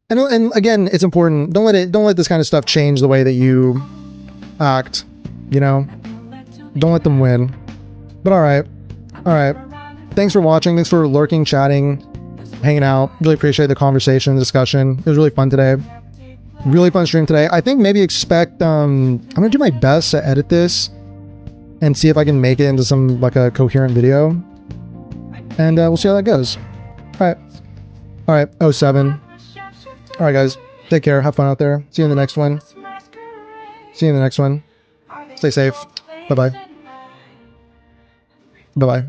And again, it's important. Don't let this kind of stuff change the way that you act. You know, don't let them win. But all right. Thanks for watching. Thanks for lurking, chatting, hanging out. Really appreciate the conversation, the discussion. It was really fun today. Really fun stream today. I think maybe expect. I'm gonna do my best to edit this and see if I can make it into some like a coherent video. And we'll see how that goes. All right. 07. All right, guys. Take care. Have fun out there. See you in the next one. Stay safe. Bye-bye. Bye-bye.